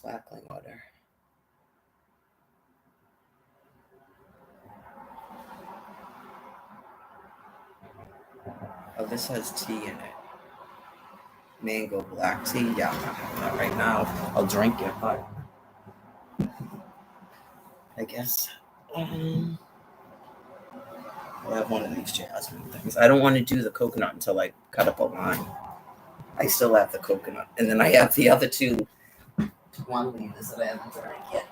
Sparkling water. Oh, this has tea in it. Mango black tea. Yeah, I'm not having that right now. I'll drink it, but I guess I'll have one of these jasmine things. I don't want to do the coconut until I cut up a lime. I still have the coconut, and then I have the other two 1 liters that I haven't drank yet.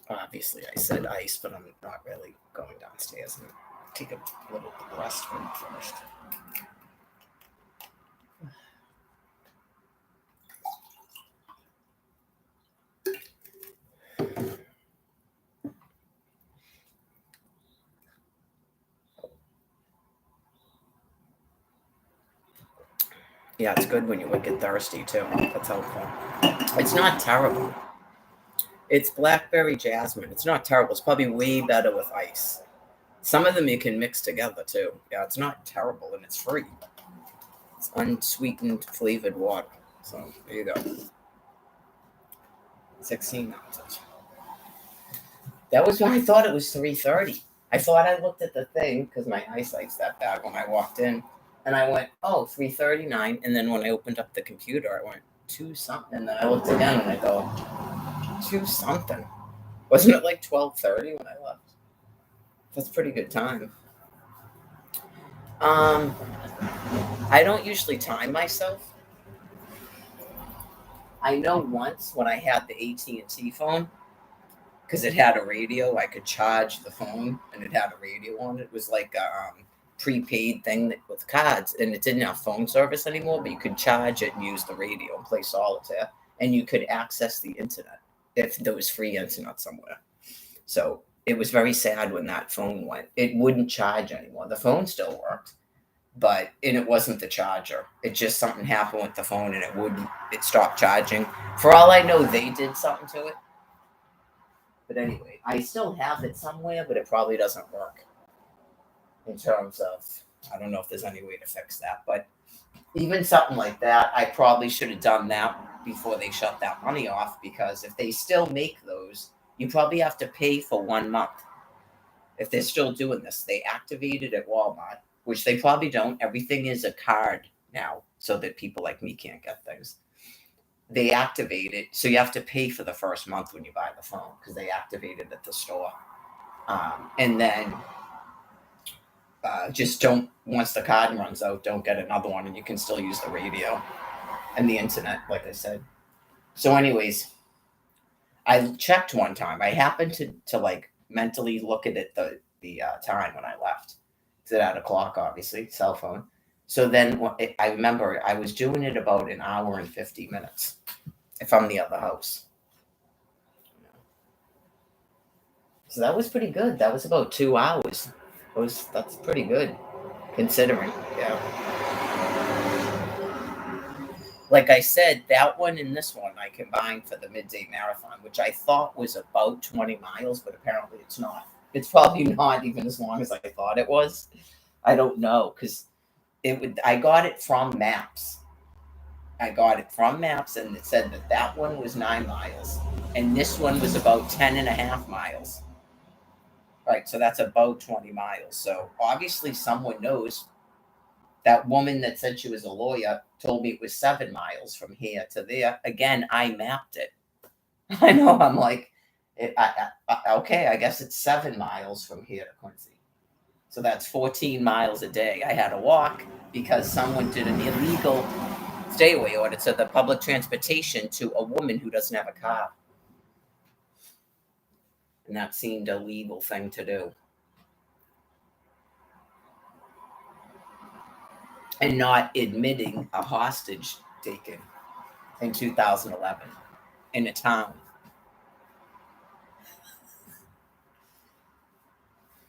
Obviously, I said ice, but I'm not really going downstairs and take a little rest when I'm finished. Yeah, it's good when you get thirsty too. That's helpful. It's not terrible. It's blackberry jasmine. It's not terrible. It's probably way better with ice. Some of them you can mix together too. Yeah, it's not terrible and it's free. It's unsweetened flavored water. So there you go. 16 ounces. That was when I thought it was 3:30. I thought I looked at the thing because my eyesight's that bad when I walked in. And I went, oh, 3:39. And then when I opened up the computer, I went, 2 something. And then I looked again and I go, 2 something. Wasn't it like 12:30 when I left? That's a pretty good time. I don't usually time myself. I know once when I had the AT&T phone, because it had a radio, I could charge the phone and it had a radio on it. It was like a prepaid thing with cards, and it didn't have phone service anymore, but you could charge it and use the radio and play solitaire, and you could access the internet if there was free internet somewhere. So it was very sad when that phone went. It wouldn't charge anymore. The phone still worked, and it wasn't the charger. It just something happened with the phone and it stopped charging. For all I know, they did something to it. But anyway, I still have it somewhere, but it probably doesn't work. In terms of, I don't know if there's any way to fix that, but even something like that, I probably should have done that before they shut that money off, because if they still make those, you probably have to pay for 1 month. If they're still doing this, they activate it at Walmart, which they probably don't. Everything is a card now so that people like me can't get things. They activate it, so you have to pay for the first month when you buy the phone because they activate it at the store. And then just don't, once the card runs out, don't get another one, and you can still use the radio and the internet, like I said. So anyways, I checked one time. I happened to like mentally look at it the time when I left. Because it had a clock, obviously, cell phone. So then I remember I was doing it about an hour and 50 minutes if I'm the other house. So that was pretty good. That was about 2 hours. That's pretty good considering. Yeah. Like I said, that one and this one I combined for the midday marathon, which I thought was about 20 miles, but apparently it's not. It's probably not even as long as I thought it was. I don't know, because I got it from Maps. And it said that one was 9 miles, and this one was about 10 and a half miles. Right, so that's about 20 miles. So obviously someone knows. That woman that said she was a lawyer told me it was 7 miles from here to there. Again, I mapped it. I know, I'm like, okay, I guess it's 7 miles from here to Quincy. So that's 14 miles a day I had to walk because someone did an illegal stay-away order to the public transportation to a woman who doesn't have a car. And that seemed a legal thing to do. And not admitting a hostage taken in 2011 in a town.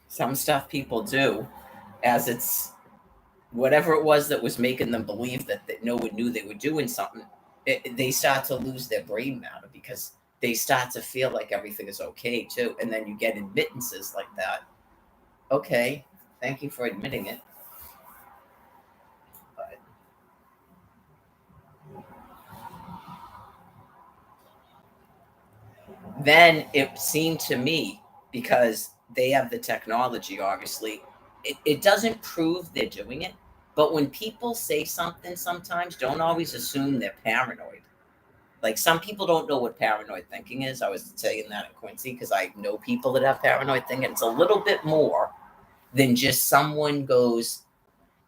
Some stuff people do, as it's whatever it was that was making them believe that no one knew they were doing something, they start to lose their brain matter because they start to feel like everything is okay too. And then you get admittances like that. Okay, thank you for admitting it. But then it seemed to me, because they have the technology, obviously, it doesn't prove they're doing it. But when people say something, sometimes don't always assume they're paranoid. Like some people don't know what paranoid thinking is. I was saying that in Quincy because I know people that have paranoid thinking. It's a little bit more than just someone goes,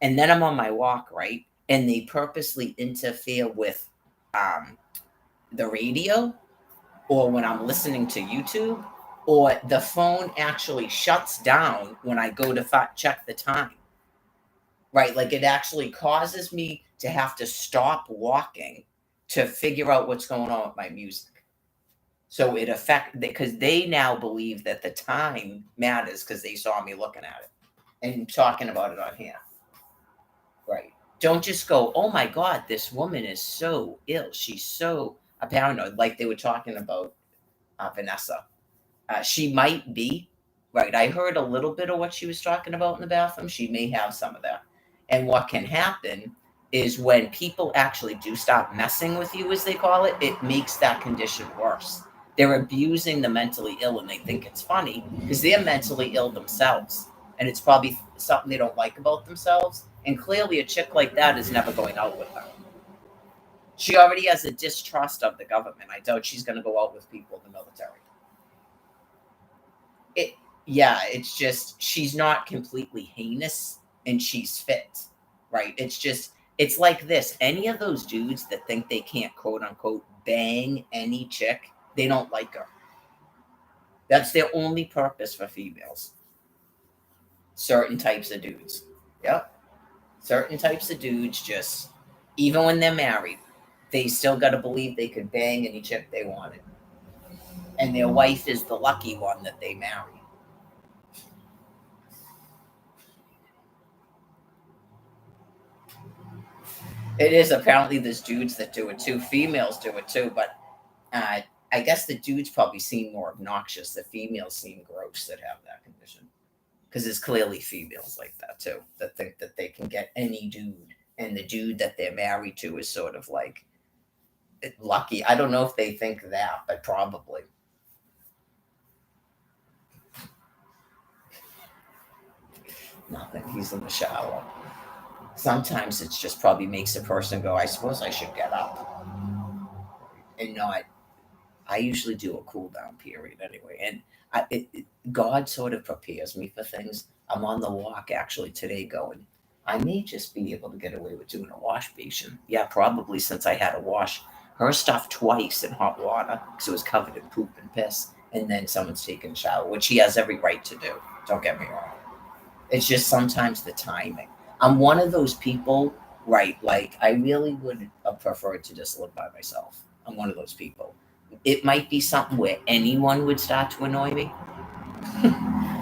and then I'm on my walk, right? And they purposely interfere with um, the radio, or when I'm listening to YouTube, or the phone actually shuts down when I go to check the time, right? Like it actually causes me to have to stop walking to figure out what's going on with my music. So it affect because they now believe that the time matters because they saw me looking at it and talking about it on here. Right. Don't just go, oh my God, this woman is so ill. She's so paranoid. Like they were talking about Vanessa. She might be, right. I heard a little bit of what she was talking about in the bathroom. She may have some of that. And what can happen is when people actually do stop messing with you, as they call it, it makes that condition worse. They're abusing the mentally ill and they think it's funny because they're mentally ill themselves. And it's probably something they don't like about themselves. And clearly, a chick like that is never going out with her. She already has a distrust of the government. I doubt she's going to go out with people in the military. It, yeah, it's just she's not completely heinous and she's fit, right? It's just it's like this. Any of those dudes that think they can't quote unquote bang any chick, they don't like her. That's their only purpose for females. Certain types of dudes. Yep. Certain types of dudes just, even when they're married, they still got to believe they could bang any chick they wanted. And their wife is the lucky one that they marry. It is apparently there's dudes that do it too. Females do it too, but uh, I guess the dudes probably seem more obnoxious. The females seem gross that have that condition because there's clearly females like that too that think that they can get any dude, and the dude that they're married to is sort of like lucky. I don't know if they think that, but probably. Nothing. He's in the shower. Sometimes it's just probably makes a person go, I suppose I should get up and not. I usually do a cool down period anyway. And God sort of prepares me for things. I'm on the walk actually today going, I may just be able to get away with doing a wash basin. Yeah, probably since I had to wash her stuff twice in hot water because it was covered in poop and piss. And then someone's taking a shower, which he has every right to do. Don't get me wrong. It's just sometimes the timing. I'm one of those people, right? Like, I really would have preferred to just live by myself. I'm one of those people. It might be something where anyone would start to annoy me,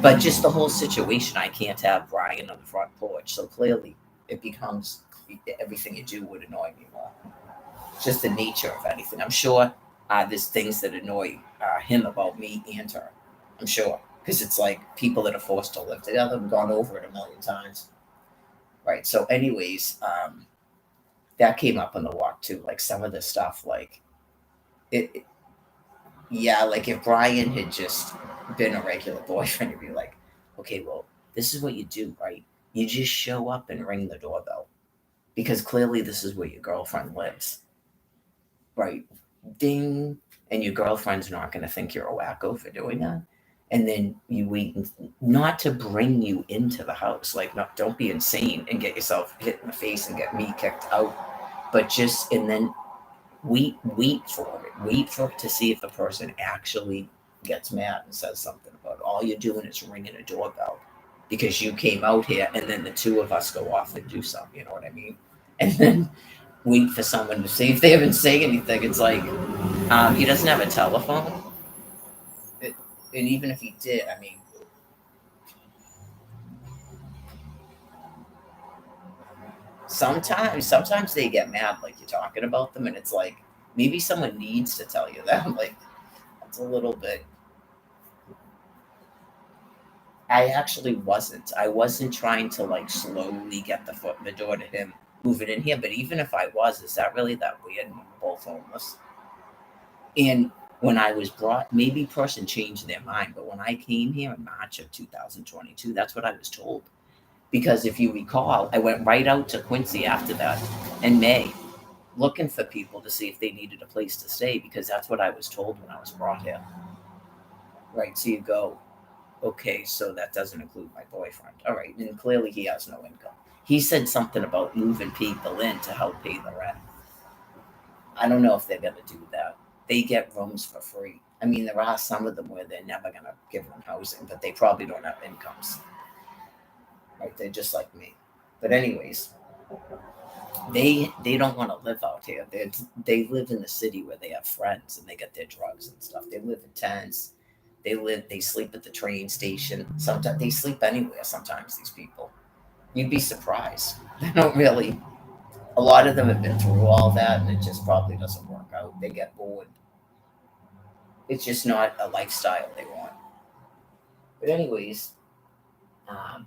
but just the whole situation, I can't have Brian on the front porch. So clearly, it becomes everything you do would annoy me more. It's just the nature of anything. I'm sure there's things that annoy him about me and her. I'm sure. Because it's like people that are forced to live together. We've gone over it a million times. Right. So, anyways, that came up on the walk too. Like some of the stuff, like it yeah, like if Brian had just been a regular boyfriend, you'd be like, okay, well, this is what you do, right? You just show up and ring the doorbell because clearly this is where your girlfriend lives, right? Ding. And your girlfriend's not going to think you're a wacko for doing that. And then you wait, not to bring you into the house. Like, not, don't be insane and get yourself hit in the face and get me kicked out. But just, and then wait for it. Wait for to see if the person actually gets mad and says something about it. All you're doing is ringing a doorbell because you came out here, and then the two of us go off and do something. You know what I mean? And then wait for someone to see if they haven't say anything. It's like he doesn't have a telephone, and even if he did, I mean, sometimes they get mad, like you're talking about them, and it's like maybe someone needs to tell you that. Like that's a little bit. I actually wasn't. I wasn't trying to like slowly get the foot in the door to him moving in here. But even if I was, is that really that weird? We're both homeless, and When I was brought, maybe person changed their mind, but when I came here in March of 2022, that's what I was told. Because if you recall, I went right out to Quincy after that in May, looking for people to see if they needed a place to stay, because that's what I was told when I was brought here. Right. So you go, okay, so that doesn't include my boyfriend. All right. And clearly he has no income. He said something about moving people in to help pay the rent. I don't know if they're going to do that. They get rooms for free. I mean, there are some of them where they're never going to give them housing, but they probably don't have incomes. Right? They're just like me. But anyways, they don't want to live out here. They live in the city where they have friends and they get their drugs and stuff. They live in tents. They sleep at the train station. Sometimes they sleep anywhere. Sometimes these people, you'd be surprised. They don't really. A lot of them have been through all that, and it just probably doesn't work out. They get bored. It's just not a lifestyle they want. But anyways,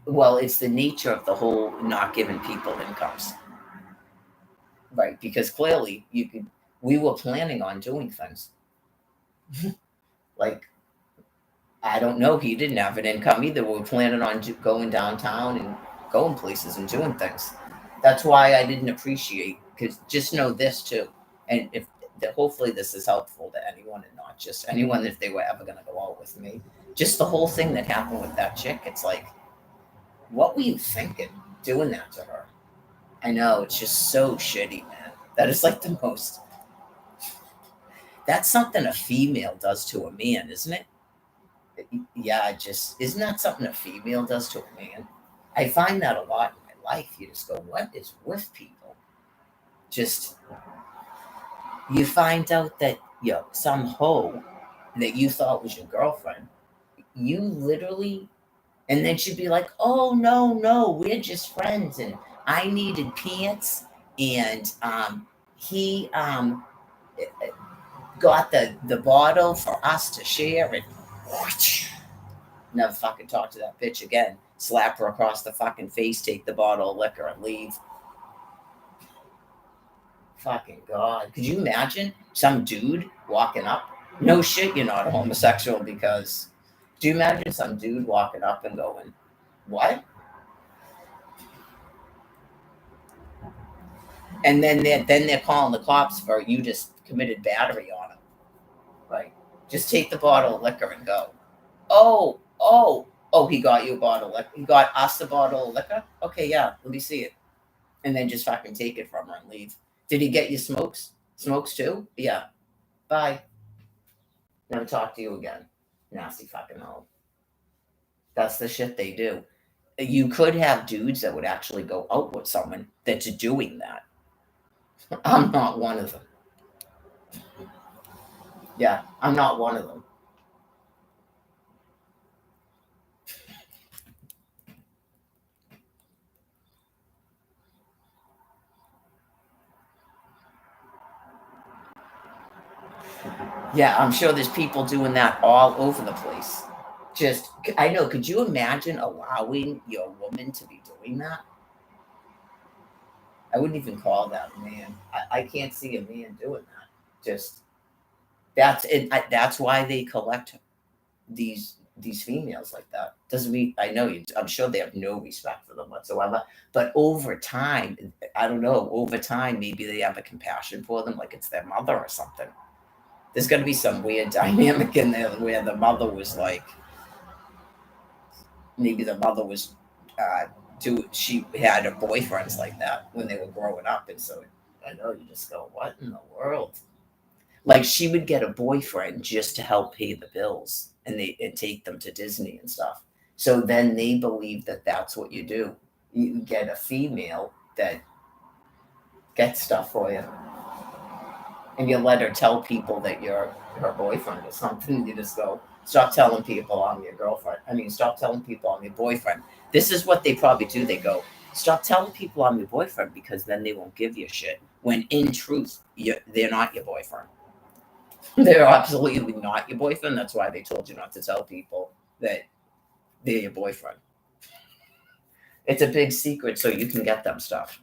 well, it's the nature of the whole not giving people incomes, right? Because clearly you could. We were planning on doing things like, I don't know. He didn't have an income either. We were planning on going downtown and going places and doing things. That's why I didn't appreciate, because just know this too. And if hopefully this is helpful to anyone and not just anyone if they were ever going to go out with me. Just the whole thing that happened with that chick. It's like, what were you thinking doing that to her? I know, it's just so shitty, man. That is like the most. That's something a female does to a man, isn't it? Yeah, just isn't that something a female does to a man? I find that a lot in my life. You just go, what is with people? Just you find out that some hoe that you thought was your girlfriend, you literally, and then she'd be like, oh no, we're just friends, and I needed pants, and he got the bottle for us to share, and never fucking talk to that bitch again. Slap her across the fucking face, take the bottle of liquor, and leave. Fucking God. Could you imagine some dude walking up? No shit, you're not a homosexual, because do you imagine some dude walking up and going, what? And then they're calling the cops for you just committed battery on him. Right. Just take the bottle of liquor and go. Oh, he got you a bottle of liquor. He got us a bottle of liquor? Okay, yeah, let me see it. And then just fucking take it from her and leave. Did he get you smokes? Smokes too? Yeah. Bye. Never talk to you again. Nasty fucking hoe. That's the shit they do. You could have dudes that would actually go out with someone that's doing that. I'm not one of them. Yeah, I'm not one of them. Yeah, I'm sure there's people doing that all over the place. Just, I know, could you imagine allowing your woman to be doing that? I wouldn't even call that a man. I can't see a man doing that. Just, that's it. That's why they collect these females like that. Doesn't mean, I know you, I'm sure they have no respect for them whatsoever. But over time, I don't know, over time, maybe they have a compassion for them, like it's their mother or something. There's going to be some weird dynamic in there where the mother was like, maybe the mother was, she had her boyfriends like that when they were growing up. And so I know you just go, what in the world? Like she would get a boyfriend just to help pay the bills and take them to Disney and stuff. So then they believe that that's what you do. You get a female that gets stuff for you. And you let her tell people that you're her boyfriend or something. You just go, stop telling people I'm your girlfriend. I mean, stop telling people I'm your boyfriend. This is what they probably do. They go, stop telling people I'm your boyfriend, because then they won't give you shit. When in truth, they're not your boyfriend. They're absolutely not your boyfriend. That's why they told you not to tell people that they're your boyfriend. It's a big secret so you can get them stuff.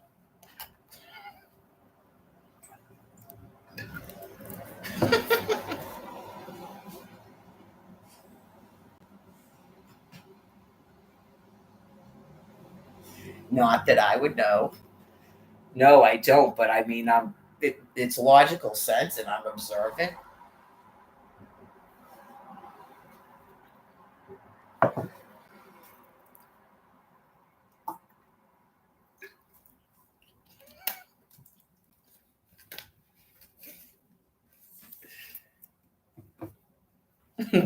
Not that I would know. No, I don't. But I mean, it's logical sense, and I'm observant.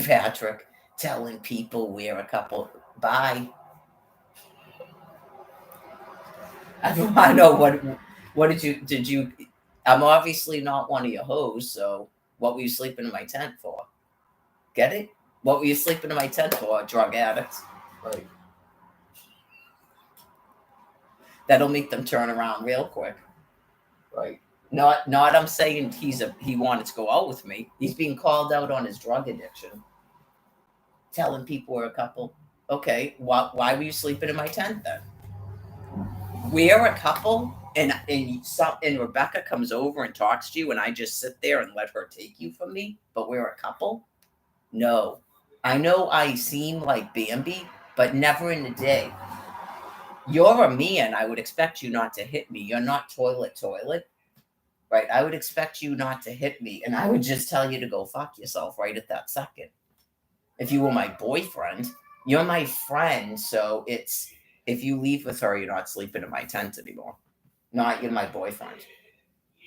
Patrick telling people we're a couple. Bye. I don't know what did you I'm obviously not one of your hoes, so what were you sleeping in my tent for? Get it? What were you sleeping in my tent for, drug addicts? Like, that'll make them turn around real quick. Right. Not I'm saying he wanted to go out with me. He's being called out on his drug addiction. Telling people we're a couple. Okay, why were you sleeping in my tent then? We're a couple, and Rebecca comes over and talks to you, and I just sit there and let her take you from me. But we're a couple. No, I know I seem like Bambi, but never in a day. You're a man. I would expect you not to hit me. You're not toilet, right? I would expect you not to hit me, and I would just tell you to go fuck yourself right at that second. If you were my boyfriend, you're my friend, so it's if you leave with her, you're not sleeping in my tent anymore. Not you're my boyfriend.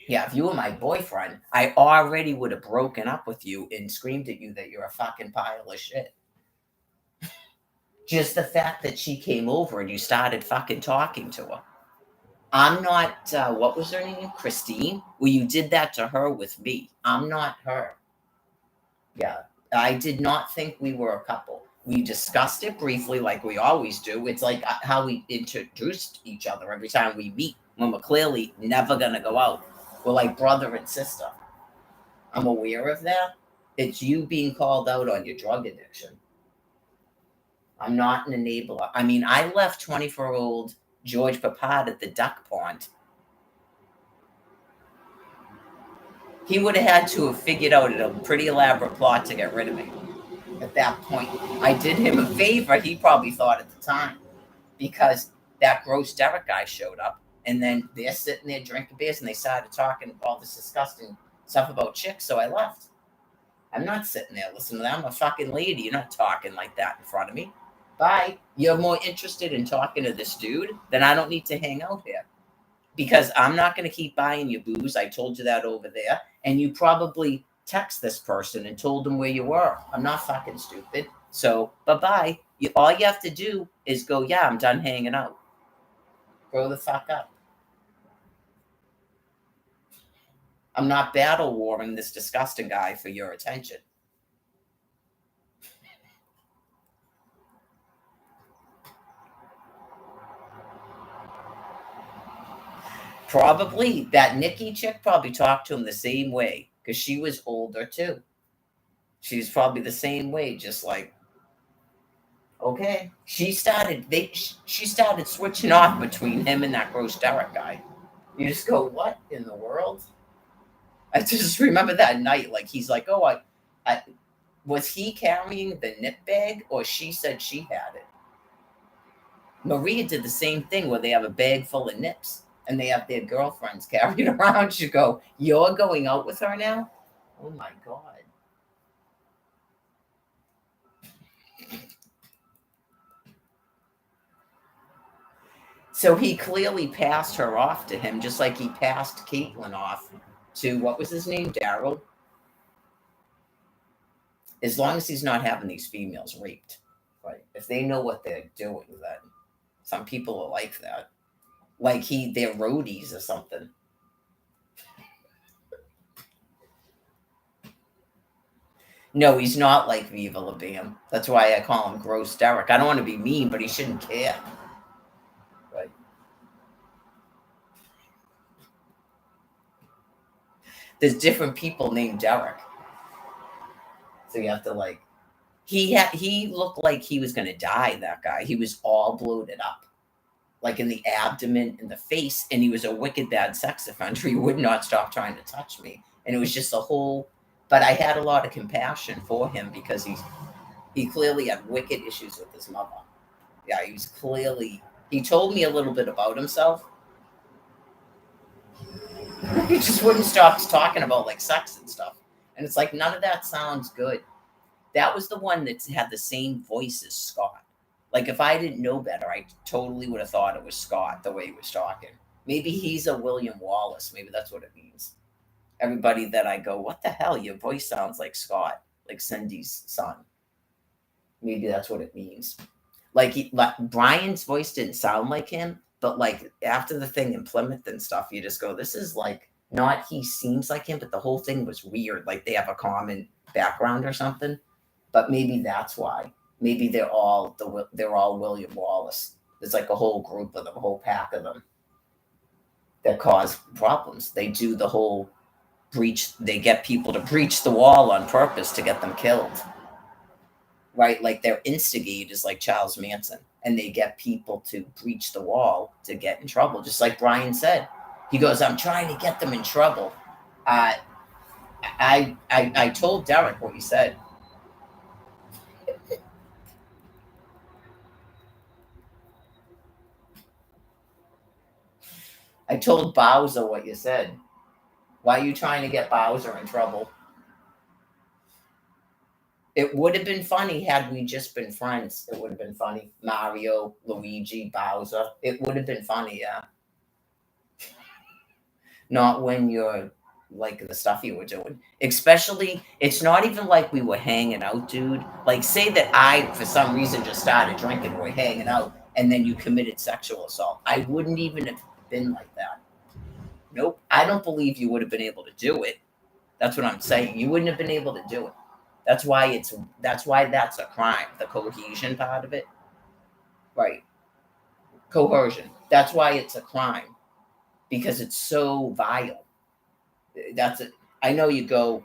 Yeah, if you were my boyfriend, I already would have broken up with you and screamed at you that you're a fucking pile of shit. Just the fact that she came over and you started fucking talking to her. I'm not, what was her name? Christine? Well, you did that to her with me. I'm not her. Yeah, I did not think we were a couple. We discussed it briefly, like we always do. It's like how we introduced each other every time we meet when we're clearly never going to go out. We're like brother and sister. I'm aware of that. It's you being called out on your drug addiction. I'm not an enabler. I mean, I left 24-year-old George Papad at the duck pond. He would have had to have figured out a pretty elaborate plot to get rid of me. At that point, I did him a favor, he probably thought at the time, because that gross Derek guy showed up, and then they're sitting there drinking beers, and they started talking all this disgusting stuff about chicks, so I left. I'm not sitting there listening to them. I'm a fucking lady. You're not talking like that in front of me. Bye. You're more interested in talking to this dude, then I don't need to hang out here. Because I'm not going to keep buying you booze. I told you that over there. And you probably text this person and told them where you were. I'm not fucking stupid. So, bye-bye. All you have to do is go, yeah, I'm done hanging out. Grow the fuck up. I'm not battle warring this disgusting guy for your attention. Probably. That Nikki chick probably talked to him the same way because she was older too. She's probably the same way, just like, okay. She started switching off between him and that gross Derek guy. You just go, what in the world? I just remember that night, like he's like, oh, I was he carrying the nip bag or she said she had it? Maria did the same thing where they have a bag full of nips and they have their girlfriends carrying around. You go, you're going out with her now? Oh my God. So he clearly passed her off to him, just like he passed Caitlin off to, what was his name? Daryl? As long as he's not having these females raped. Right? If they know what they're doing, then some people are like that. Like they're roadies or something. No, he's not like Viva La Bam. That's why I call him Gross Derek. I don't want to be mean, but he shouldn't care. Right? There's different people named Derek. So you have to like, he looked like he was going to die, that guy. He was all bloated up. Like in the abdomen, in the face, and he was a wicked bad sex offender. He would not stop trying to touch me. And it was just a whole, but I had a lot of compassion for him because he clearly had wicked issues with his mother. Yeah, he was clearly He told me a little bit about himself. He just wouldn't stop talking about like sex and stuff. And it's like, none of that sounds good. That was the one that had the same voice as Scott. Like, if I didn't know better, I totally would have thought it was Scott the way he was talking. Maybe he's a William Wallace. Maybe that's what it means. Everybody that I go, what the hell? Your voice sounds like Scott, like Cindy's son. Maybe that's what it means. Like Brian's voice didn't sound like him, but like after the thing in Plymouth and stuff, you just go, this is like not he seems like him, but the whole thing was weird. Like they have a common background or something. But maybe that's why. Maybe they're all William Wallace. There's like a whole group of them, a whole pack of them that cause problems. They do the whole breach. They get people to breach the wall on purpose to get them killed. Right? Like their instigate is like Charles Manson, and they get people to breach the wall to get in trouble. Just like Brian said, he goes, "I'm trying to get them in trouble." I told Derek what he said. I told Bowser what you said. Why are you trying to get Bowser in trouble? It would have been funny had we just been friends. It would have been funny. Mario, Luigi, Bowser. It would have been funny, yeah. Not when you're like the stuff you were doing. Especially, it's not even like we were hanging out, dude. Like, say that I, for some reason, just started drinking, or we're hanging out, and then you committed sexual assault. I wouldn't even have been like that. Nope. I don't believe you would have been able to do it. That's what I'm saying. You wouldn't have been able to do it. That's why that's a crime. The cohesion part of it. Right. Coercion. That's why it's a crime. Because it's so vile. That's it. I know you go.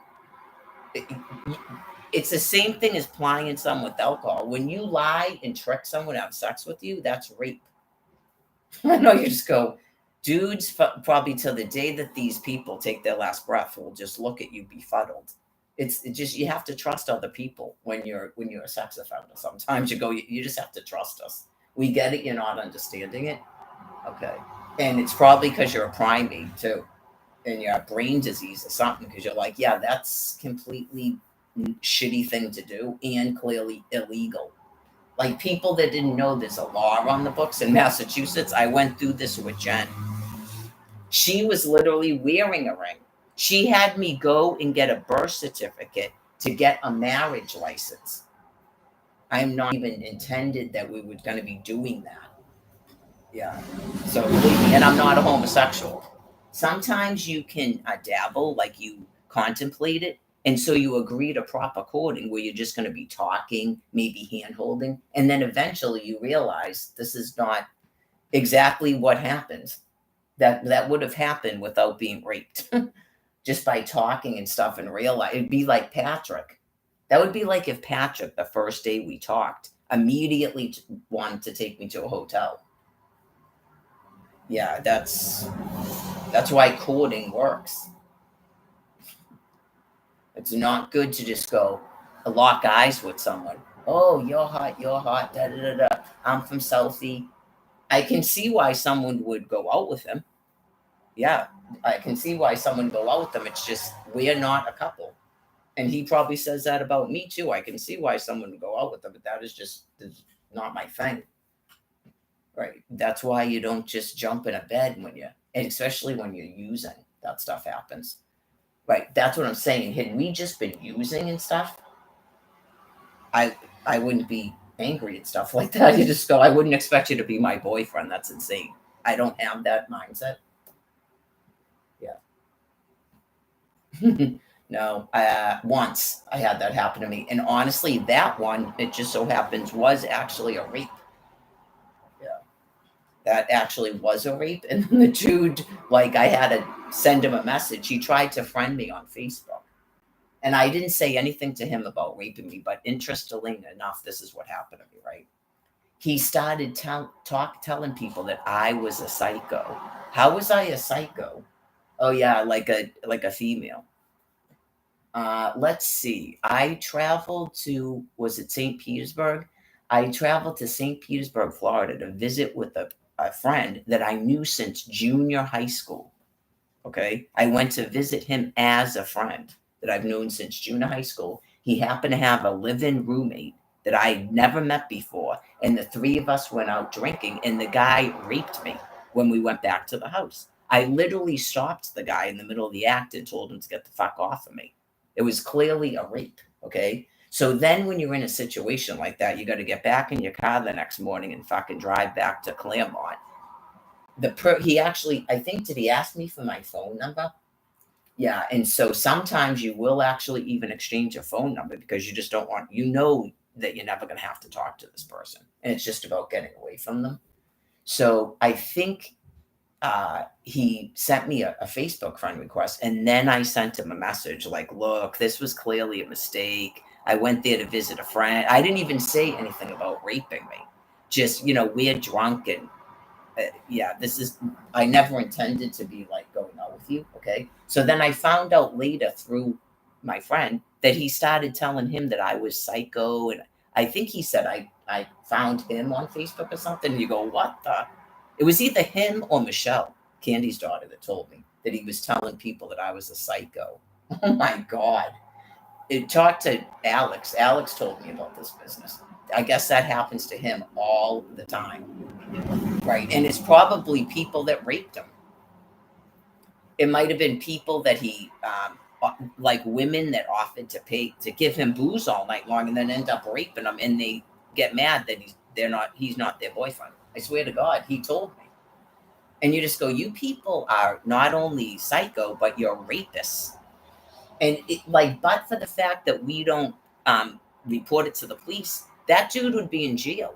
It's the same thing as plying someone with alcohol. When you lie and trick someone to have sex with you, that's rape. I know you just go, dudes, probably till the day that these people take their last breath, will just look at you befuddled. It's just, you have to trust other people when you're a sex offender. Sometimes you go, you just have to trust us. We get it. You're not understanding it. Okay. And it's probably because you're a primate too, and you have brain disease or something. Because you're like, yeah, that's completely shitty thing to do and clearly illegal. Like people that didn't know there's a law on the books in Massachusetts. I went through this with Jen. She was literally wearing a ring. She had me go and get a birth certificate to get a marriage license. I'm not even intended that we were going to be doing that. Yeah. So believe me, and I'm not a homosexual. Sometimes you can dabble, like you contemplate it, and so you agree to proper courting where you're just going to be talking, maybe hand holding, and then eventually you realize this is not exactly what happens. That would have happened without being raped, just by talking and stuff and realize it'd be like Patrick. That would be like if Patrick, the first day we talked, immediately wanted to take me to a hotel. Yeah, that's why courting works. It's not good to just go lock eyes with someone. Oh, you're hot, da da da da. I'm from Southie. I can see why someone would go out with him. Yeah, I can see why someone would go out with them. It's just we're not a couple. And he probably says that about me too. I can see why someone would go out with them, but that is not my thing. Right. That's why you don't just jump in a bed and especially when you're using, that stuff happens. Right. That's what I'm saying. Had we just been using and stuff, I wouldn't be angry and stuff like that. You just go, I wouldn't expect you to be my boyfriend. That's insane. I don't have that mindset. Yeah. No. Once I had that happen to me. And honestly, that one, it just so happens, was actually a rape. That actually was a rape. And the dude, like, I had to send him a message. He tried to friend me on Facebook. And I didn't say anything to him about raping me, but interestingly enough, this is what happened to me, right? He started telling people that I was a psycho. How was I a psycho? Oh yeah, like a female. Let's see. I traveled to, was it St. Petersburg? I traveled to St. Petersburg, Florida to visit with a friend that I knew since junior high school. Okay. I went to visit him as a friend that I've known since junior high school. He happened to have a live in roommate that I'd never met before. And the three of us went out drinking, and the guy raped me when we went back to the house. I literally stopped the guy in the middle of the act and told him to get the fuck off of me. It was clearly a rape. Okay. So then when you're in a situation like that, you got to get back in your car the next morning and fucking drive back to Claremont. He actually, I think, did he ask me for my phone number? Yeah, and so sometimes you will actually even exchange a phone number because you just don't want, that you're never going to have to talk to this person, and it's just about getting away from them. So I think he sent me a Facebook friend request, and then I sent him a message like, look, this was clearly a mistake. I went there to visit a friend. I didn't even say anything about raping me. Just, we're drunk and yeah, I never intended to be like going out with you. Okay. So then I found out later through my friend that he started telling him that I was psycho. And I think he said I found him on Facebook or something. And you go, what the? It was either him or Michelle, Candy's daughter, that told me that he was telling people that I was a psycho. Oh my God. It talked to Alex. Alex told me about this business. I guess that happens to him all the time. Right. And it's probably people that raped him. It might have been people that like women that offered to pay to give him booze all night long and then end up raping him, and they get mad that he's not their boyfriend. I swear to God, he told me. And you just go, you people are not only psycho, but you're rapists. And but for the fact that we don't report it to the police, that dude would be in jail.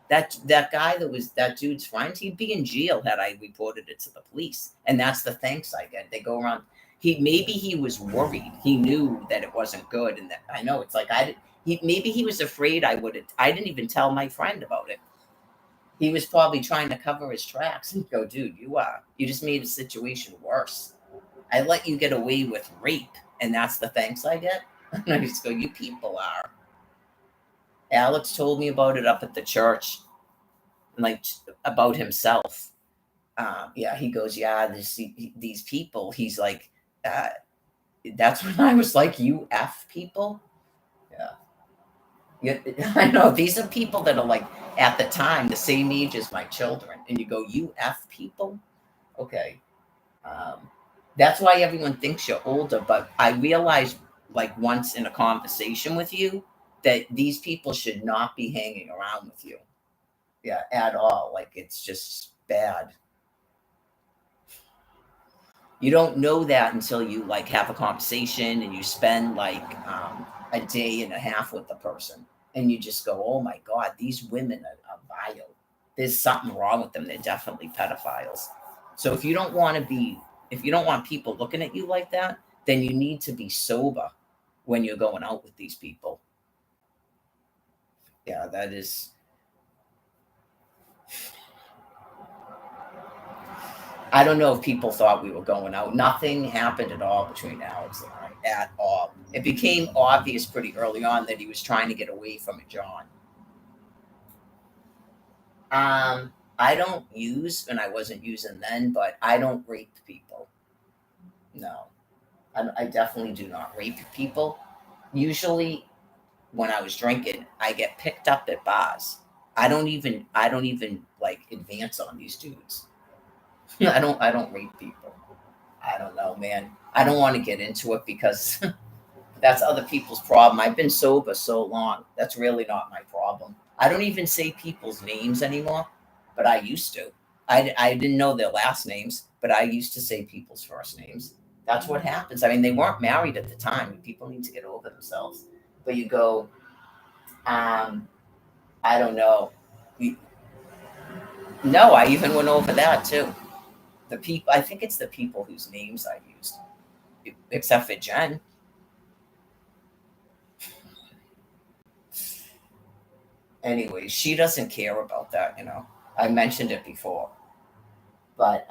That guy that was that dude's friend, he'd be in jail had I reported it to the police. And that's the thanks I get. They go around. He was worried. He knew that it wasn't good, and that I know it's like maybe he was afraid I didn't even tell my friend about it. He was probably trying to cover his tracks and go, dude, you just made the situation worse. I let you get away with rape, and that's the thanks I get. And I just go, you people are. Alex told me about it up at the church, like about himself. Yeah, he goes, yeah, these people. He's like, that's when I was like, you F people. Yeah, I know these are people that are like at the time the same age as my children, and you go, you F people. Okay, that's why everyone thinks you're older. But I realized, like once in a conversation with you, that these people should not be hanging around with you. Yeah, at all. Like it's just bad. You don't know that until you like have a conversation and you spend like a day and a half with the person, and you just go, oh my God, these women are vile. There's something wrong with them. They're definitely pedophiles. So if you don't want people looking at you like that, then you need to be sober when you're going out with these people. Yeah, that is. I don't know if people thought we were going out. Nothing happened at all between Alex and I, at all. It became obvious pretty early on that he was trying to get away from it, John. I don't use, and I wasn't using then, but I don't rape people. No, I definitely do not rape people. Usually, when I was drinking, I get picked up at bars. I don't even like advance on these dudes. I don't rape people. I don't know, man. I don't want to get into it because that's other people's problem. I've been sober so long. That's really not my problem. I don't even say people's names anymore, but I used to. I didn't know their last names, but I used to say people's first names. That's what happens. I mean, they weren't married at the time. People need to get over themselves. But you go, um, I don't know. No, I even went over that too. The people, I think it's the people whose names I used, except for Jen. Anyway, she doesn't care about that. I mentioned it before, but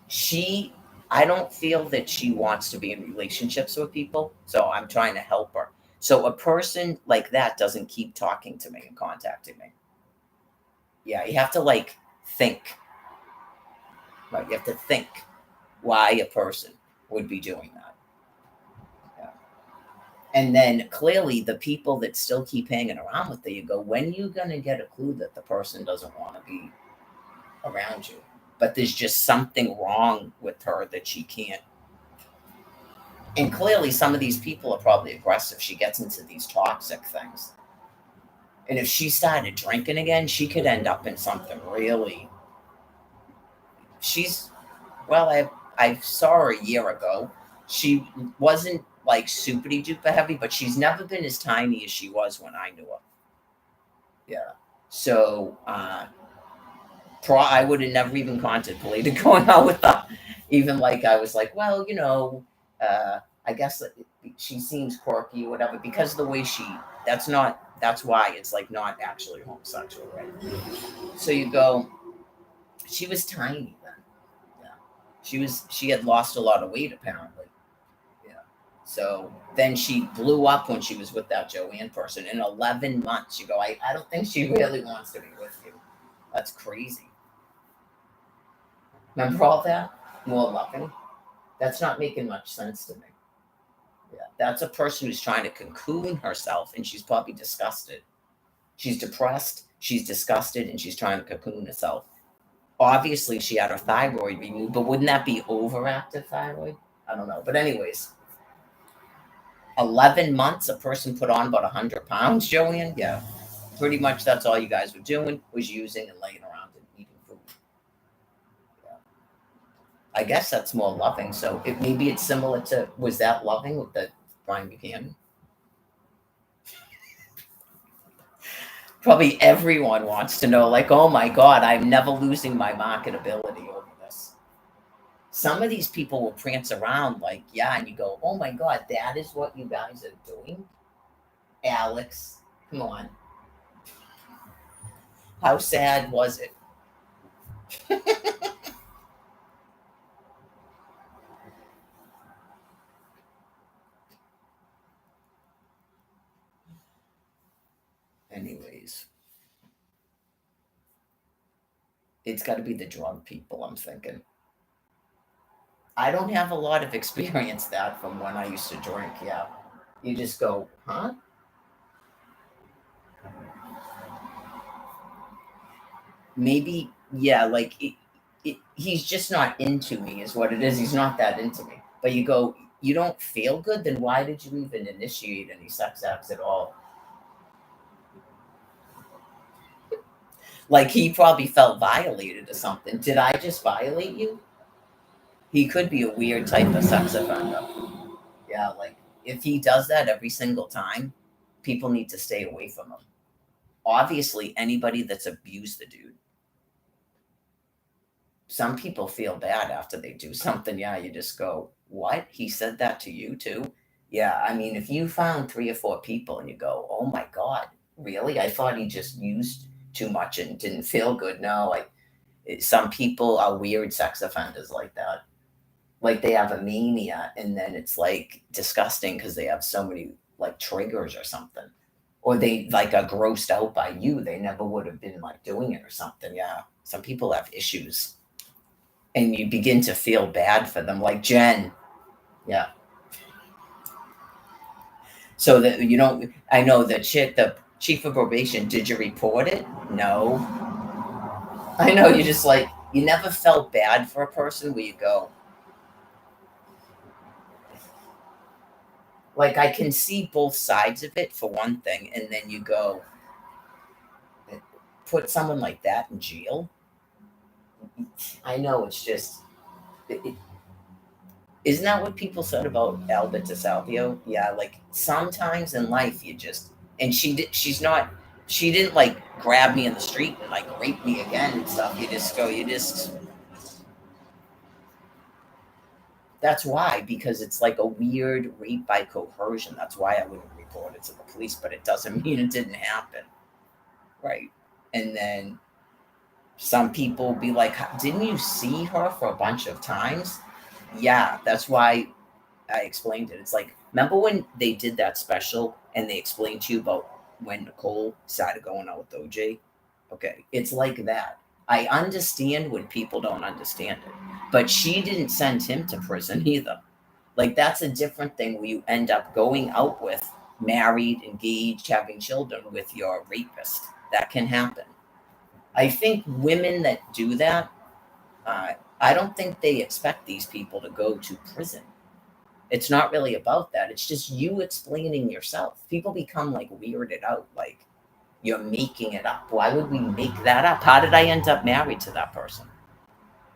she, I don't feel that she wants to be in relationships with people, so I'm trying to help her. So a person like that doesn't keep talking to me and contacting me. Yeah, you have to like think, right? You have to think why a person would be doing that. Yeah. And then clearly the people that still keep hanging around with you go, when are you going to get a clue that the person doesn't want to be around you? But there's just something wrong with her that she can't. And clearly some of these people are probably aggressive. She gets into these toxic things. And if she started drinking again, she could end up in something really. She's well, I saw her a year ago. She wasn't like super duper heavy, but she's never been as tiny as she was when I knew her. Yeah. So I would have never even contemplated going out with her. Even like I was like, well, I guess that she seems quirky or whatever because of the way she. That's why it's like not actually homosexual, right? So you go. She was tiny then. Yeah. She had lost a lot of weight apparently. Yeah. So then she blew up when she was with that Joanne person. In 11 months, you go, I don't think she really wants to be with you. That's crazy. Remember all that? More loving? That's not making much sense to me. Yeah. That's a person who's trying to cocoon herself and she's probably disgusted. She's depressed, she's disgusted, and she's trying to cocoon herself. Obviously, she had her thyroid removed, but wouldn't that be overactive thyroid? I don't know. But, anyways, 11 months, a person put on about 100 pounds, Joanne? Yeah. Pretty much that's all you guys were doing was using and laying around and eating food. Yeah. I guess that's more loving. So maybe it's similar to, was that loving with the Brian Buchanan? Probably everyone wants to know, like, oh my God, I'm never losing my marketability over this. Some of these people will prance around like, yeah, and you go, oh my God, that is what you guys are doing? Alex, come on. How sad was it? Anyways, it's got to be the drug people, I'm thinking. I don't have a lot of experience that from when I used to drink. Yeah. You just go, huh? Maybe, yeah, like he's just not into me, is what it is. He's not that into me. But you go, you don't feel good, then why did you even initiate any sex acts at all? Like he probably felt violated or something. Did I just violate you? He could be a weird type of sex offender. Yeah, like if he does that every single time, people need to stay away from him. Obviously, anybody that's abused the dude. Some people feel bad after they do something. Yeah, you just go, what? He said that to you too? Yeah, I mean, if you found 3 or 4 people and you go, oh my God, really? I thought he just used too much and didn't feel good. No, like some people are weird sex offenders like that. Like they have a mania and then it's like disgusting because they have so many like triggers or something. Or they like are grossed out by you. They never would have been like doing it or something. Yeah. Some people have issues and you begin to feel bad for them. Like Jen. Yeah. So that you don't, I know the chief of probation, did you report it? No. I know you just like, you never felt bad for a person where you go, like I can see both sides of it for one thing, and then you go put someone like that in jail. I know it's just, isn't that what people said about Albert DeSalvio? Yeah, like sometimes in life you just, and she's not, she didn't like grab me in the street and like rape me again and stuff. You just go, that's why, because it's like a weird rape by coercion. That's why I wouldn't report it to the police, but it doesn't mean it didn't happen. Right. And then some people be like, didn't you see her for a bunch of times? Yeah, that's why I explained it. It's like, remember when they did that special and they explain to you about when Nicole started going out with OJ. Okay, it's like that. I understand when people don't understand it, but she didn't send him to prison either. Like, that's a different thing where you end up going out with, married, engaged, having children with your rapist. That can happen. I think women that do that, I don't think they expect these people to go to prison. It's not really about that. It's just you explaining yourself. People become like weirded out, like you're making it up. Why would we make that up? How did I end up married to that person?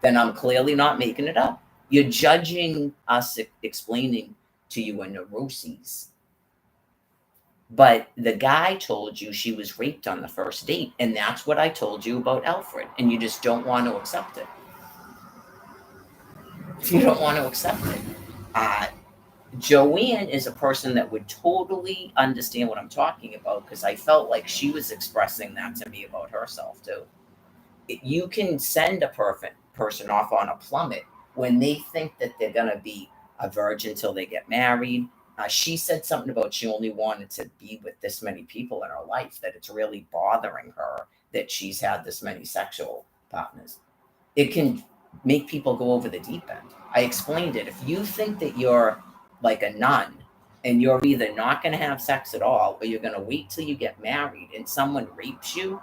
Then I'm clearly not making it up. You're judging us explaining to you a neuroses. But the guy told you she was raped on the first date, and that's what I told you about Alfred, and you just don't want to accept it. You don't want to accept it. Uh, Joanne is a person that would totally understand what I'm talking about because I felt like she was expressing that to me about herself too. You can send a perfect person off on a plummet when they think that they're going to be a virgin till they get married. She said something about she only wanted to be with this many people in her life, that it's really bothering her that she's had this many sexual partners. It can make people go over the deep end. I explained it. If you think that you're like a nun and you're either not going to have sex at all or you're going to wait till you get married and someone rapes you,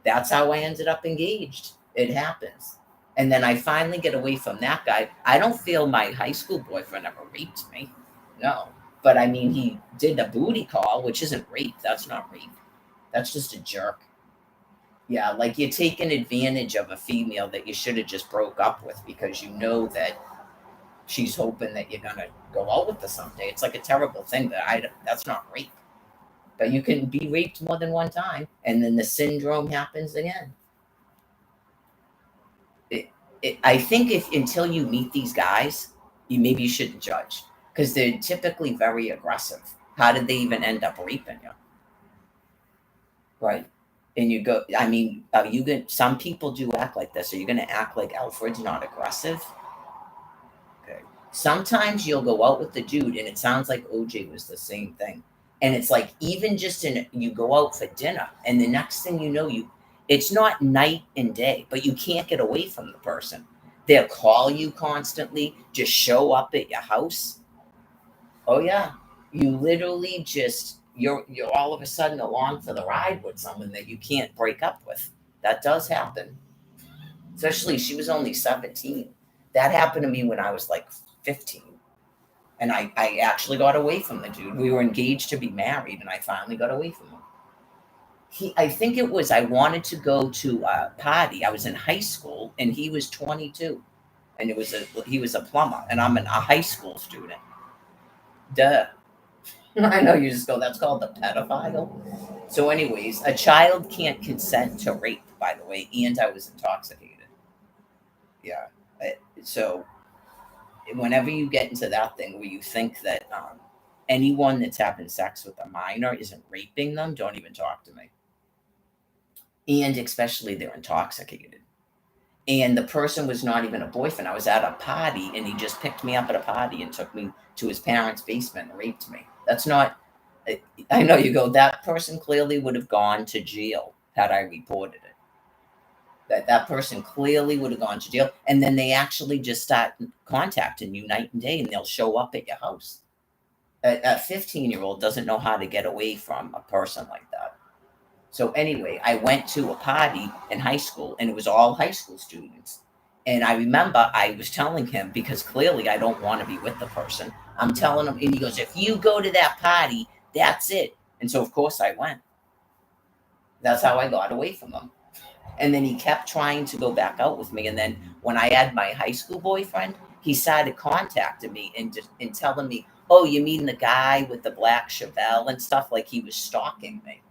that's how I ended up engaged. It happens. And then I finally get away from that guy. I don't feel my high school boyfriend ever raped me. No. But I mean, he did a booty call, which isn't rape. That's not rape. That's just a jerk. Yeah, like you're taking advantage of a female that you should have just broke up with because you know that she's hoping that you're gonna go out with her someday. It's like a terrible thing that's not rape. But you can be raped more than one time, and then the syndrome happens again. I think if until you meet these guys, you shouldn't judge because they're typically very aggressive. How did they even end up raping you? Right. And you go, I mean, are you going to, some people do act like this. Are you going to act like Alfred's not aggressive? Okay. Sometimes you'll go out with the dude, and it sounds like OJ was the same thing. And it's like, even just you go out for dinner, and the next thing you know, it's not night and day, but you can't get away from the person. They'll call you constantly, just show up at your house. Oh, yeah. You literally just, you're all of a sudden along for the ride with someone that you can't break up with. That does happen. Especially she was only 17. That happened to me when I was like 15. And I actually got away from the dude. We were engaged to be married, and I finally got away from him. I think it was, I wanted to go to a party. I was in high school, and he was 22. And he was a plumber, and I'm a high school student. Duh. I know you just go, that's called the pedophile. So, anyways, a child can't consent to rape, by the way, and I was intoxicated. Yeah. So, whenever you get into that thing where you think that anyone that's having sex with a minor isn't raping them, don't even talk to me. And especially they're intoxicated. And the person was not even a boyfriend. I was at a party, and he just picked me up at a party and took me to his parents' basement and raped me. That's not, I know you go, that person clearly would have gone to jail had I reported it. That person clearly would have gone to jail. And then they actually just start contacting you night and day, and they'll show up at your house. A 15-year-old doesn't know how to get away from a person like that. So anyway, I went to a party in high school, and it was all high school students. And I remember I was telling him, because clearly I don't want to be with the person. I'm telling him, and he goes, if you go to that party, that's it. And so, of course, I went. That's how I got away from him. And then he kept trying to go back out with me. And then when I had my high school boyfriend, he started contacting me and telling me, oh, you mean the guy with the black Chevelle and stuff? Like he was stalking me.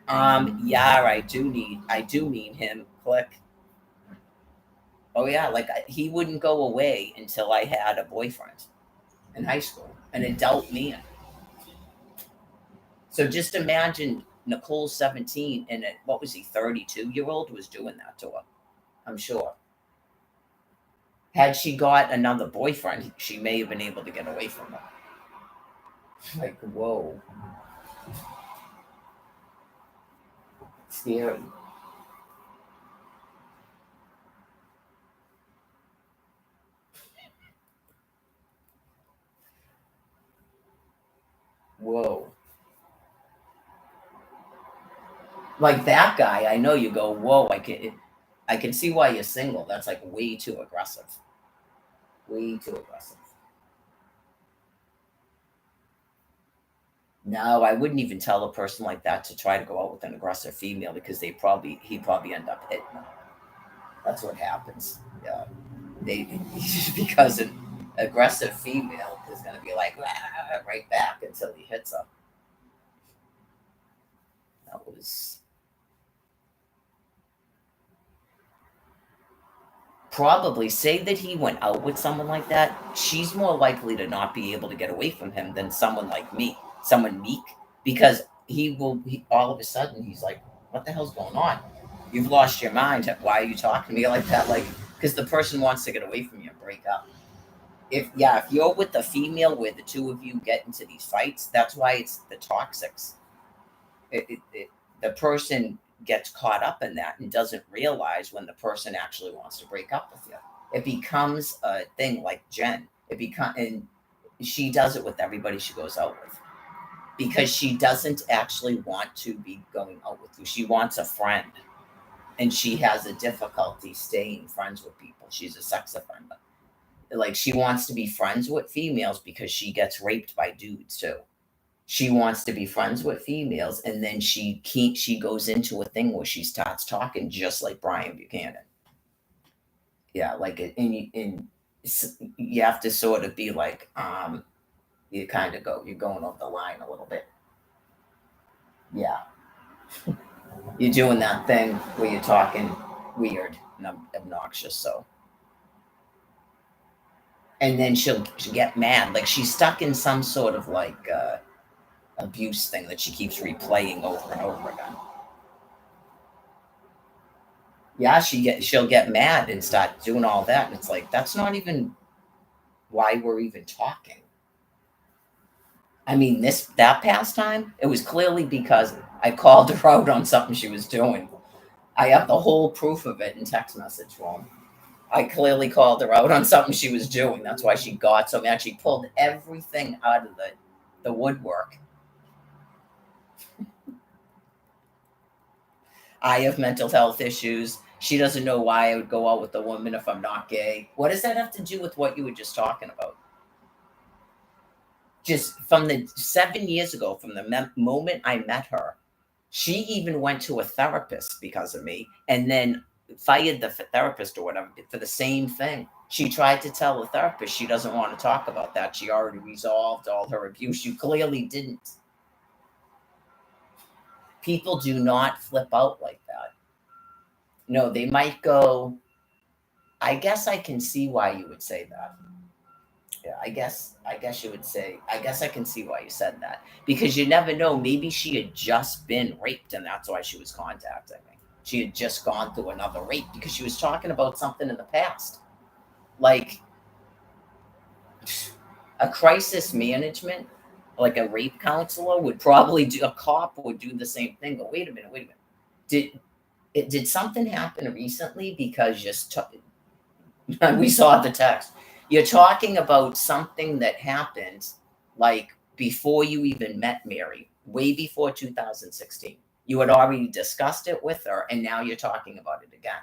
Yeah, I do mean him. Click. Oh yeah, like he wouldn't go away until I had a boyfriend in high school, an adult man. So just imagine Nicole's 17 and what was he, 32-year-old was doing that to her. I'm sure. Had she got another boyfriend, she may have been able to get away from him. Like, whoa. Scary. Whoa. Like that guy, I know you go, whoa, I can see why you're single. That's like way too aggressive. Way too aggressive. No, I wouldn't even tell a person like that to try to go out with an aggressive female because he'd probably end up hitting them. That's what happens. Yeah. They because an aggressive female is gonna be like right back until he hits her. That was probably say that he went out with someone like that, she's more likely to not be able to get away from him than someone like me, someone meek, because all of a sudden he's like, what the hell's going on? You've lost your mind. Why are you talking to me like that? Like, because the person wants to get away from you and break up. If you're with the female where the two of you get into these fights, that's why it's the toxics. The person gets caught up in that and doesn't realize when the person actually wants to break up with you. It becomes a thing like Jen. And she does it with everybody she goes out with because she doesn't actually want to be going out with you. She wants a friend, and she has a difficulty staying friends with people. She's a sex offender. Like she wants to be friends with females because she gets raped by dudes too. She wants to be friends with females, and then she goes into a thing where she starts talking just like Brian Buchanan. Yeah, like and you have to sort of be like, you kind of you're going over the line a little bit. Yeah, you're doing that thing where you're talking weird and obnoxious. So, and then she'll get mad, like she's stuck in some sort of like abuse thing that she keeps replaying over and over again. Yeah, she'll get mad and start doing all that, and it's like that's not even why we're even talking. I mean, that past time, it was clearly because I called her out on something she was doing. I have the whole proof of it in text message form. I clearly called her out on something she was doing. That's why she got so mad. She pulled everything out of the woodwork. I have mental health issues. She doesn't know why I would go out with a woman if I'm not gay. What does that have to do with what you were just talking about? Just from the 7 years ago, from the moment I met her, she even went to a therapist because of me and then fired the therapist or whatever for the same thing. She tried to tell the therapist she doesn't want to talk about that. She already resolved all her abuse. You clearly didn't. People do not flip out like that. No, they might go, I guess I can see why you would say that. Yeah, I guess you would say, I guess I can see why you said that. Because you never know, maybe she had just been raped and that's why she was contacting me. She had just gone through another rape because she was talking about something in the past. Like a crisis management, like a rape counselor would probably do, a cop would do the same thing. But wait a minute, wait a minute. Did something happen recently? Because just we saw the text. You're talking about something that happened like before you even met Mary, way before 2016. You had already discussed it with her, and now you're talking about it again.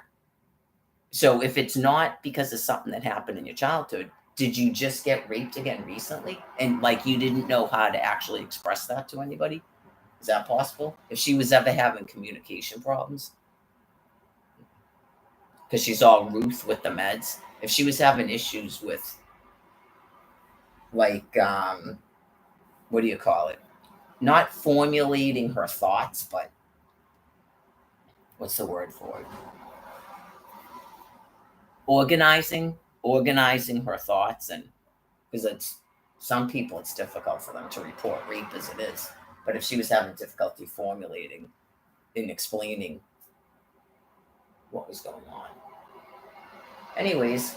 So if it's not because of something that happened in your childhood, did you just get raped again recently? And like you didn't know how to actually express that to anybody? Is that possible? If she was ever having communication problems, because she's all Ruth with the meds, if she was having issues with like what do you call it, not formulating her thoughts, but what's the word for it, organizing her thoughts. And because it's some people it's difficult for them to report rape as it is, but if she was having difficulty formulating and explaining what was going on. Anyways,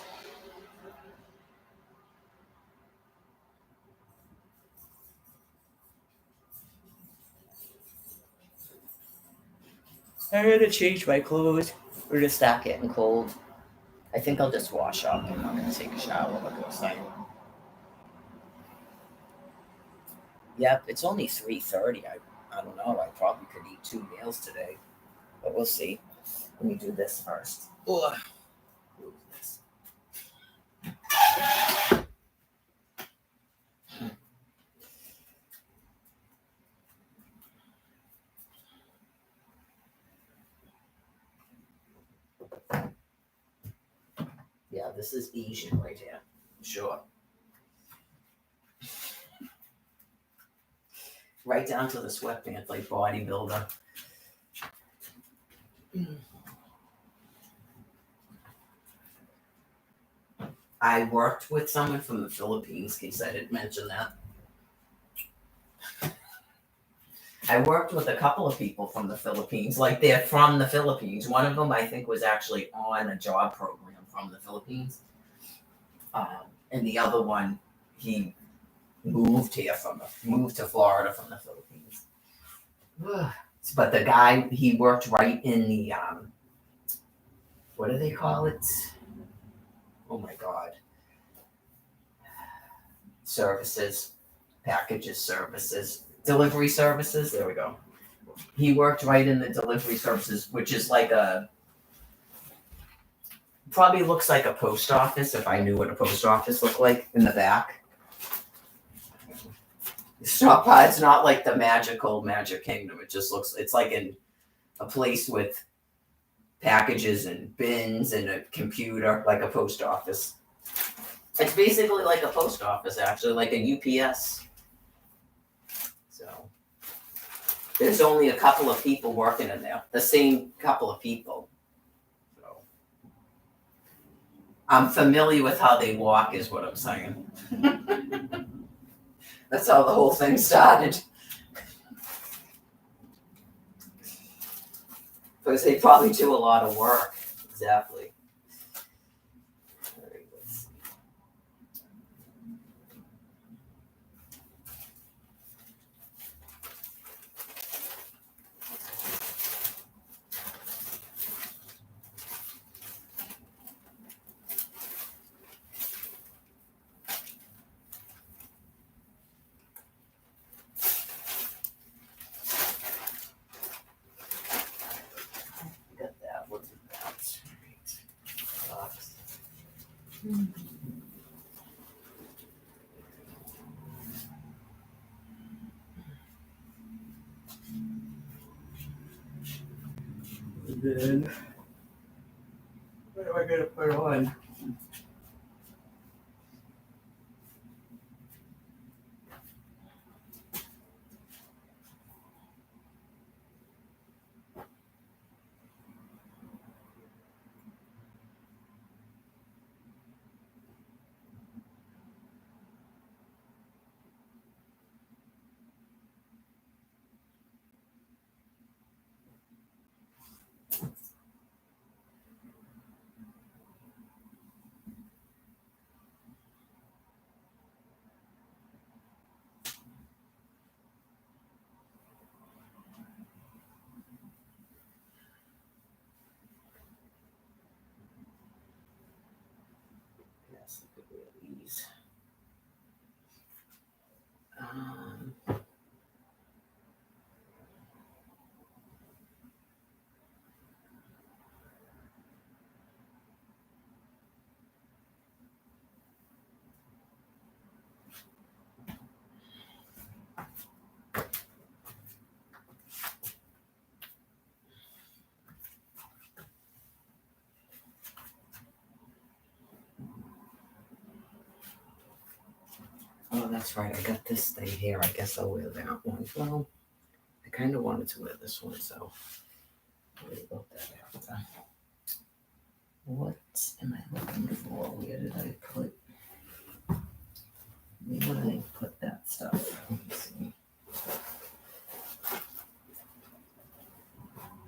I gotta change my clothes. We're gonna start getting cold. I think I'll just wash up. I'm not gonna take a shower. I'll go outside. Yep, it's only 3:30. I don't know. I probably could eat 2 meals today, but we'll see. Let me do this first. Ugh. Move this. Yeah, this is Asian right here. Sure. Right down to the sweatpants, like bodybuilder. I worked with someone from the Philippines, in case I didn't mention that. I worked with a couple of people from the Philippines, like they're from the Philippines. One of them, I think, was actually on a job program from the Philippines. And the other one, he moved to Florida from the Philippines. But the guy, he worked right in the, what do they call it? Oh my God. Services, packages, services, delivery services. There we go. He worked right in the delivery services, which is like probably looks like a post office if I knew what a post office looked like in the back. It's not like the Magic Kingdom. It just looks, it's like in a place with packages and bins and a computer, like a post office. It's basically like a post office, actually, like a UPS. So there's only a couple of people working in there, the same couple of people. So I'm familiar with how they walk, is what I'm saying. That's how the whole thing started. Because they probably do a lot of work. Exactly. All right, let's see. Got that. What's it about? Box. And then, what am I going to put on? Yes, I could wear these. Um, oh, that's right. I got this thing here. I guess I'll wear that one. Well, I kind of wanted to wear this one, so I'll worry about that after. What am I looking for? Where did I put? Where did I put that stuff? Let me see.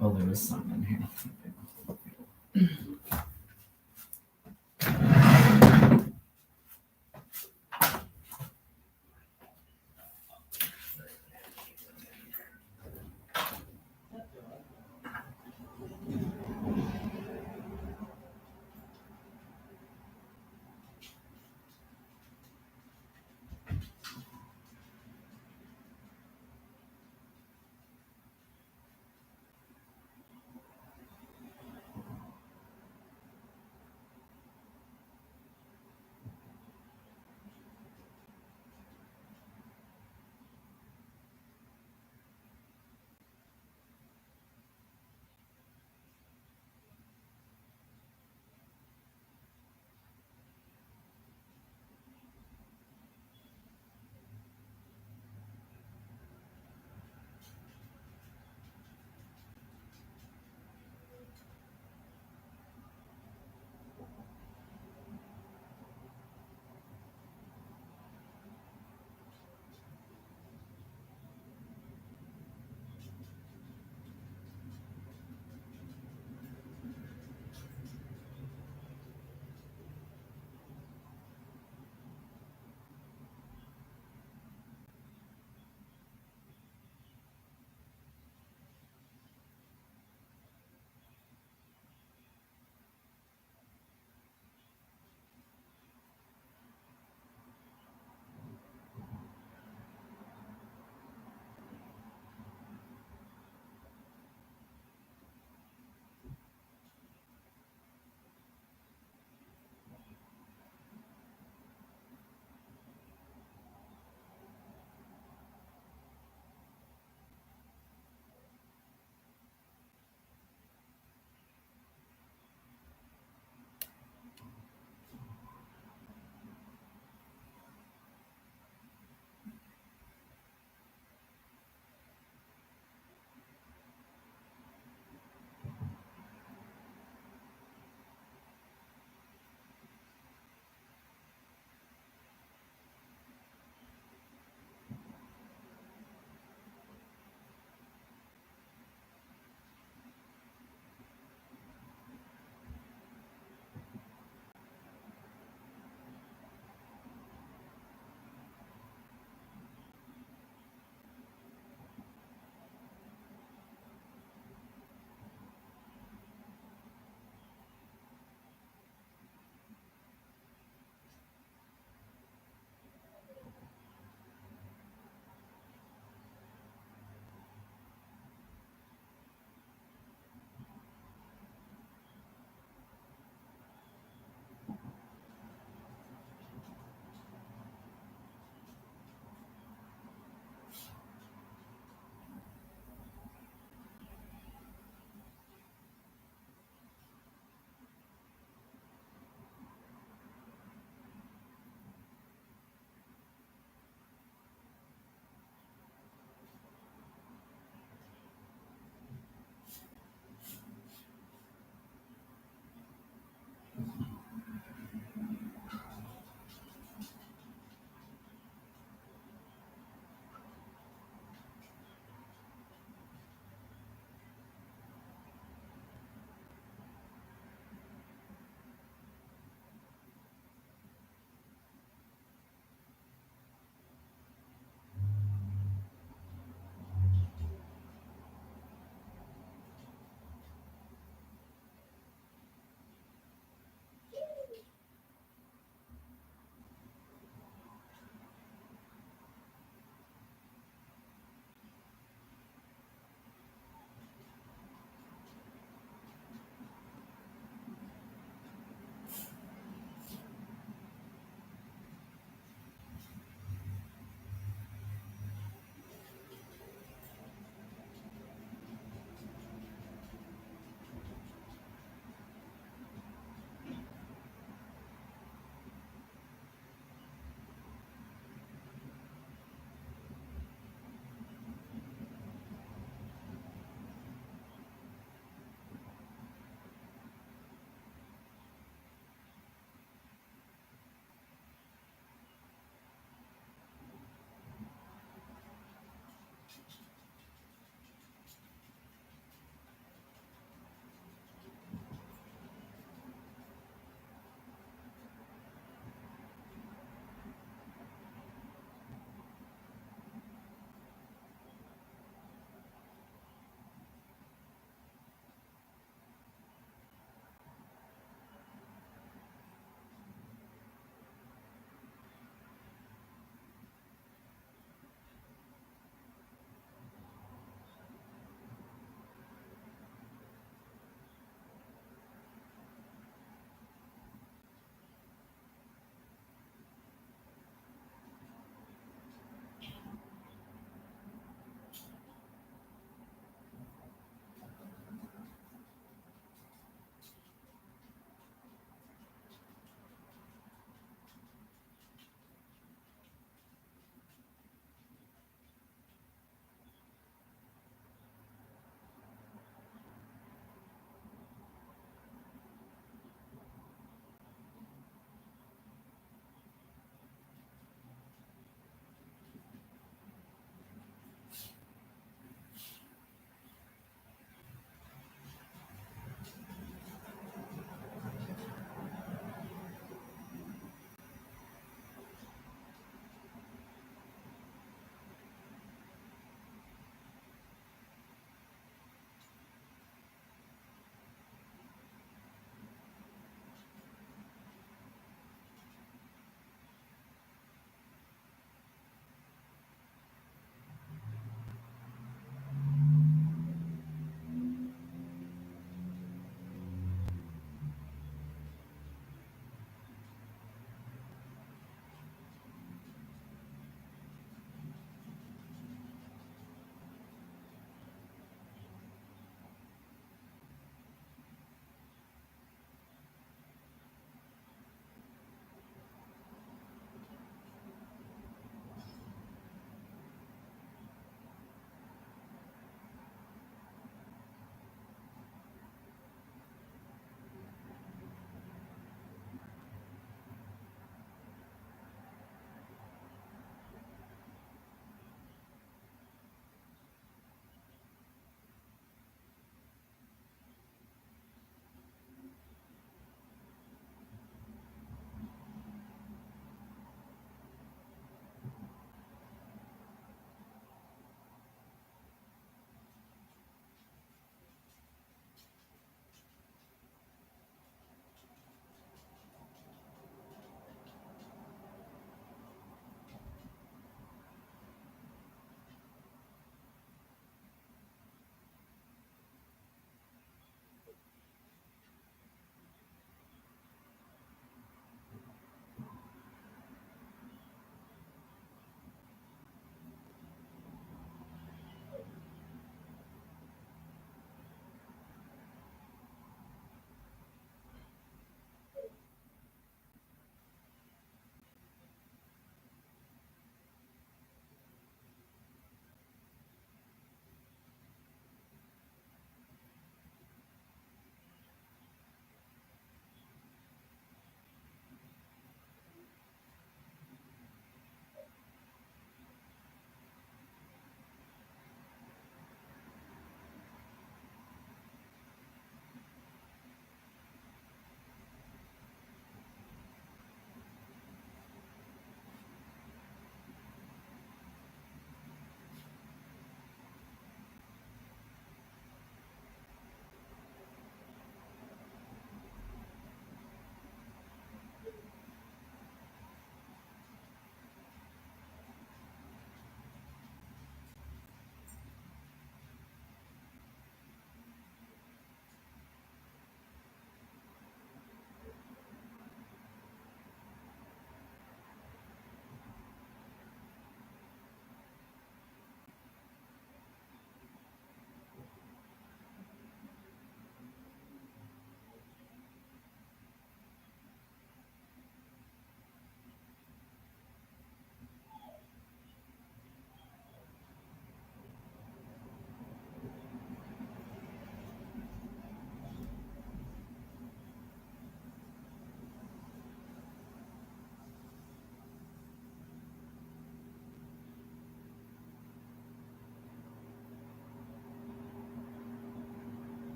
Oh, there is some in here.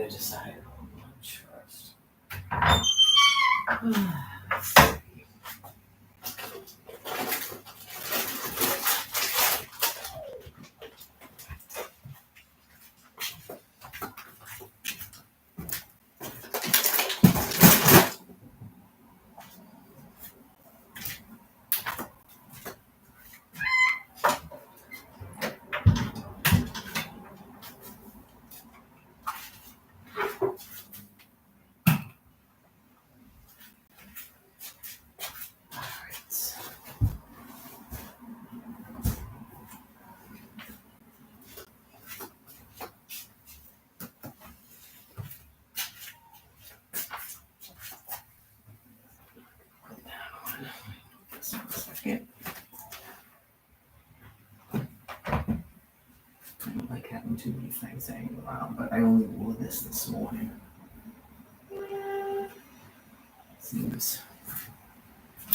gotta decide on lunch first. Second. I don't like having too many things hanging around, but I only wore this morning. Seems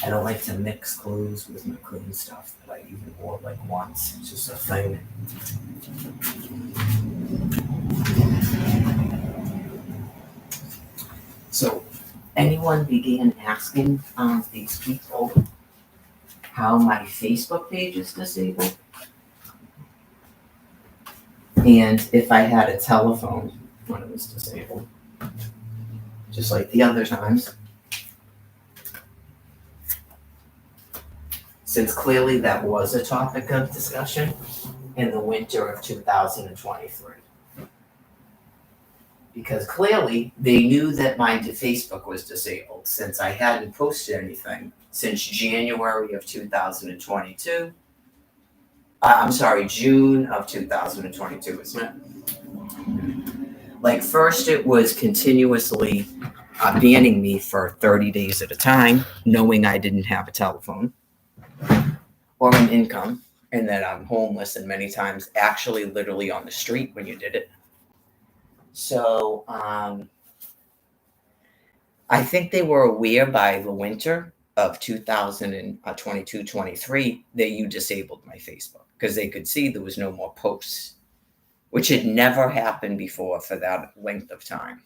I don't like to mix clothes with my clean stuff that I even wore like once. It's just a thing. So anyone began asking these people how my Facebook page is disabled and if I had a telephone when it was disabled, just like the other times. Since clearly that was a topic of discussion in the winter of 2023. Because clearly they knew that my Facebook was disabled since I hadn't posted anything since January of 2022. I'm sorry, June of 2022, isn't it? Like first it was continuously banning me for 30 days at a time, knowing I didn't have a telephone or an income and that I'm homeless and many times actually literally on the street when you did it. So I think they were aware by the winter of 2022-23 that you disabled my Facebook because they could see there was no more posts, which had never happened before for that length of time.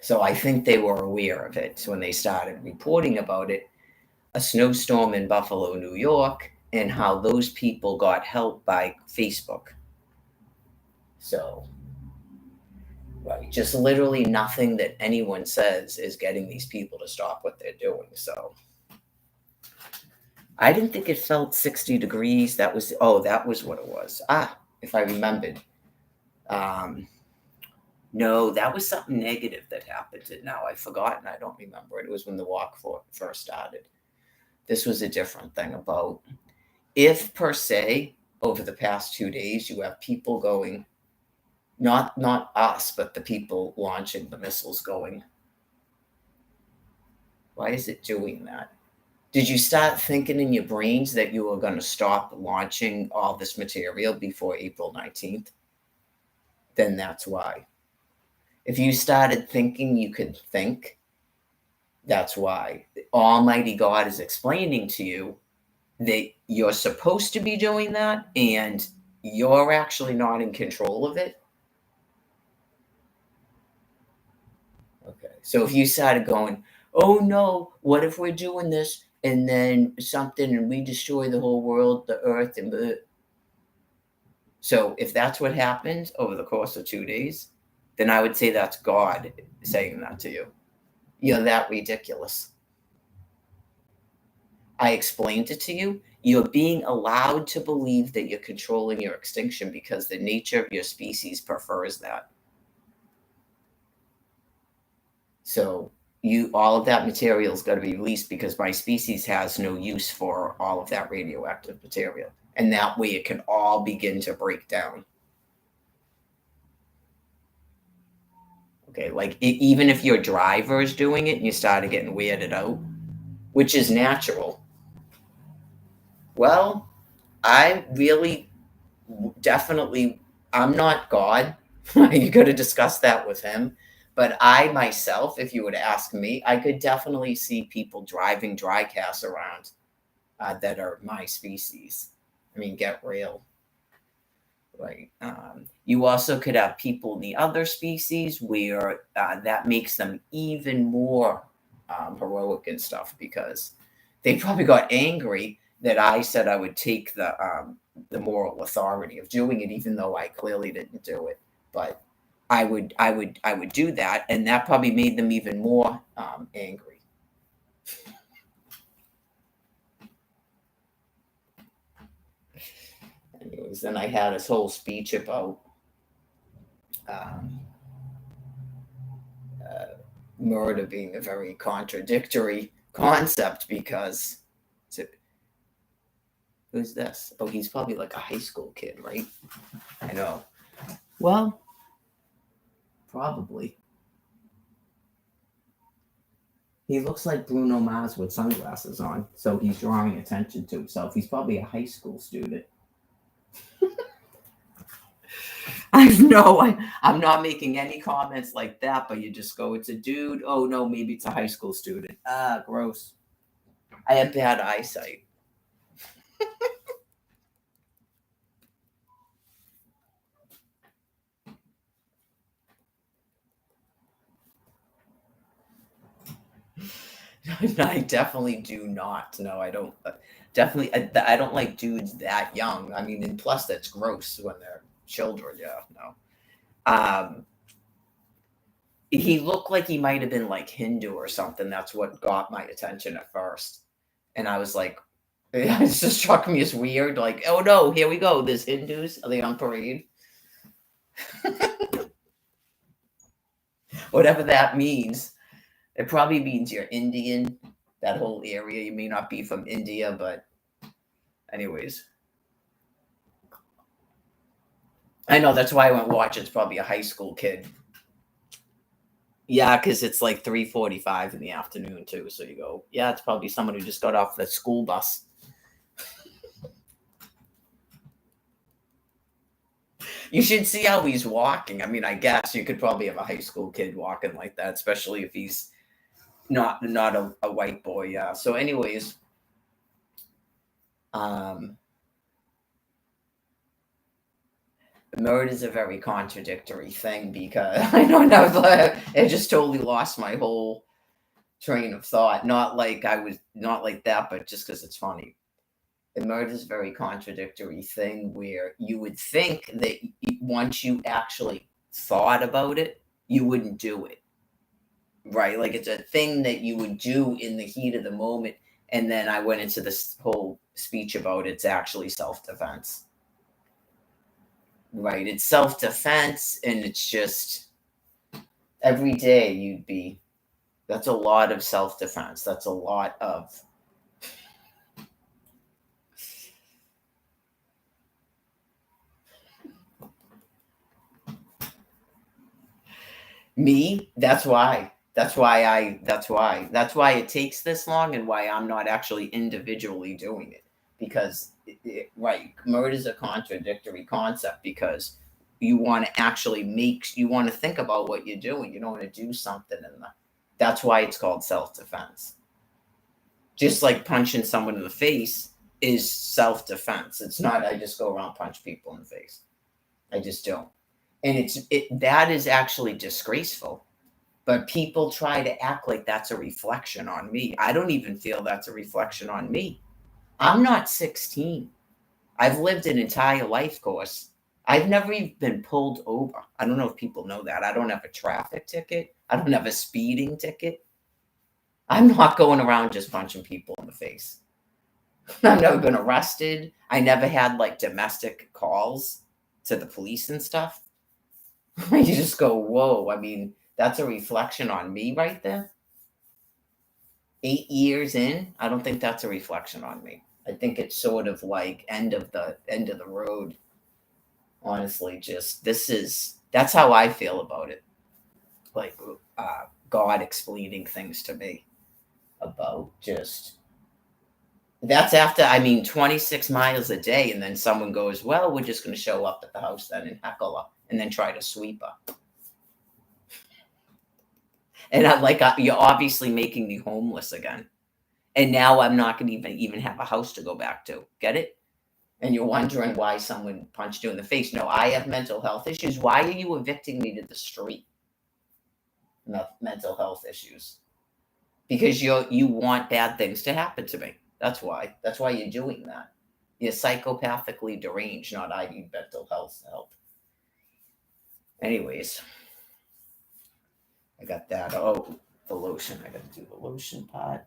So I think they were aware of it when they started reporting about it. A snowstorm in Buffalo, New York, and how those people got help by Facebook. So, right, just literally nothing that anyone says is getting these people to stop what they're doing. So, I didn't think it felt 60 degrees. That was what it was. If I remembered. No, that was something negative that happened. And now I've forgotten. I don't remember it. It was when the walk first started. This was a different thing about if per se over the past 2 days you have people going, not us, but the people launching the missiles going, why is it doing that? Did you start thinking in your brains that you were going to stop launching all this material before April 19th? Then that's why. If you started thinking you could think, that's why. Almighty God is explaining to you that you're supposed to be doing that and you're actually not in control of it. Okay. So if you started going, oh no, what if we're doing this and then something and we destroy the whole world, the earth, and the. So if that's what happened over the course of 2 days, then I would say that's God saying that to you. You're that ridiculous. I explained it to you. You're being allowed to believe that you're controlling your extinction because the nature of your species prefers that. So all of that material is going to be released because my species has no use for all of that radioactive material. And that way it can all begin to break down. Okay, like even if your driver is doing it and you started getting weirded out, which is natural. Well, I really definitely, I'm not God. You got to discuss that with him. But I myself, if you were to ask me, I could definitely see people driving dry casts around that are my species. I mean, get real. Right. You also could have people in the other species where that makes them even more heroic and stuff because they probably got angry that I said I would take the moral authority of doing it, even though I clearly didn't do it. But I would do that, and that probably made them even more angry. Anyways, then I had this whole speech about um, murder being a very contradictory concept because who's this? Oh, he's probably like a high school kid, right? I know. Well, probably. He looks like Bruno Mars with sunglasses on, so he's drawing attention to himself. He's probably a high school student. I know I'm not making any comments like that, but you just go, it's a dude. Oh no, maybe it's a high school student. Ah, gross. I have bad eyesight. I definitely do not. No, I don't. Definitely, I don't like dudes that young. I mean, and plus that's gross when they're children. Yeah, no. He looked like he might have been like Hindu or something. That's what got my attention at first, and I was like, it just struck me as weird. Like, oh no, here we go. There's Hindus. Are they on parade? Whatever that means. It probably means you're Indian. That whole area. You may not be from India, but anyways. I know that's why I went watch. It's probably a high school kid. Yeah, because it's like 3:45 in the afternoon too. So you go, yeah, it's probably someone who just got off the school bus. You should see how he's walking. I mean, I guess you could probably have a high school kid walking like that, especially if he's not a white boy. Yeah. So, anyways, um, murder is a very contradictory thing because I don't know. It just totally lost my whole train of thought. Not like I was not like that, but just because it's funny. And murder is a very contradictory thing where you would think that once you actually thought about it, you wouldn't do it. Right? Like it's a thing that you would do in the heat of the moment. And then I went into this whole speech about it's actually self defense. Right? It's self defense, and it's just every day you'd be that's a lot of self defense. That's a lot of me. That's why it takes this long and why I'm not actually individually doing it because right, murder is a contradictory concept because you want to actually you want to think about what you're doing. You don't want to do something that's why it's called self-defense. Just like punching someone in the face is self-defense. It's not I just go around punch people in the face. I just don't. And that is actually disgraceful. But people try to act like that's a reflection on me. I don't even feel that's a reflection on me. I'm not 16. I've lived an entire life course. I've never even been pulled over. I don't know if people know that. I don't have a traffic ticket. I don't have a speeding ticket. I'm not going around just punching people in the face. I've never been arrested. I never had like domestic calls to the police and stuff. You just go, whoa. I mean, that's a reflection on me right there. 8 years in, I don't think that's a reflection on me. I think it's sort of like end of the road. Honestly, just that's how I feel about it. Like God explaining things to me about just that's after 26 miles a day, and then someone goes, well, we're just going to show up at the house then and heckle her and then try to sweep her. And you're obviously making me homeless again. And now I'm not going to even have a house to go back to. Get it? and you're wondering why someone punched you in the face. No, I have mental health issues. Why are you evicting me to the street? No, mental health issues. Because you want bad things to happen to me. That's why. That's why you're doing that. You're psychopathically deranged, not I need mental health help. Anyways, I got that. Oh, the lotion. I got to do the lotion part.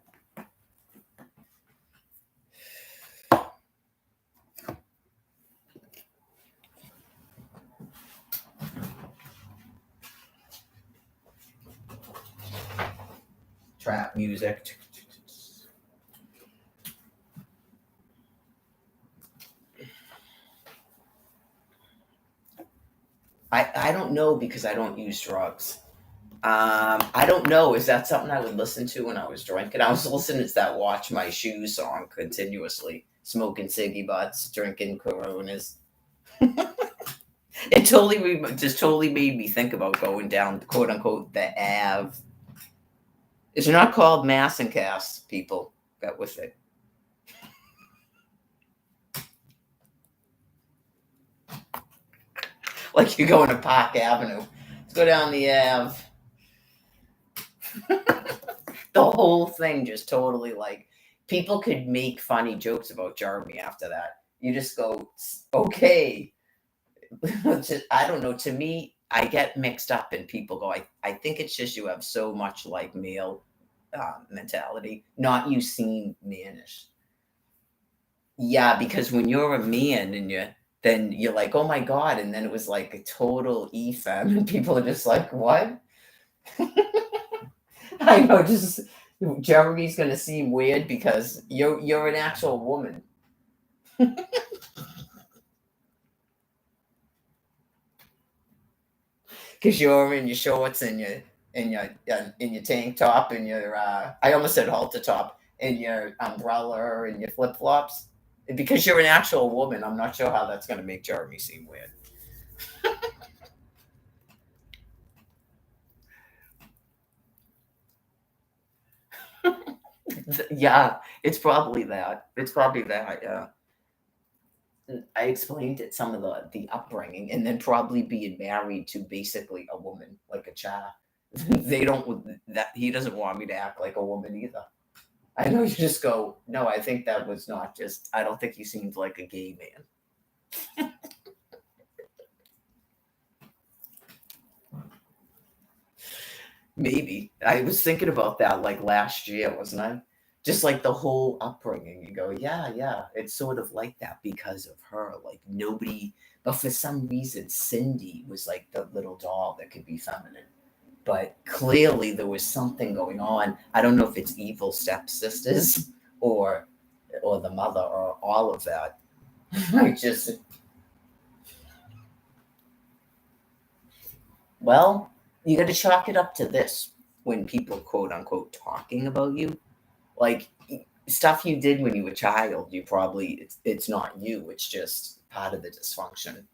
Trap music. I don't know because I don't use drugs. I don't know. Is that something I would listen to when I was drinking? I was listening to that "Watch My Shoes" song continuously, smoking ciggy butts, drinking Coronas. It totally made me think about going down, quote unquote, the Ave. It's not called Mass and Cast, people. Get with it. Like you're going to Park Avenue. Let's go down the Ave. The whole thing just totally like people could make funny jokes about Jeremy after that. You just go, okay. I don't know. To me, I get mixed up and people go, I think it's just you have so much like male mentality, not you seem mannish. Yeah, because when you're a man and then you're like, oh my God. And then it was like a total e-fem and people are just like, what? I know, just Jeremy's gonna seem weird because you're an actual woman. Because you're in your shorts and your tank top and your I almost said halter top and your umbrella and your flip flops. Because you're an actual woman, I'm not sure how that's gonna make Jeremy seem weird. Yeah, it's probably that. It's probably that. Yeah. I explained it some of the upbringing, and then probably being married to basically a woman, like a child. They don't that he doesn't want me to act like a woman either. I know you just go, no, I think that was not just. I don't think he seemed like a gay man. Maybe I was thinking about that like last year, wasn't I? Just like the whole upbringing, you go, yeah, yeah, it's sort of like that because of her. Like nobody, but for some reason, Cindy was like the little doll that could be feminine. But clearly there was something going on. I don't know if it's evil stepsisters or or the mother or all of that. I just well, you got to chalk it up to this when people quote unquote talking about you, like stuff you did when you were a child. You probably it's not you. It's just part of the dysfunction,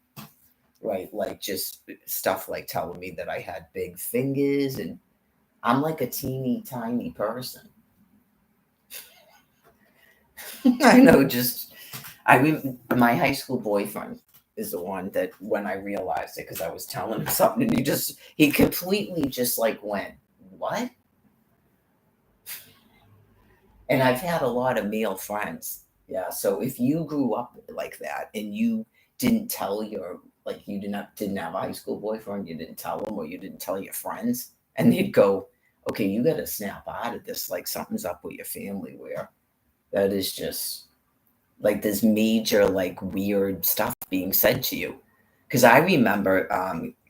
right? Like just stuff like telling me that I had big fingers and I'm like a teeny tiny person. I know. Just my high school boyfriend is the one that when I realized it because I was telling him something and he completely just like went what? And I've had a lot of male friends. Yeah. So if you grew up like that and you didn't tell your like you didn't have a high school boyfriend, you didn't tell them or you didn't tell your friends, and they'd go, okay, you got to snap out of this. Like something's up with your family. Where that is just like this major like weird stuff being said to you. Because I remember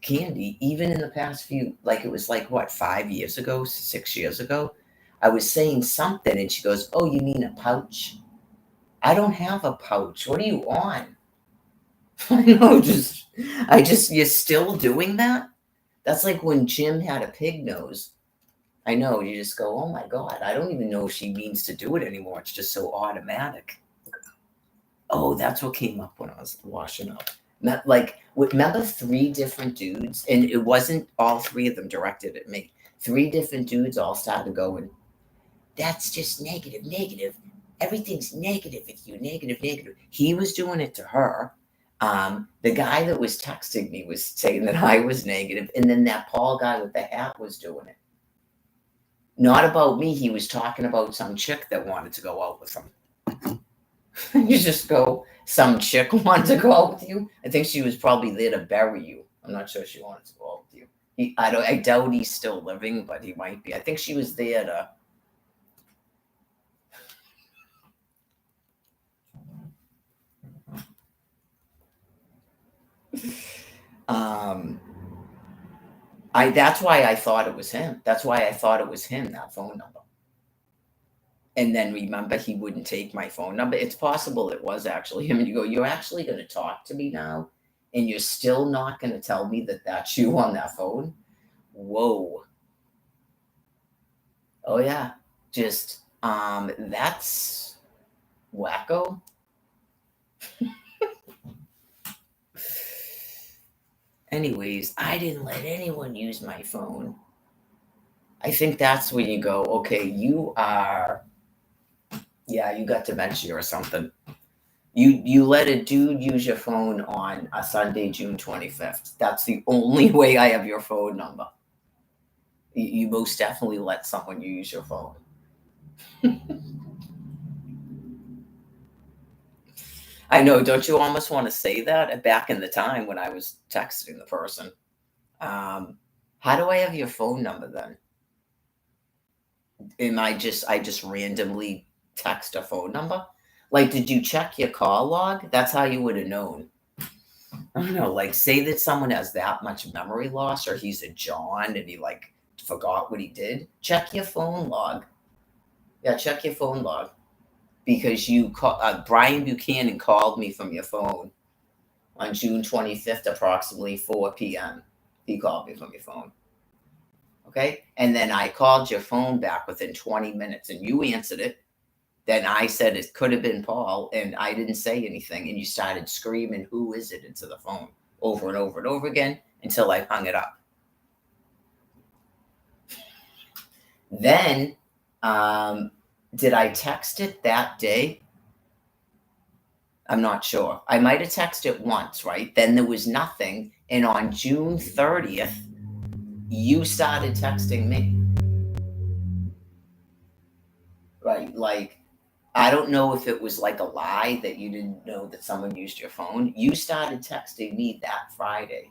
Candy, even in the past few, like it was like what 5 years ago, 6 years ago, I was saying something and she goes, "Oh, you mean a pouch? I don't have a pouch. What are you on?" I know, just you're still doing that. That's like when Jim had a pig nose. I know, you just go, "Oh my god, I don't even know if she means to do it anymore. It's just so automatic." Oh, that's what came up when I was washing up. Like, remember three different dudes, and it wasn't all three of them directed at me. Three different dudes all started going, "That's just negative, negative." everything's negative with you, negative, negative. He was doing it to her. The guy that was texting me was saying that I was negative, and then that Paul guy with the hat was doing it. Not about me. He was talking about some chick that wanted to go out with him. You just go, some chick wanted to go out with you. I think she was probably there to bury you. I'm not sure she wanted to go out with you. I doubt he's still living, but he might be. I think she was there to. That's why I thought it was him. That's why I thought it was him, that phone number. And then remember, he wouldn't take my phone number. It's possible it was actually him. And you go, you're actually going to talk to me now, and you're still not going to tell me that that's you on that phone? Whoa. Oh yeah. Just that's wacko. Anyways, I didn't let anyone use my phone. I think that's when you go, okay, you got dementia or something. You let a dude use your phone on a Sunday, June 25th. That's the only way I have your phone number. You most definitely let someone use your phone. I know. Don't you almost want to say that? Back in the time when I was texting the person, how do I have your phone number then? I just randomly text a phone number? Like, did you check your call log? That's how you would have known. I don't know. Like, say that someone has that much memory loss, or he's a John and he like forgot what he did. Check your phone log. Yeah, check your phone log, because you call Brian Buchanan called me from your phone on June 25th, approximately 4 p.m. He called me from your phone. Okay. And then I called your phone back within 20 minutes and you answered it. Then I said it could have been Paul, and I didn't say anything. And you started screaming, "Who is it?" into the phone over and over and over again until I hung it up. Then, did I text it that day? I'm not sure. I might have texted it once, right? Then there was nothing. And on June 30th, you started texting me. Right? Like, I don't know if it was like a lie that you didn't know that someone used your phone. You started texting me that Friday.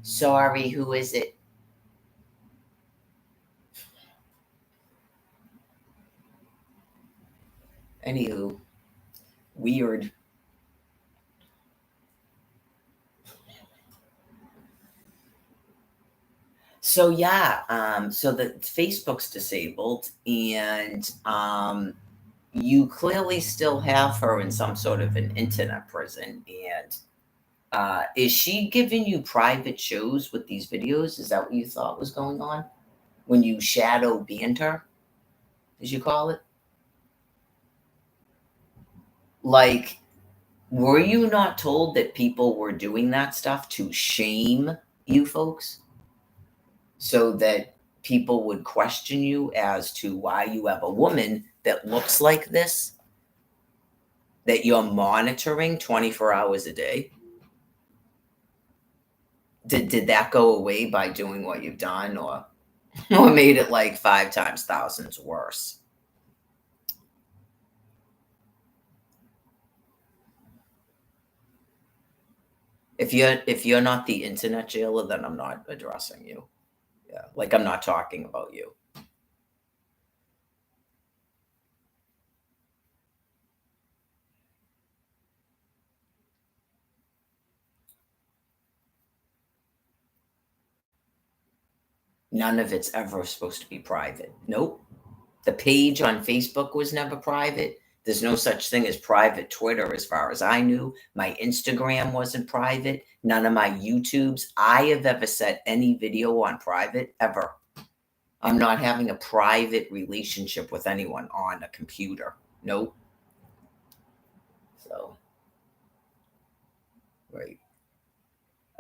Sorry, who is it? Anywho, weird. So yeah, so the Facebook's disabled, and you clearly still have her in some sort of an internet prison. And is she giving you private shows with these videos? Is that what you thought was going on when you shadow banned her, as you call it? Like, were you not told that people were doing that stuff to shame you folks, so that people would question you as to why you have a woman that looks like this, that you're monitoring 24 hours a day? Did that go away by doing what you've done, or made it like 5 times thousands worse? If you're not the internet jailer, then I'm not addressing you. Yeah, like, I'm not talking about you. None of it's ever supposed to be private. Nope. The page on Facebook was never private. There's no such thing as private Twitter, as far as I knew. My Instagram wasn't private. None of my YouTubes I have ever set any video on private, ever. I'm not having a private relationship with anyone on a computer. Nope. So, right.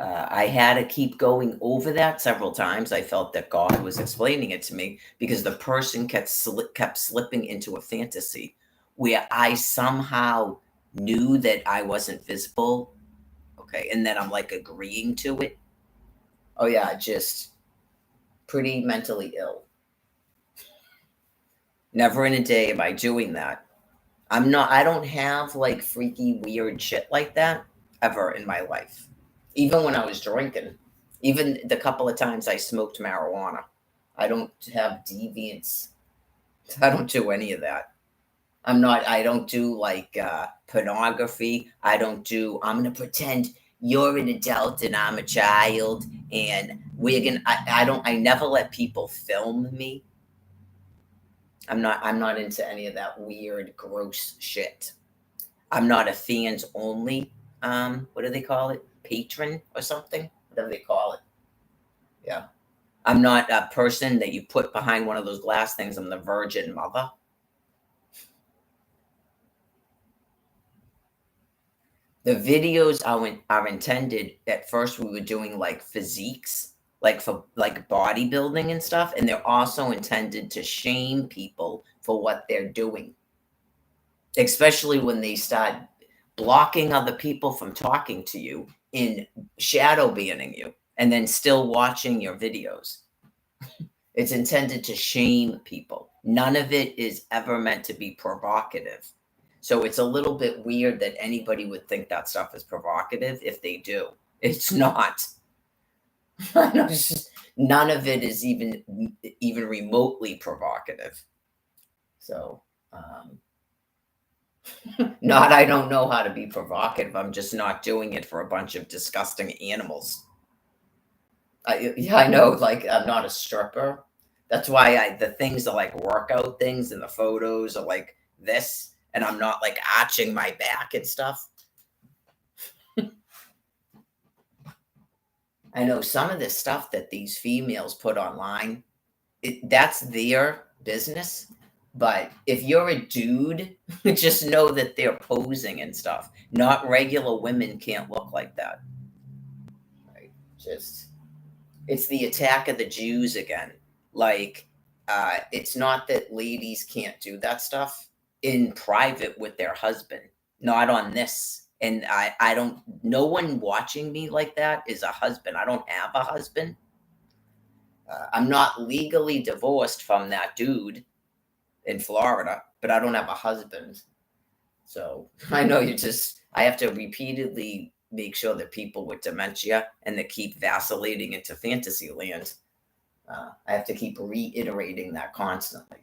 I had to keep going over that several times. I felt that God was explaining it to me, because the person kept slipping into a fantasy where I somehow knew that I wasn't visible. Okay. And then I'm like agreeing to it. Oh, yeah. Just pretty mentally ill. Never in a day am I doing that. I don't have like freaky, weird shit like that ever in my life. Even when I was drinking, even the couple of times I smoked marijuana, I don't have deviance. I don't do any of that. I don't do like pornography. I'm going to pretend you're an adult and I'm a child. And I never let people film me. I'm not into any of that weird, gross shit. I'm not a fans only, what do they call it? Patron or something? Whatever they call it. Yeah. I'm not a person that you put behind one of those glass things. I'm the virgin mother. The videos are intended, at first we were doing like physiques, like for like bodybuilding and stuff, and they're also intended to shame people for what they're doing. Especially when they start blocking other people from talking to you in shadow banning you and then still watching your videos. It's intended to shame people. None of it is ever meant to be provocative. So it's a little bit weird that anybody would think that stuff is provocative if they do. It's not. None of it is even remotely provocative. So, not I don't know how to be provocative. I'm just not doing it for a bunch of disgusting animals. Yeah, I know. Like I'm not a stripper. That's why the things are like workout things, and the photos are like this, and I'm not like arching my back and stuff. I know some of the stuff that these females put online, that's their business. But if you're a dude, just know that they're posing and stuff. Not regular women can't look like that. Right? Just it's the attack of the Jews again. Like, it's not that ladies can't do that stuff in private with their husband, not on this. And I don't, no one watching me like that is a husband. I don't have a husband. I'm not legally divorced from that dude in Florida, but I don't have a husband. So I know I have to repeatedly make sure that people with dementia and that keep vacillating into fantasy land, I have to keep reiterating that constantly.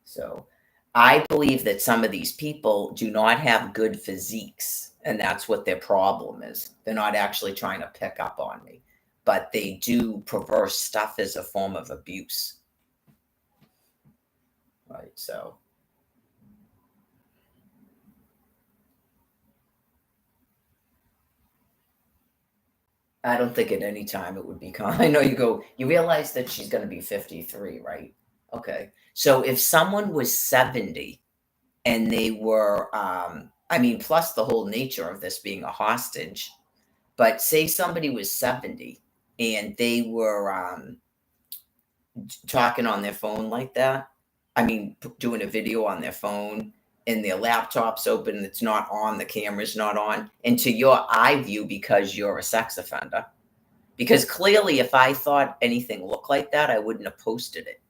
So I believe that some of these people do not have good physiques, and that's what their problem is. They're not actually trying to pick up on me, but they do perverse stuff as a form of abuse. Right. So I don't think at any time it would be I know you realize that she's going to be 53, right? Okay. So if someone was 70 and they were, I mean, plus the whole nature of this being a hostage, but say somebody was 70 and they were talking on their phone like that. I mean, doing a video on their phone and their laptop's open, it's not on, the camera's not on, and to your eye view because you're a sex offender. Because clearly, if I thought anything looked like that, I wouldn't have posted it.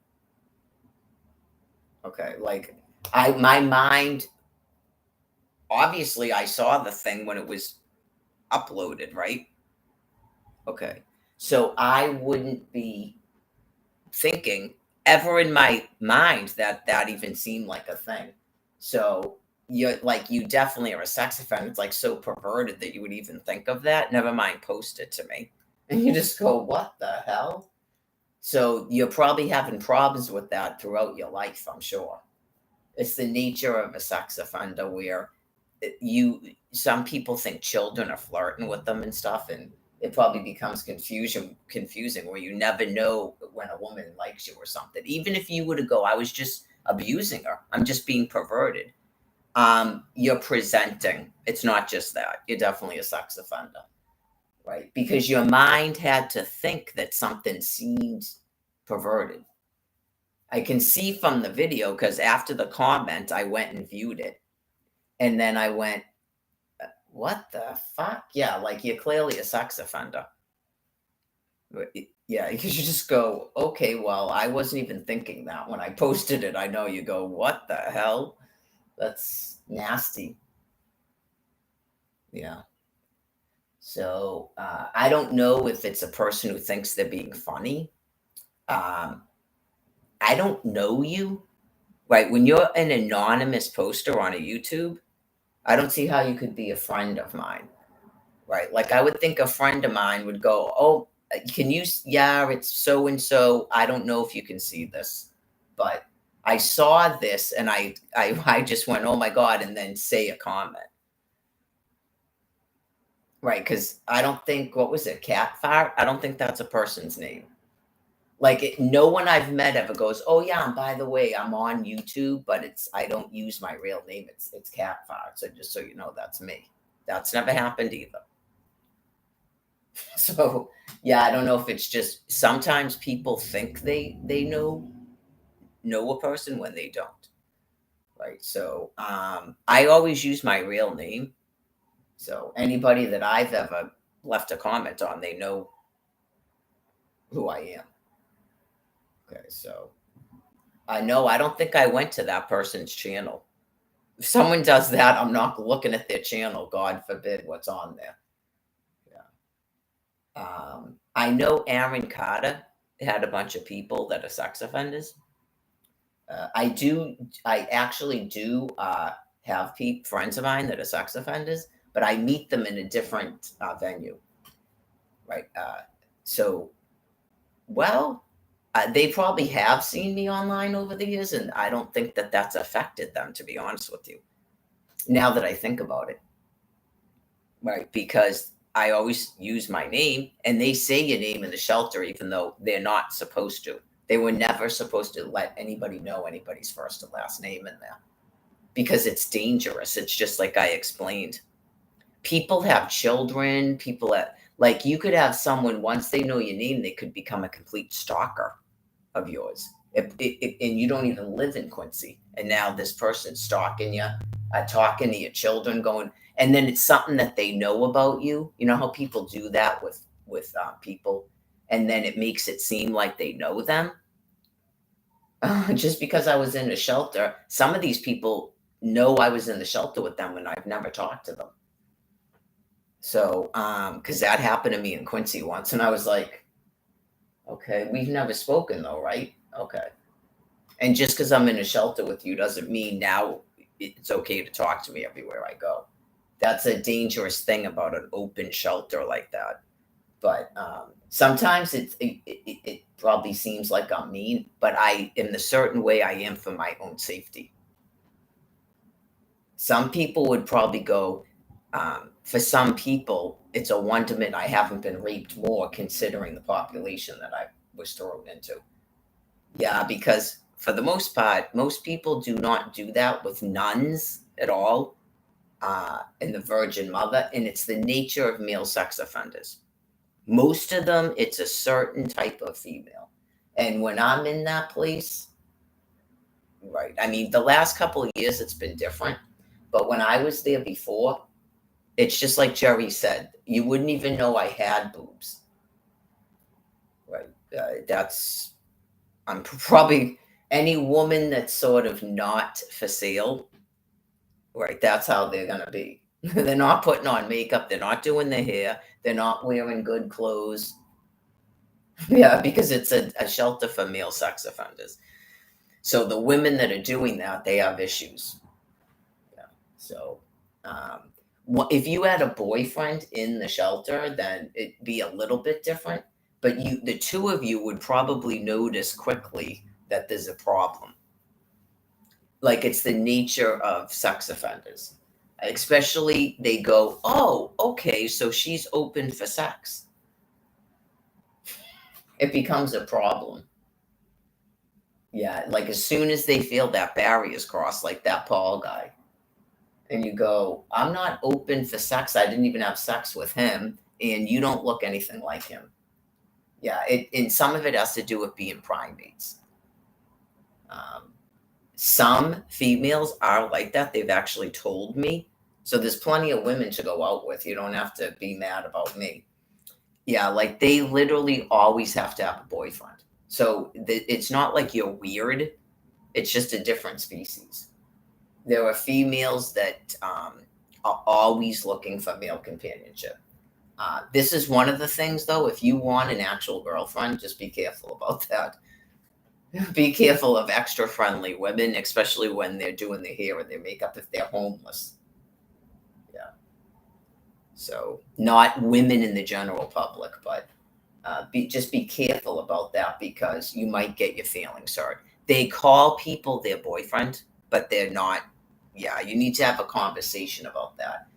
Okay, like my mind, obviously, I saw the thing when it was uploaded, right? Okay, so I wouldn't be thinking ever in my mind that that even seemed like a thing. So you definitely are a sex offender. It's like so perverted that you would even think of that. Never mind, post it to me, and you just go, "What the hell?" So you're probably having problems with that throughout your life. I'm sure it's the nature of a sex offender where some people think children are flirting with them and stuff, and it probably becomes confusing where you never know when a woman likes you or something. Even if you were to go, I was just abusing her, I'm just being perverted. You're presenting, it's not just that, you're definitely a sex offender, right? Because your mind had to think that something seemed perverted. I can see from the video because after the comment, I went and viewed it. And then I went, what the fuck? Yeah, like you're clearly a sex offender. Yeah, because you just go, okay, well, I wasn't even thinking that when I posted it. I know you go, what the hell? That's nasty. Yeah. So I don't know if it's a person who thinks they're being funny. Um, I don't know you, right? When you're an anonymous poster on a YouTube, I don't see how you could be a friend of mine, right? Like I would think a friend of mine would go, "Oh, can you? Yeah, it's so and so. I don't know if you can see this, but I saw this, and I just went, oh my god, and then say a comment, right? Because I don't think what was it, cat fart? I don't think that's a person's name. Like no one I've met ever goes, oh yeah, and by the way, I'm on YouTube, but I don't use my real name. It's cat fart. So just so you know, that's me. That's never happened either. So yeah, I don't know if it's just sometimes people think they know a person when they don't. Right. So I always use my real name. So anybody that I've ever left a comment on, they know who I am. Okay, so I know I don't think I went to that person's channel. If someone does that, I'm not looking at their channel. God forbid what's on there. Yeah. I know Aaron Carter had a bunch of people that are sex offenders. I actually do have friends of mine that are sex offenders, but I meet them in a different venue, right? So, well, they probably have seen me online over the years, and I don't think that that's affected them, to be honest with you. Now that I think about it, right? Because I always use my name, and they say your name in the shelter, even though they're not supposed to. They were never supposed to let anybody know anybody's first and last name in there because it's dangerous. It's just like I explained. People have children, people that like you could have someone once they know your name, they could become a complete stalker of yours. And you don't even live in Quincy. And now this person's stalking you, talking to your children, going, and then it's something that they know about you. You know how people do that with people, and then it makes it seem like they know them. Just because I was in a shelter, some of these people know I was in the shelter with them, and I've never talked to them. So, because that happened to me in Quincy once, and I was like, okay, we've never spoken though, right? Okay. And just because I'm in a shelter with you doesn't mean now it's okay to talk to me everywhere I go. That's a dangerous thing about an open shelter like that. But sometimes it probably seems like I'm mean, but I, in the certain way, I am for my own safety. Some people would probably go, for some people, it's a wonderment I haven't been raped more considering the population that I was thrown into. Yeah, because for the most part, most people do not do that with nuns at all, and the Virgin Mother, and it's the nature of male sex offenders. Most of them, it's a certain type of female. And when I'm in that place, right, I mean, the last couple of years it's been different, but when I was there before, it's just like Jerry said, you wouldn't even know I had boobs. Right. I'm probably any woman that's sort of not for sale, right? That's how they're going to be. They're not putting on makeup. They're not doing their hair. They're not wearing good clothes. Yeah, because it's a shelter for male sex offenders. So the women that are doing that, they have issues. Yeah. So if you had a boyfriend in the shelter, then it'd be a little bit different. But the two of you would probably notice quickly that there's a problem. Like it's the nature of sex offenders. Especially they go, oh, okay, so she's open for sex. It becomes a problem. Yeah, like as soon as they feel that barrier's crossed, like that Paul guy, and you go, I'm not open for sex. I didn't even have sex with him, and you don't look anything like him. Yeah, and some of it has to do with being primates. Um, some females are like that. They've actually told me. So there's plenty of women to go out with. You don't have to be mad about me. Yeah, like they literally always have to have a boyfriend. So it's not like you're weird. It's just a different species. There are females that are always looking for male companionship. This is one of the things, though. If you want an actual girlfriend, just be careful about that. Be careful of extra friendly women, especially when they're doing their hair and their makeup if they're homeless. Yeah. So, not women in the general public, but just be careful about that because you might get your feelings hurt. They call people their boyfriend, but they're not. Yeah, you need to have a conversation about that.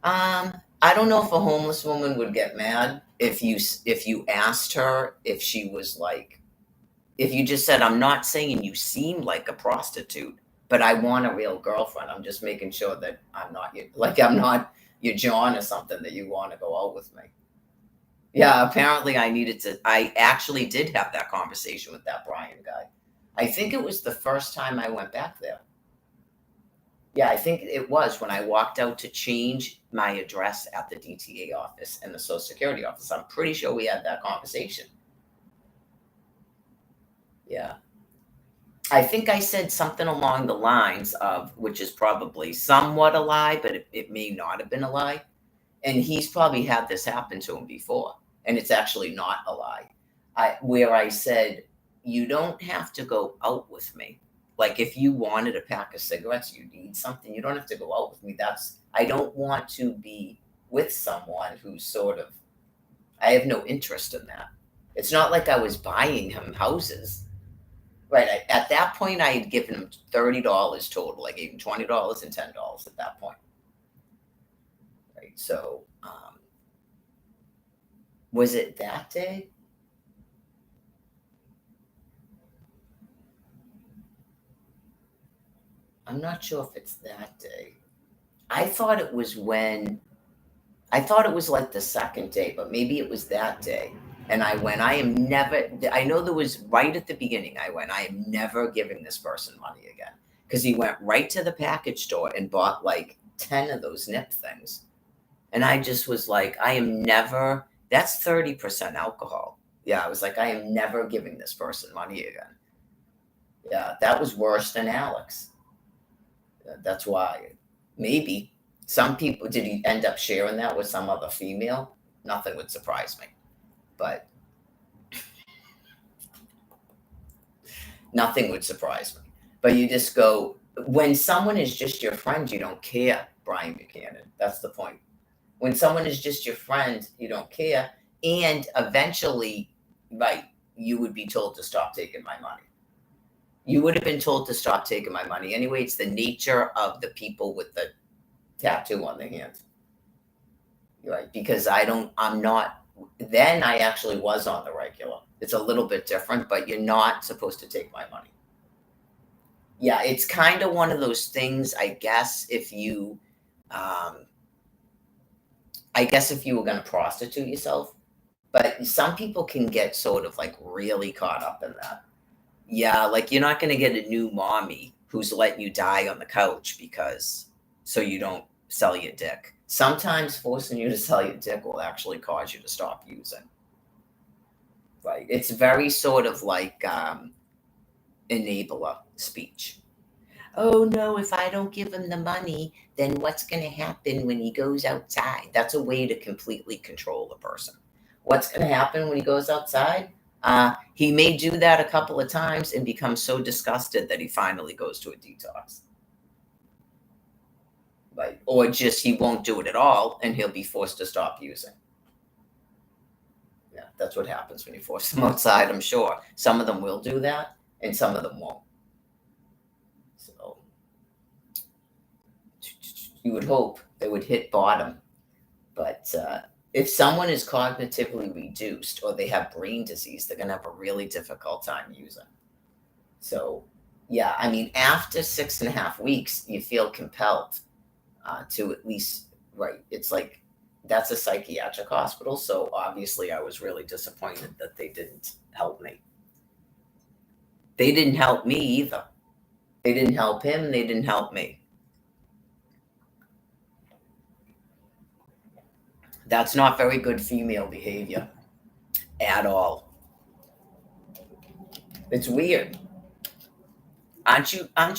I don't know if a homeless woman would get mad if you asked her if she was like if you just said, "I'm not saying you seem like a prostitute, but I want a real girlfriend. I'm just making sure that I'm not your John or something that you want to go out with me." Yeah, apparently I actually did have that conversation with that Brian guy. I think it was the first time I went back there. Yeah, I think it was when I walked out to change my address at the DTA office and the Social Security office. I'm pretty sure we had that conversation. Yeah. I think I said something along the lines of, which is probably somewhat a lie, but it may not have been a lie. And he's probably had this happen to him before. And it's actually not a lie. Where I said, you don't have to go out with me. Like if you wanted a pack of cigarettes, you need something, you don't have to go out with me. I don't want to be with someone who's I have no interest in that. It's not like I was buying him houses. Right. At that point, I had given him $30 total. I gave him $20 and $10 at that point. Right. So, was it that day? I'm not sure if it's that day. I thought it was I thought it was like the second day, but maybe it was that day. And I went, I know there was right at the beginning, I am never giving this person money again. Because he went right to the package store and bought like 10 of those nip things. And I just was like, that's 30% alcohol. Yeah, I was like, I am never giving this person money again. Yeah, that was worse than Alex. That's why. Maybe some people, did he end up sharing that with some other female? Nothing would surprise me. But nothing would surprise me. But you just go, when someone is just your friend, you don't care, Brian Buchanan. That's the point. When someone is just your friend, you don't care. And eventually, right, you would be told to stop taking my money. You would have been told to stop taking my money. Anyway, it's the nature of the people with the tattoo on their hand. Right. Because then I actually was on the regular. It's a little bit different, but you're not supposed to take my money. Yeah, it's kind of one of those things, I guess, if you were going to prostitute yourself, but some people can get sort of like really caught up in that. Yeah, like you're not going to get a new mommy who's letting you die on the couch so you don't sell your dick. Sometimes forcing you to sell your dick will actually cause you to stop using. Right. It's very sort of like enabler speech. Oh no, if I don't give him the money, then what's going to happen when he goes outside? That's a way to completely control the person. What's going to happen when he goes outside? He may do that a couple of times and become so disgusted that he finally goes to a detox. Right. Or just he won't do it at all and he'll be forced to stop using. Yeah, that's what happens when you force them outside, I'm sure. Some of them will do that and some of them won't. So you would hope they would hit bottom. But if someone is cognitively reduced or they have brain disease, they're going to have a really difficult time using. So, yeah, I mean, after 6.5 weeks, you feel compelled to at least, right, it's like that's a psychiatric hospital. So obviously I was really disappointed that they didn't help me. They didn't help me either. They didn't help him. They didn't help me. That's not very good female behavior at all. It's weird. Aren't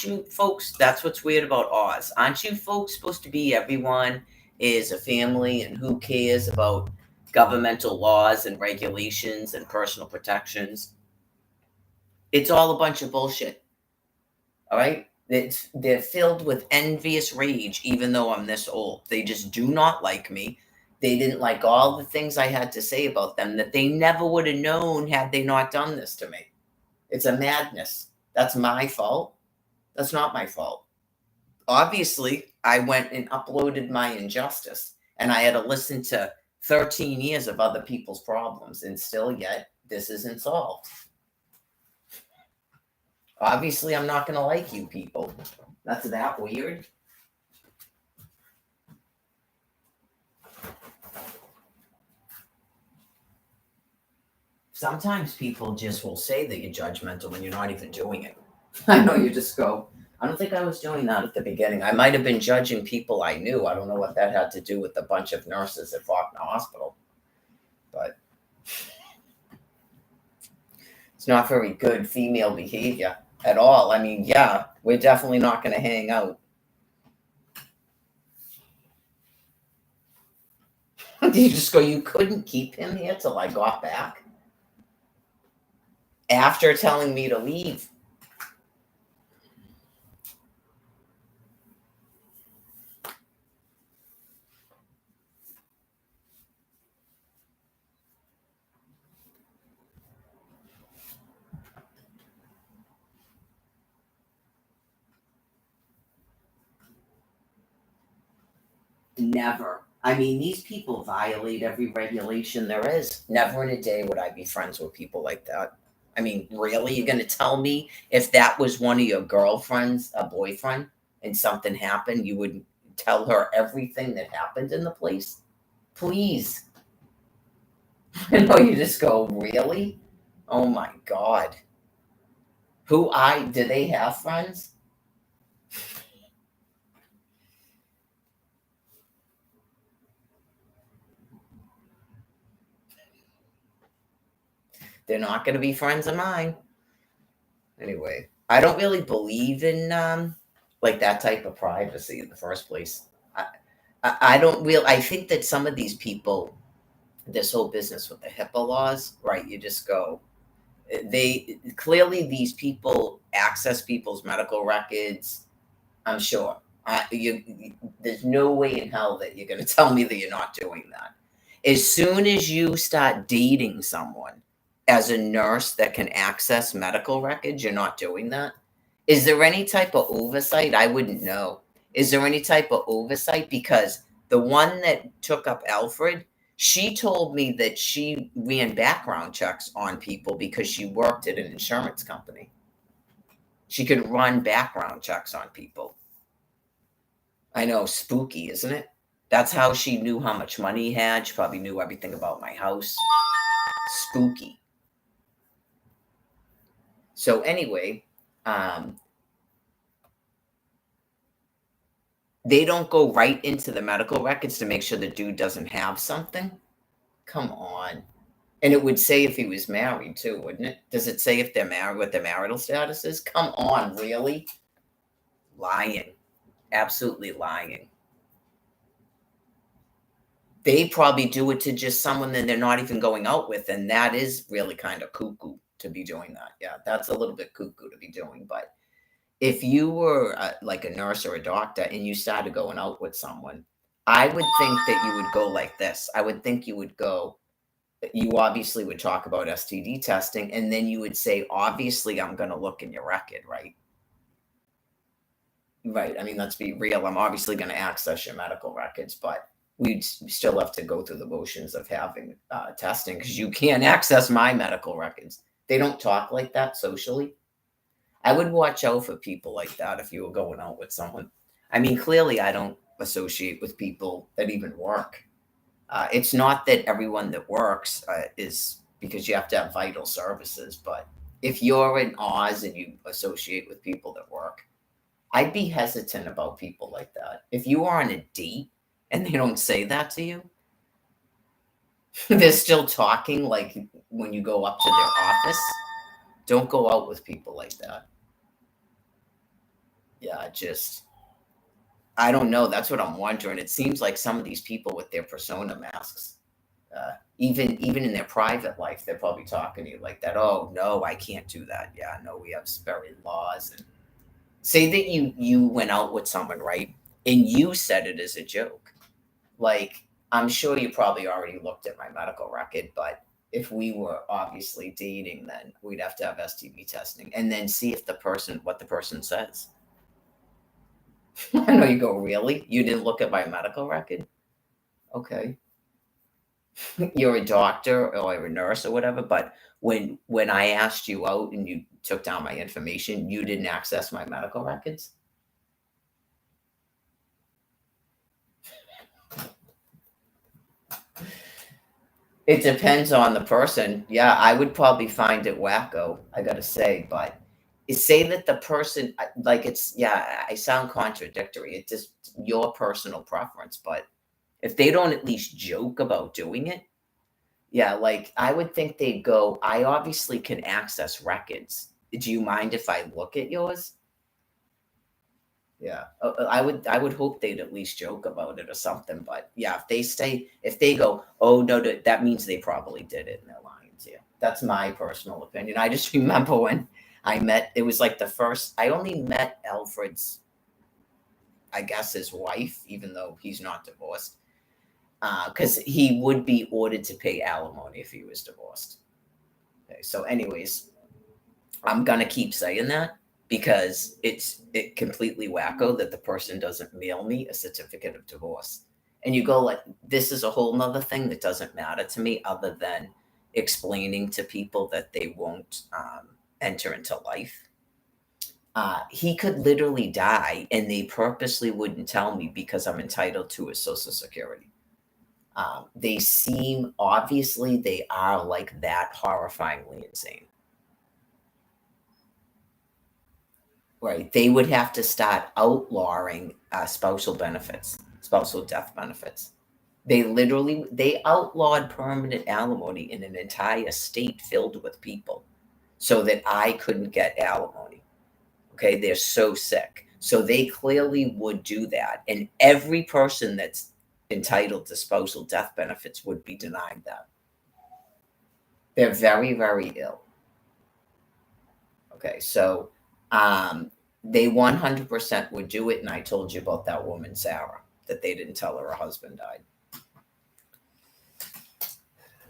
you folks, that's what's weird about Oz. Aren't you folks supposed to be everyone is a family and who cares about governmental laws and regulations and personal protections? It's all a bunch of bullshit. All right? They're filled with envious rage, even though I'm this old. They just do not like me. They didn't like all the things I had to say about them that they never would have known had they not done this to me. It's a madness. That's my fault. That's not my fault. Obviously, I went and uploaded my injustice, and I had to listen to 13 years of other people's problems, and still yet this isn't solved. Obviously, I'm not going to like you people. That's that weird. Sometimes people just will say that you're judgmental when you're not even doing it. I know, you just go, I don't think I was doing that at the beginning. I might have been judging people I knew. I don't know what that had to do with a bunch of nurses at Faulkner Hospital. But it's not very good female behavior at all. I mean, yeah, we're definitely not going to hang out. You just go, you couldn't keep him here till I got back? After telling me to leave. Never. I mean, these people violate every regulation there is. Never in a day would I be friends with people like that. I mean, really? You're going to tell me if that was one of your girlfriends, a boyfriend, and something happened, you would tell her everything that happened in the place? Please. I know, you just go, really? Oh my God. Do they have friends? They're not going to be friends of mine. Anyway, I don't really believe in like that type of privacy in the first place. I don't real. I think that some of these people, this whole business with the HIPAA laws, right? You just go. They clearly these people access people's medical records. I'm sure. There's no way in hell that you're going to tell me that you're not doing that. As soon as you start dating someone as a nurse that can access medical records, you're not doing that. Is there any type of oversight? I wouldn't know. Is there any type of oversight? Because the one that took up Alfred, she told me that she ran background checks on people because she worked at an insurance company. She could run background checks on people. I know, spooky, isn't it? That's how she knew how much money he had. She probably knew everything about my house. Spooky. So anyway, they don't go right into the medical records to make sure the dude doesn't have something. Come on. And it would say if he was married too, wouldn't it? Does it say if they're married, what their marital status is? Come on, really? Lying. Absolutely lying. They probably do it to just someone that they're not even going out with, and that is really kind of cuckoo to be doing that. Yeah, that's a little bit cuckoo to be doing. But if you were like a nurse or a doctor and you started going out with someone, I would think that you would go like this. I would think you would go, you obviously would talk about STD testing, and then you would say, obviously, I'm going to look in your record, right? Right. I mean, let's be real. I'm obviously going to access your medical records, but we'd still have to go through the motions of having testing because you can't access my medical records. They don't talk like that socially. I would watch out for people like that if you were going out with someone. I mean, clearly, I don't associate with people that even work. It's not that everyone that works is because you have to have vital services, but if you're in Oz and you associate with people that work, I'd be hesitant about people like that. If you are on a date and they don't say that to you, they're still talking like when you go up to their office. Don't go out with people like that. Yeah, just I don't know. That's what I'm wondering. It seems like some of these people with their persona masks, even in their private life, they're probably talking to you like that. Oh no, I can't do that. Yeah, no, we have very laws. And say that you went out with someone, right, and you said it as a joke. Like I'm sure you probably already looked at my medical record, but if we were obviously dating, then we'd have to have STD testing and then see if what the person says. I know you go, really? You didn't look at my medical record? Okay. You're a doctor or a nurse or whatever, but when I asked you out and you took down my information, you didn't access my medical records? It depends on the person. Yeah, I would probably find it wacko, I gotta say, but say that the person like it's yeah, I sound contradictory. It's just your personal preference, but if they don't at least joke about doing it, yeah, like I would think they'd go, I obviously can access records. Do you mind if I look at yours? Yeah, I would hope they'd at least joke about it or something. But yeah, if they go, oh no, that means they probably did it and they're lying to you. That's my personal opinion. I just remember when I met, it was like the first. I only met Alfred's, I guess his wife, even though he's not divorced, because he would be ordered to pay alimony if he was divorced. Okay, so anyways, I'm gonna keep saying that because it completely wacko that the person doesn't mail me a certificate of divorce. And you go like, this is a whole nother thing that doesn't matter to me other than explaining to people that they won't enter into life. He could literally die and they purposely wouldn't tell me because I'm entitled to his social security. They seem obviously they are like that horrifyingly insane. Right. They would have to start outlawing spousal benefits, spousal death benefits. They outlawed permanent alimony in an entire state filled with people so that I couldn't get alimony. Okay, they're so sick. So they clearly would do that. And every person that's entitled to spousal death benefits would be denied that. They're very, very ill. Okay, so they 100% would do it. And I told you about that woman, Sarah, that they didn't tell her husband died.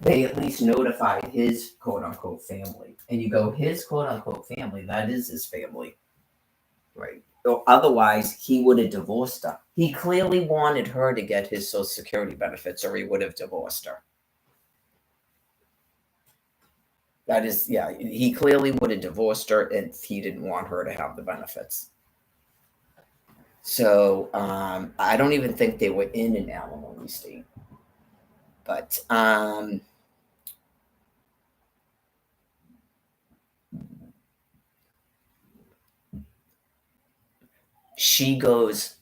They at least notified his quote unquote family. And you go, his quote unquote family, that is his family. Right. So otherwise, he would have divorced her. He clearly wanted her to get his Social Security benefits, or he would have divorced her. That is, yeah, he clearly would have divorced her if he didn't want her to have the benefits. So I don't even think they were in an alimony state. But she goes,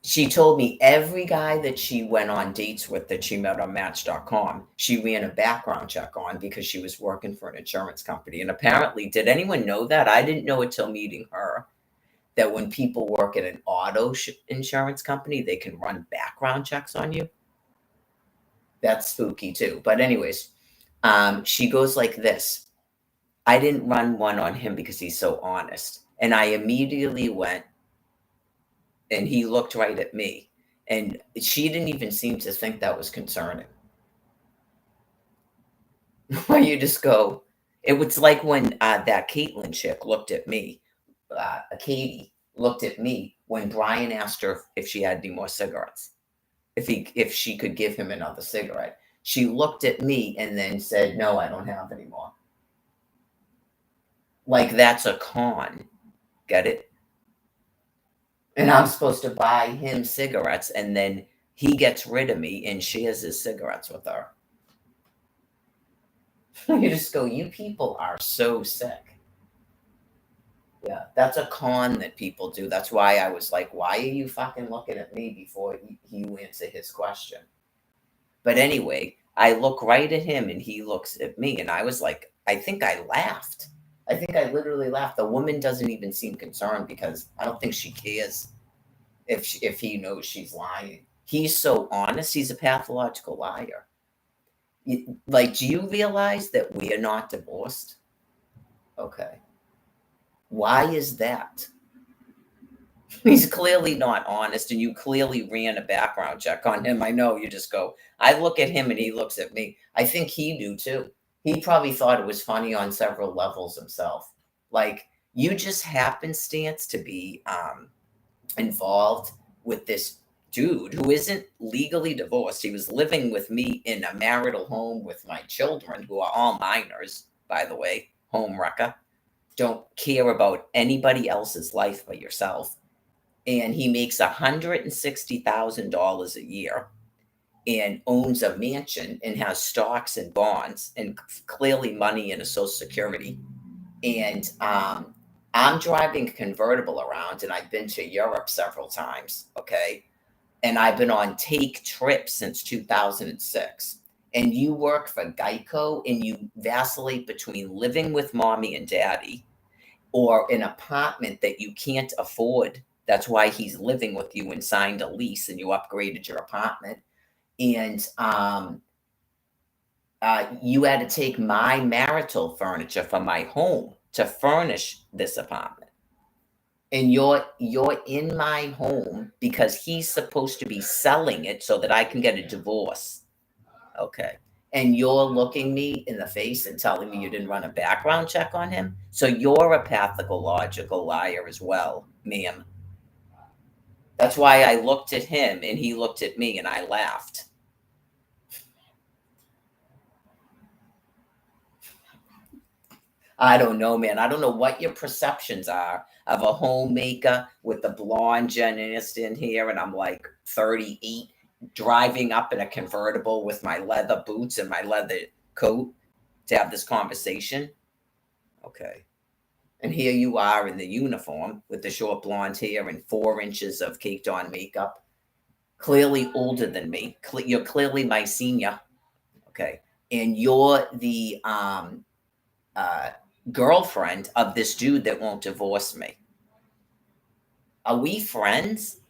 she told me every guy that she went on dates with that she met on Match.com, she ran a background check on because she was working for an insurance company. And apparently, did anyone know that? I didn't know it till meeting her, that when people work at an auto insurance company, they can run background checks on you. That's spooky too. But anyways, she goes like this. I didn't run one on him because he's so honest. And I immediately went, and he looked right at me. And she didn't even seem to think that was concerning. Where you just go, it was like when that Caitlyn chick looked at me, Katie looked at me when Brian asked her if she had any more cigarettes, if she could give him another cigarette. She looked at me and then said, no, I don't have any more. Like that's a con. Get it? And I'm supposed to buy him cigarettes, and then he gets rid of me and shares his cigarettes with her. You just go, you people are so sick. Yeah, that's a con that people do. That's why I was like, why are you fucking looking at me before you answer his question? But anyway, I look right at him and he looks at me, and I was like, I think I laughed. I think I literally laughed. The woman doesn't even seem concerned because I don't think she cares if he knows she's lying. He's so honest. He's a pathological liar. Like, do you realize that we're not divorced? Okay. Why is that? He's clearly not honest, and you clearly ran a background check on him. I know you just go, I look at him and he looks at me. I think he knew too. He probably thought it was funny on several levels himself. Like, you just happenstance to be involved with this dude who isn't legally divorced. He was living with me in a marital home with my children, who are all minors, by the way, home wrecker. Don't care about anybody else's life but yourself. And he makes $160,000 a year and owns a mansion and has stocks and bonds and clearly money in a social security. And I'm driving a convertible around, and I've been to Europe several times. Okay. And I've been on take trips since 2006. And you work for Geico and you vacillate between living with mommy and daddy or an apartment that you can't afford. That's why he's living with you and signed a lease and you upgraded your apartment. And you had to take my marital furniture from my home to furnish this apartment. And you're in my home because he's supposed to be selling it so that I can get a divorce. Okay. And you're looking me in the face and telling me you didn't run a background check on him. So you're a pathological liar as well, ma'am. That's why I looked at him and he looked at me and I laughed. I don't know, man. I don't know what your perceptions are of a homemaker with the blonde Jen Aniston here, and I'm like 38, driving up in a convertible with my leather boots and my leather coat to have this conversation. Okay. And here you are in the uniform with the short blonde hair and 4 inches of caked on makeup, clearly older than me. You're clearly my senior. Okay. And you're the girlfriend of this dude that won't divorce me. Are we friends?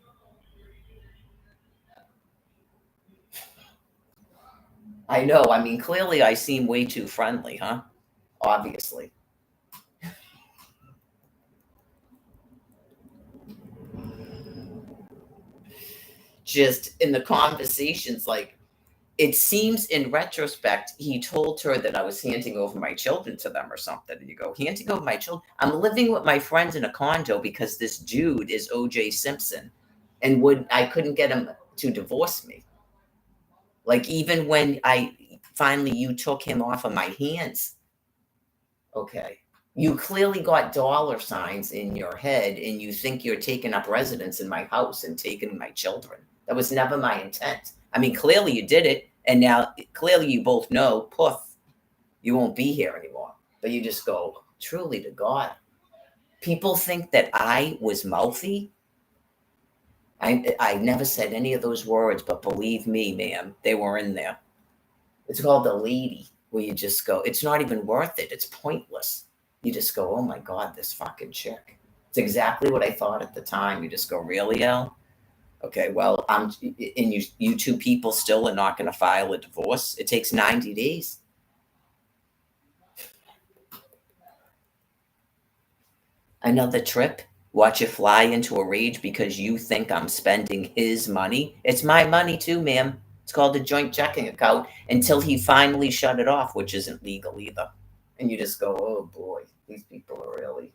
I know. I mean, clearly I seem way too friendly, huh? Obviously. Just in the conversations, like, it seems in retrospect, he told her that I was handing over my children to them or something. And you go, handing over my children? I'm living with my friends in a condo because this dude is OJ Simpson and I couldn't get him to divorce me. Like, even when you took him off of my hands. Okay. You clearly got dollar signs in your head and you think you're taking up residence in my house and taking my children. That was never my intent. I mean, clearly you did it. And now clearly you both know, poof, you won't be here anymore. But you just go, truly to God. People think that I was mouthy. I never said any of those words, but believe me, ma'am, they were in there. It's called The Lady, where you just go, it's not even worth it. It's pointless. You just go, oh my God, this fucking chick. It's exactly what I thought at the time. You just go, really, Elle? Okay, well, and you two people still are not going to file a divorce. It takes 90 days. Another trip? Watch you fly into a rage because you think I'm spending his money. It's my money too, ma'am. It's called a joint checking account until he finally shut it off, which isn't legal either. And you just go, oh boy, these people are really.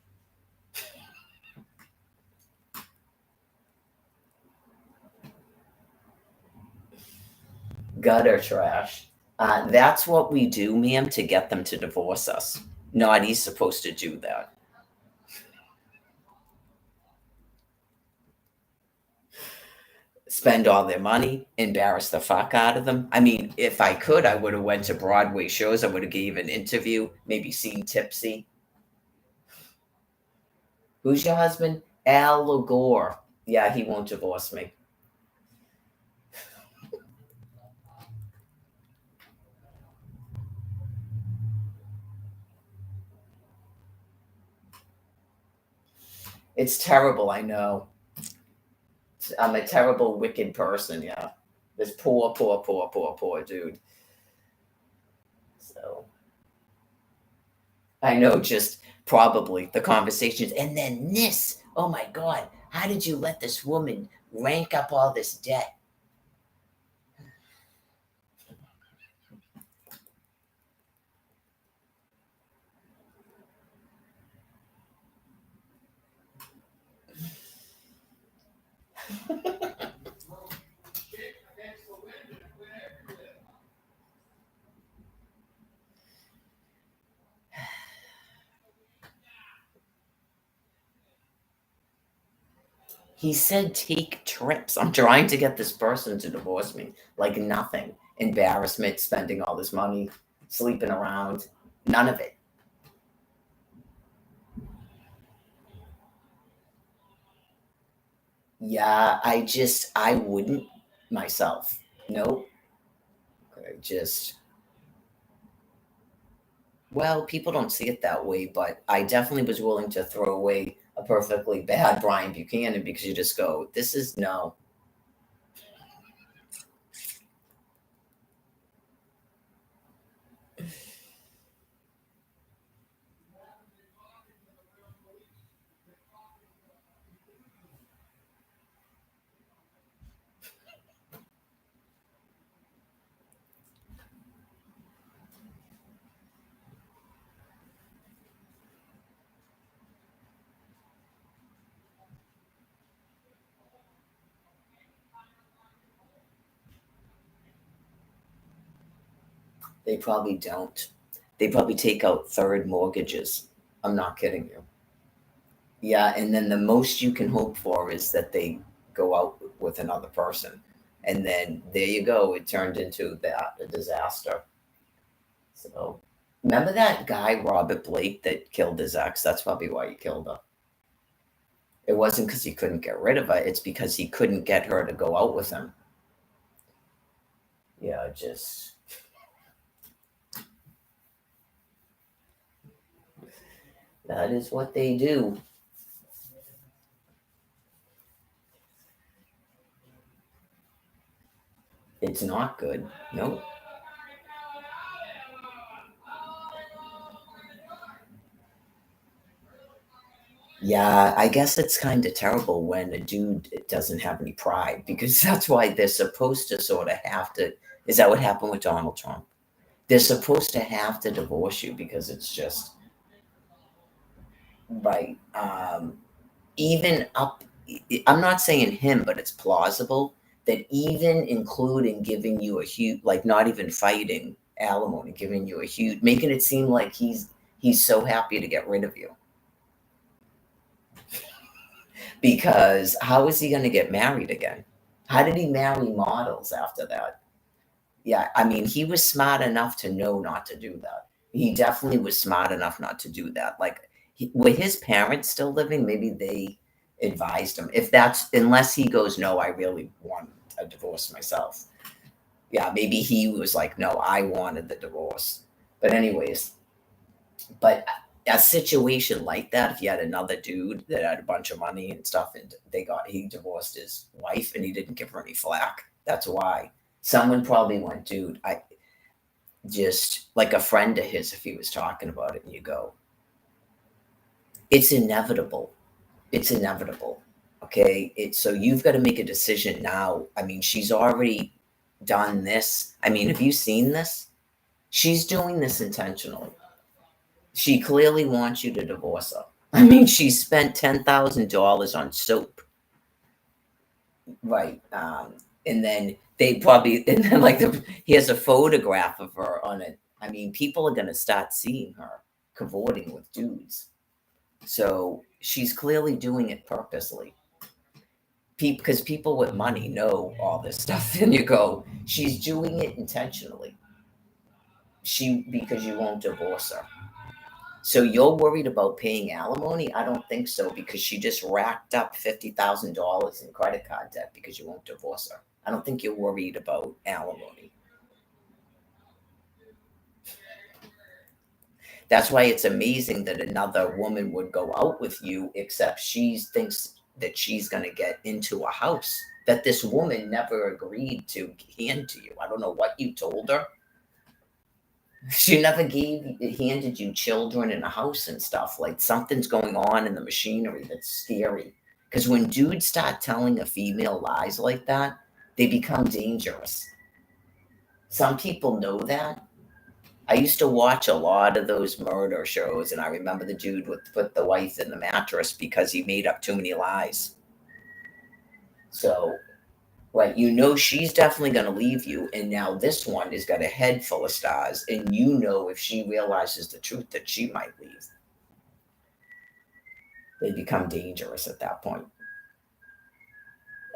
Gutter trash. That's what we do, ma'am, to get them to divorce us. Not he's supposed to do that. spend all their money, embarrass the fuck out of them. I mean, if I could, I would have went to Broadway shows. I would have gave an interview, maybe seen Tipsy. Who's your husband? Al Gore. Yeah, he won't divorce me. It's terrible, I know. I'm a terrible, wicked person, yeah. This poor, poor, poor, poor, poor dude. So I know just probably the conversations. And then this, oh my God, how did you let this woman rank up all this debt? He said, take trips. I'm trying to get this person to divorce me. Like nothing. Embarrassment, spending all this money, sleeping around, none of it. Yeah, I wouldn't myself. Nope. I just, well, people don't see it that way, but I definitely was willing to throw away a perfectly bad Brian Buchanan because you just go, this is no. They probably don't. They probably take out third mortgages. I'm not kidding you. Yeah, and then the most you can hope for is that they go out with another person. And then there you go. It turned into that a disaster. So remember that guy, Robert Blake, that killed his ex? That's probably why he killed her. It wasn't because he couldn't get rid of her, it's because he couldn't get her to go out with him. Yeah, just that is what they do. It's not good. Nope. Yeah, I guess it's kind of terrible when a dude doesn't have any pride because that's why they're supposed to sort of have to. Is that what happened with Donald Trump? They're supposed to have to divorce you because it's just right. Even up, I'm not saying him, but it's plausible that even including giving you a huge, like not even fighting alimony, giving you a huge, making it seem like he's so happy to get rid of you because how is he going to get married again? How did he marry models after that? Yeah, I mean, he was smart enough to know not to do that. He definitely was smart enough not to do that. Like, with his parents still living, maybe they advised him. If that's, unless he goes, no, I really want a divorce myself. Yeah, maybe he was like, no, I wanted the divorce. But, anyways, but a situation like that, if you had another dude that had a bunch of money and stuff, and he divorced his wife and he didn't give her any flack, that's why. Someone probably went, dude, I just like a friend of his, if he was talking about it, and you go, it's inevitable. It's inevitable. Okay. So you've got to make a decision now. I mean, she's already done this. I mean, have you seen this? She's doing this intentionally. She clearly wants you to divorce her. I mean, she spent $10,000 on soap. Right. And then they probably, and then like here's a photograph of her on it. I mean, people are going to start seeing her cavorting with dudes. So she's clearly doing it purposely. because people with money know all this stuff, and you go, she's doing it intentionally. Because you won't divorce her. So you're worried about paying alimony? I don't think so, because she just racked up $50,000 in credit card debt because you won't divorce her. I don't think you're worried about alimony. That's why it's amazing that another woman would go out with you, except she thinks that she's going to get into a house that this woman never agreed to hand to you. I don't know what you told her. She never handed you children in a house and stuff. Like, something's going on in the machinery that's scary. Because when dudes start telling a female lies like that, they become dangerous. Some people know that. I used to watch a lot of those murder shows, and I remember the dude would put the wife in the mattress because he made up too many lies. So, right, she's definitely going to leave you, and now this one has got a head full of stars, and if she realizes the truth that she might leave. They become dangerous at that point.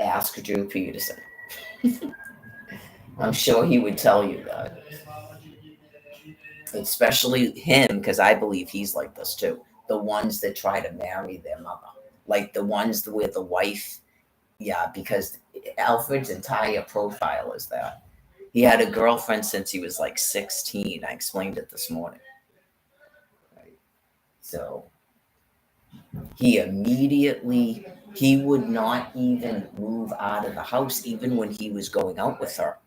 Ask Drew Peterson. I'm sure he would tell you that. Especially him, because I believe he's like this too. The ones that try to marry their mother. Like the ones where the wife, yeah, because Alfred's entire profile is that. He had a girlfriend since he was like 16. I explained it this morning. Right. So he would not even move out of the house, even when he was going out with her.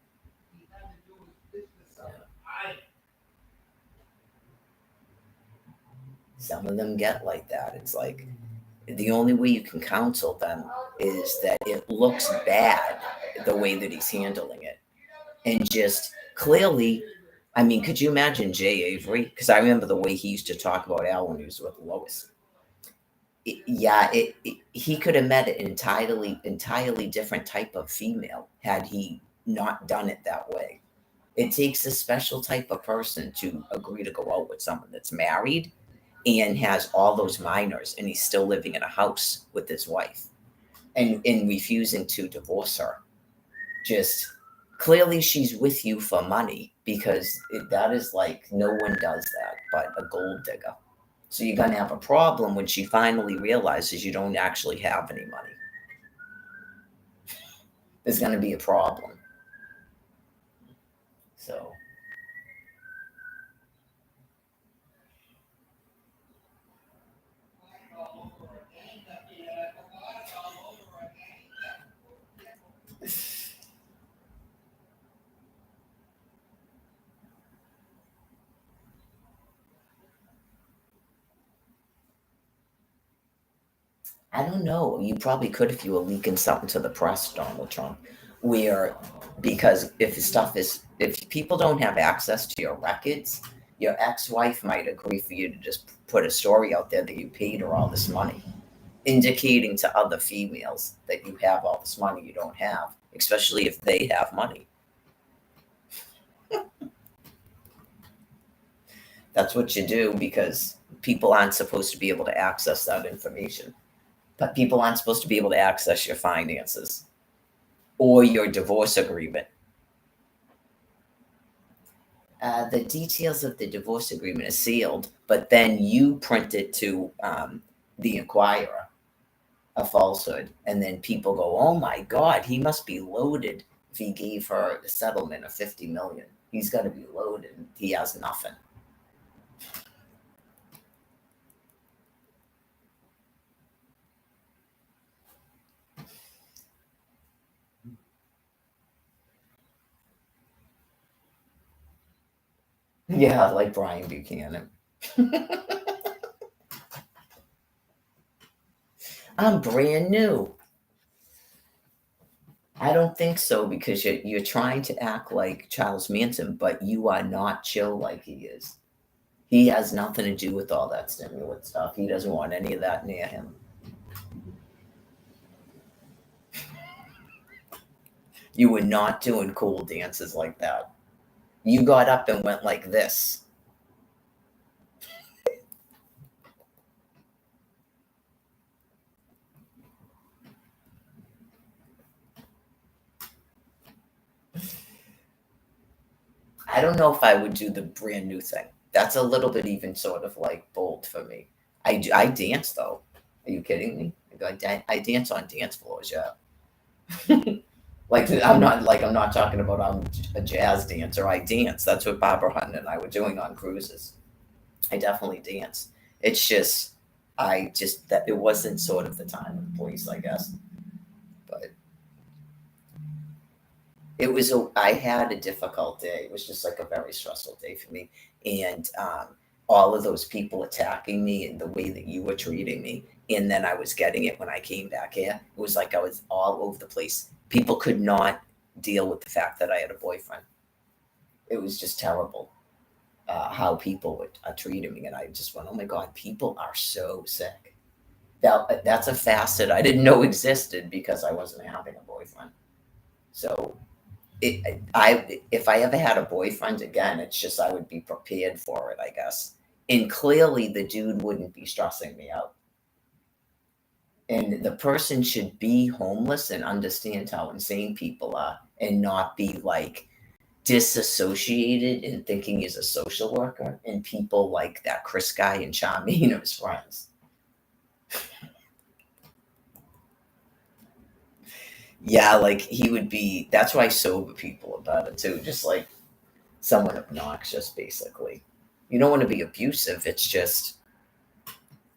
Some of them get like that. It's like the only way you can counsel them is that it looks bad the way that he's handling it. And just clearly, I mean, could you imagine Jay Avery? Because I remember the way he used to talk about Al when he was with Lois. He could have met an entirely different type of female had he not done it that way. It takes a special type of person to agree to go out with someone that's married and has all those minors, and he's still living in a house with his wife and refusing to divorce her. Just clearly she's with you for money, because that is like, no one does that but a gold digger. So you're going to have a problem when she finally realizes you don't actually have any money. There's going to be a problem. So I don't know. You probably could if you were leaking something to the press, Donald Trump. Because if people don't have access to your records, your ex-wife might agree for you to just put a story out there that you paid her all this money, indicating to other females that you have all this money you don't have, especially if they have money. That's what you do, because people aren't supposed to be able to access that information. But people aren't supposed to be able to access your finances or your divorce agreement. The details of the divorce agreement are sealed, but then you print it to the Inquirer, a falsehood, and then people go, "Oh my God, he must be loaded if he gave her a settlement of $50 million. He's got to be loaded. He has nothing." Yeah, like Brian Buchanan. I'm brand new. I don't think so, because you're trying to act like Charles Manson, but you are not chill like he is. He has nothing to do with all that stimulant stuff. He doesn't want any of that near him. You were not doing cool dances like that. You got up and went like this. I don't know if I would do the brand new thing. That's a little bit even sort of like bold for me. I dance though. Are you kidding me? I dance on dance floors, yeah. Like I'm not talking about I'm a jazz dancer. I dance. That's what Barbara Hutton and I were doing on cruises. I definitely dance. It's just I just that it wasn't sort of the time and place, I guess. But it was I had a difficult day. It was just like a very stressful day for me. And all of those people attacking me and the way that you were treating me. And then I was getting it when I came back here. It was like I was all over the place. People could not deal with the fact that I had a boyfriend. It was just terrible how people would treated me. And I just went, oh my God, people are so sick. That's a facet I didn't know existed because I wasn't having a boyfriend. So I if I ever had a boyfriend again, it's just I would be prepared for it, I guess. And clearly, the dude wouldn't be stressing me out. And the person should be homeless and understand how insane people are, and not be like disassociated and thinking he's a social worker. And people like that Chris guy and Charmaine are his friends. Yeah, like he would be. That's why sober people are better too. Just like someone obnoxious, basically. You don't want to be abusive. It's just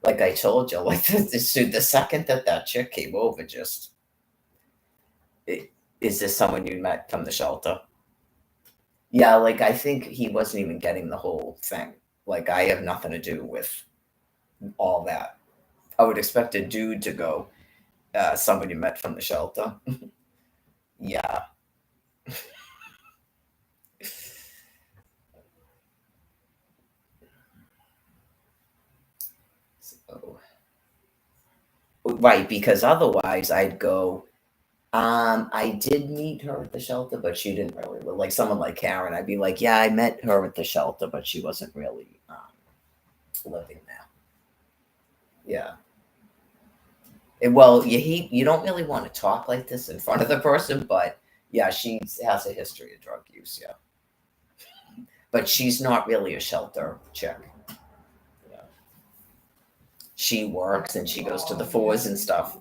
like I told you. Like the second that chick came over, just is this someone you met from the shelter? Yeah, like I think he wasn't even getting the whole thing. Like I have nothing to do with all that. I would expect a dude to go. Somebody met from the shelter. Yeah. So, right, because otherwise I'd go. I did meet her at the shelter, but she didn't really like someone like Karen. I'd be like, yeah, I met her at the shelter, but she wasn't really living there. Yeah. Well, you don't really want to talk like this in front of the person, but yeah, she has a history of drug use. Yeah, but she's not really a shelter chick. Yeah. She works and she goes to the fours and stuff.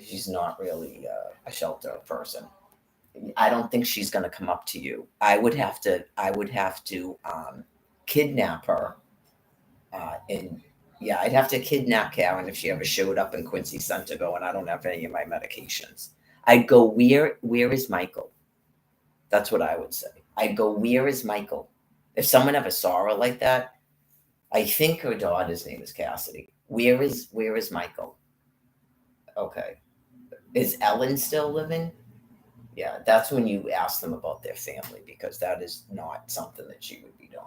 She's not really a shelter person. I don't think she's going to come up to you. I would have to kidnap her. And yeah, I'd have to kidnap Karen if she ever showed up in Quincy Center going, I don't have any of my medications. I'd go, where is Michael? That's what I would say. I'd go, where is Michael? If someone ever saw her like that, I think her daughter's name is Cassidy. Where is Michael? Okay. Is Ellen still living? Yeah, that's when you ask them about their family because that is not something that she would be doing.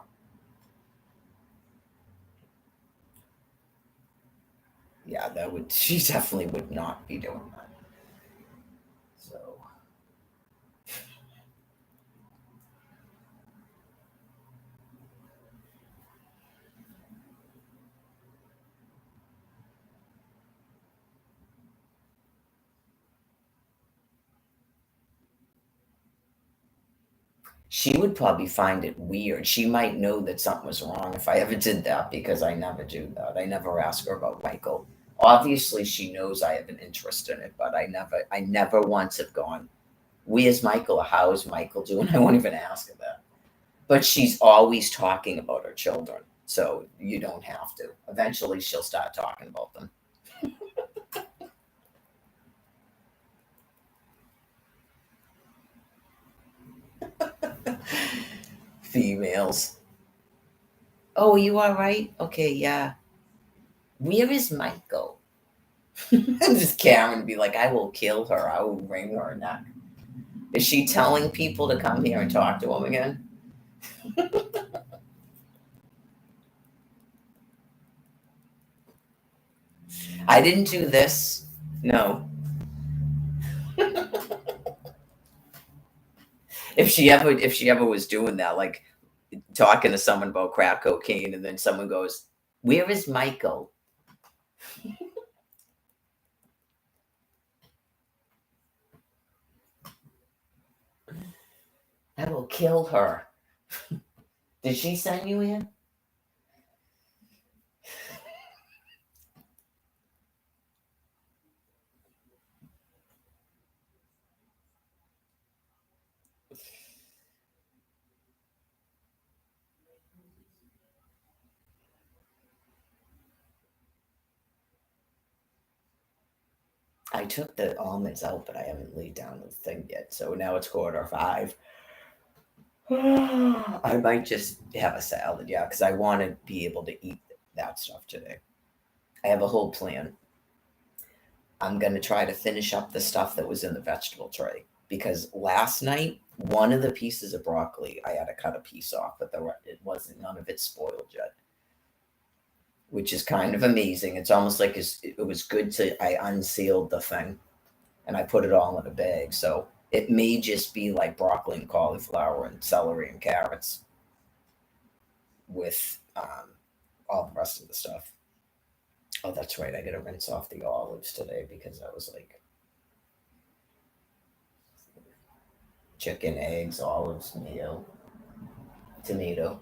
Yeah, that would she definitely would not be doing that. So she would probably find it weird. She might know that something was wrong if I ever did that because I never do that. I never ask her about Michael. Obviously, she knows I have an interest in it, but I never once have gone, "Where's Michael? Or how's Michael doing?" I won't even ask her that. But she's always talking about her children, so you don't have to. Eventually, she'll start talking about them. Females. Oh, are you all right? Okay, yeah. Where is Michael? And just Karen would be like, I will kill her. I will wring her neck. Is she telling people to come here and talk to him again? I didn't do this. No. If she ever was doing that, like talking to someone about crack cocaine, and then someone goes, "Where is Michael?" I will kill her. Did she send you in? I took the almonds out, but I haven't laid down the thing yet. So now it's 4:45. I might just have a salad, yeah, because I want to be able to eat that stuff today. I have a whole plan. I'm going to try to finish up the stuff that was in the vegetable tray because last night, one of the pieces of broccoli, I had to cut a piece off, but it wasn't, none of it spoiled yet, which is kind of amazing. It's almost like it was good to, I unsealed the thing and I put it all in a bag. So it may just be like broccoli and cauliflower and celery and carrots with all the rest of the stuff. Oh, that's right. I got to rinse off the olives today because that was like chicken, eggs, olives, mayo, tomato.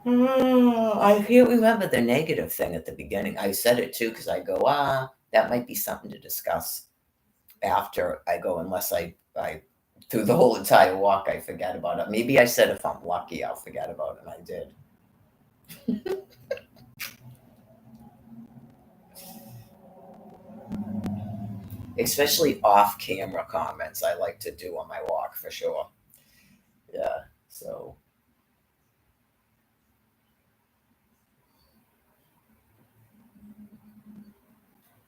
I can't remember the negative thing at the beginning. I said it too because I go, that might be something to discuss after I go, unless I through the whole entire walk, I forget about it. Maybe I said if I'm lucky, I'll forget about it, and I did. Especially off camera comments, I like to do on my walk for sure. Yeah. So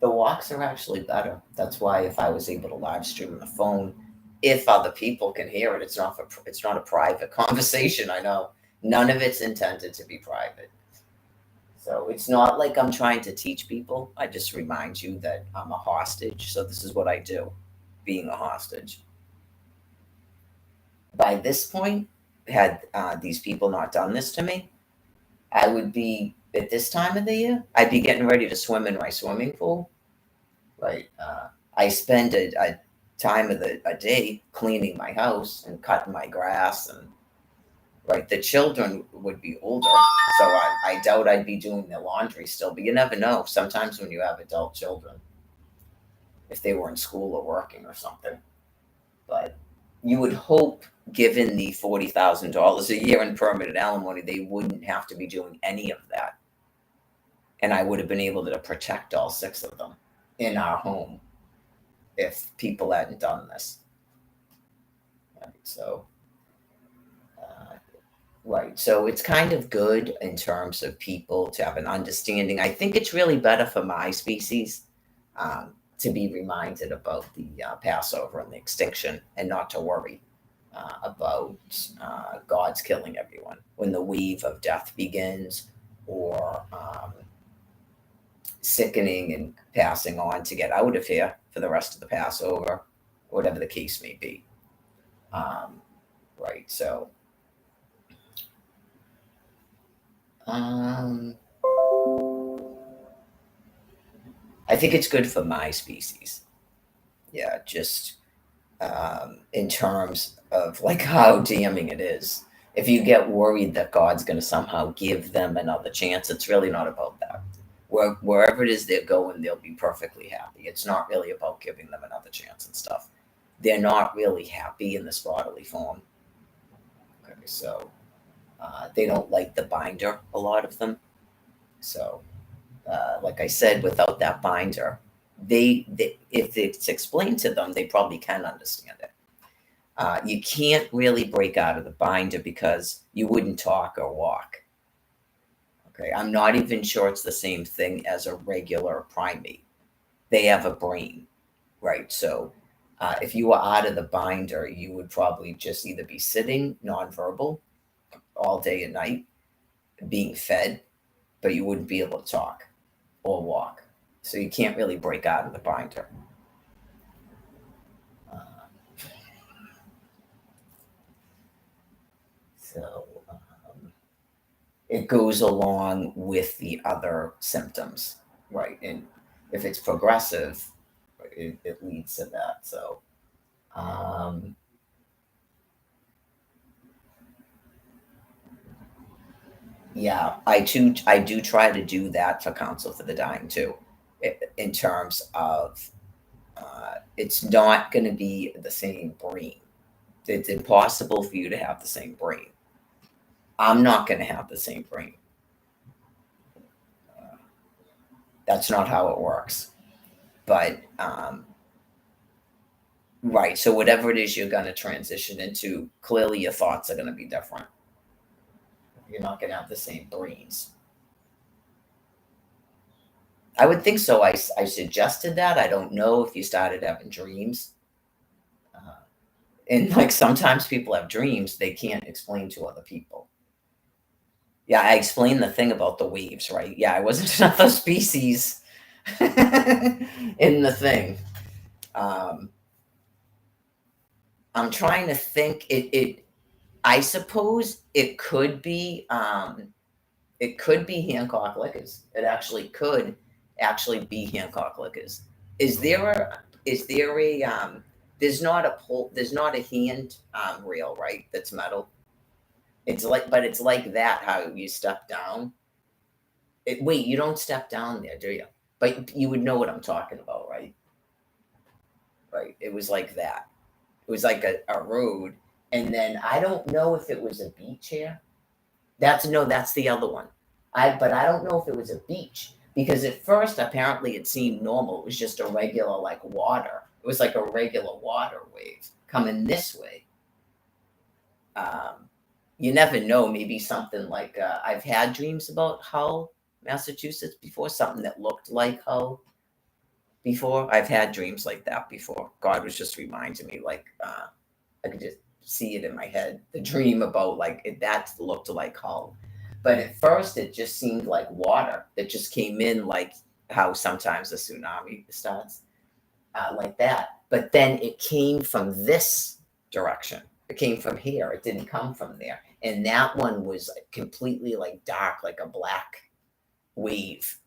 the walks are actually better. That's why if I was able to live stream the phone, if other people can hear it, it's not a private conversation. I know none of it's intended to be private. So it's not like I'm trying to teach people. I just remind you that I'm a hostage. So this is what I do, being a hostage. By this point, had these people not done this to me, I would be at this time of the year. I'd be getting ready to swim in my swimming pool. Right. I spend a time of a day cleaning my house and cutting my grass, and right, the children would be older, so I doubt I'd be doing the laundry still. But you never know. Sometimes when you have adult children, if they were in school or working or something, but you would hope, given the $40,000 a year in permanent alimony, they wouldn't have to be doing any of that, and I would have been able to protect all six of them in our home if people hadn't done this. Right? So, uh, right. So it's kind of good in terms of people to have an understanding. I think it's really better for my species to be reminded about the Passover and the extinction and not to worry about God's killing everyone when the wave of death begins, or sickening and passing on to get out of here for the rest of the Passover, whatever the case may be. Um, right. So, um, I think it's good for my species. Yeah, just in terms of like how damning it is. If you get worried that God's going to somehow give them another chance, it's really not about that. Wherever it is they're going, they'll be perfectly happy. It's not really about giving them another chance and stuff. They're not really happy in this bodily form. Okay, so they don't like the binder, a lot of them. So like I said, without that binder, they if it's explained to them, they probably can understand it. You can't really break out of the binder because you wouldn't talk or walk. Okay, I'm not even sure it's the same thing as a regular primate. They have a brain, right? So if you were out of the binder, you would probably just either be sitting nonverbal all day and night, being fed, but you wouldn't be able to talk or walk. So you can't really break out of the binder. Uh, so it goes along with the other symptoms, right? And if it's progressive, it leads to that. So, um, yeah, I do try to do that for Counsel for the Dying too, in terms of it's not going to be the same brain. It's impossible for you to have the same brain. I'm not going to have the same brain. That's not how it works. But right, so whatever it is you're going to transition into, clearly your thoughts are going to be different. You're not going to have the same brains. I would think so. I suggested that. I don't know if you started having dreams. And like sometimes people have dreams they can't explain to other people. Yeah, I explained the thing about the waves, right? Yeah, I wasn't another species in the thing. Um, I'm trying to think. I suppose it could be Hancock liquors. It actually could actually be Hancock liquors. Is there a there's not a pull there's not a hand rail, right? That's metal. It's like but it's like that how you step down. Wait, you don't step down there, do you? But you would know what I'm talking about, right? Right. It was like that. It was like a road. And then I don't know if it was a beach here. That's no, that's the other one. But I don't know if it was a beach because at first apparently it seemed normal. It was just a regular like water. It was like a regular water wave coming this way. Um, you never know. Maybe something like I've had dreams about Hull, Massachusetts before. Something that looked like Hull before. I've had dreams like that before. God was just reminding me, like I could just see it in my head. The dream about like that looked like Hull, but at first it just seemed like water that just came in, like how sometimes a tsunami starts, like that. But then it came from this direction. It came from here. It didn't come from there, and that one was completely like dark, like a black wave,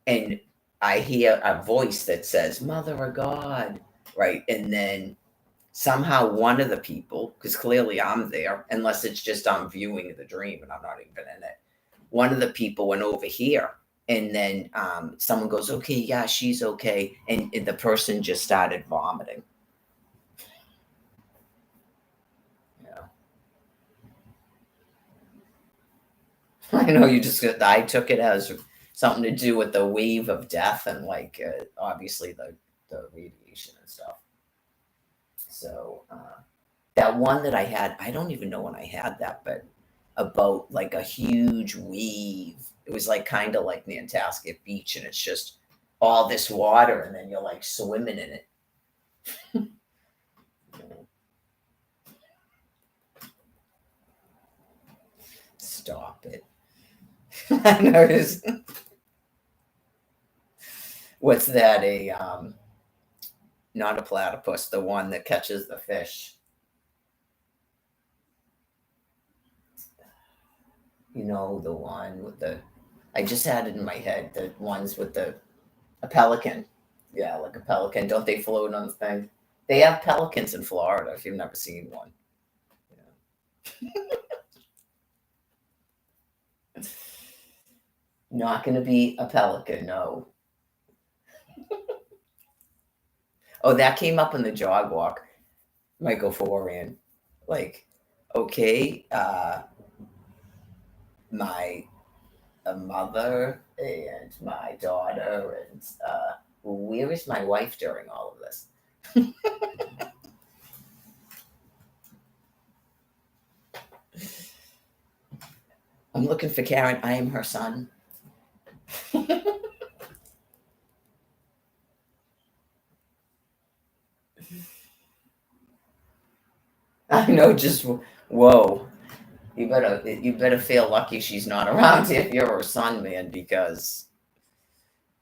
and I hear a voice that says, Mother of God, right? And then somehow one of the people, because clearly I'm there, unless it's just I'm viewing the dream and I'm not even in it. One of the people went over here, and then someone goes, Okay, yeah, she's okay. And the person just started vomiting. Yeah. I know I took it as something to do with the wave of death and like obviously the radiation and stuff. So that one that I had, I don't even know when I had that, but about like a huge wave. It was like kind of like Nantasket Beach, and it's just all this water, and then you're like swimming in it. Stop it. I noticed. What's that? Not a platypus, the one that catches the fish. You know, the one with the, I just had it in my head, the ones with a pelican. Yeah, like a pelican. Don't they float on the thing? They have pelicans in Florida if you've never seen one. Yeah. Not going to be a pelican, no. Oh, that came up in the jog walk. Michael Foran. Like, okay, my mother and my daughter, and where is my wife during all of this? I'm looking for Karen. I am her son. I know, just whoa. You better feel lucky she's not around if you're her son, man, because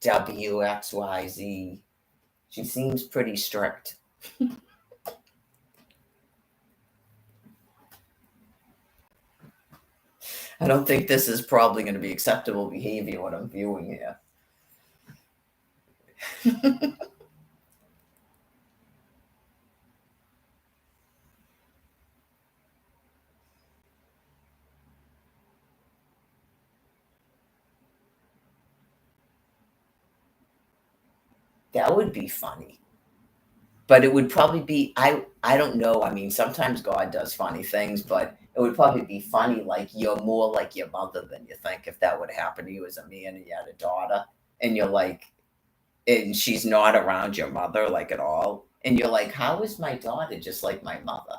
WXYZ. She seems pretty strict. I don't think this is probably going to be acceptable behavior what I'm viewing here. That would be funny. But it would probably be I don't know. I mean, sometimes God does funny things, but it would probably be funny like you're more like your mother than you think if that would happen to you as a man and you had a daughter and you're like and she's not around your mother like at all. And you're like, how is my daughter just like my mother?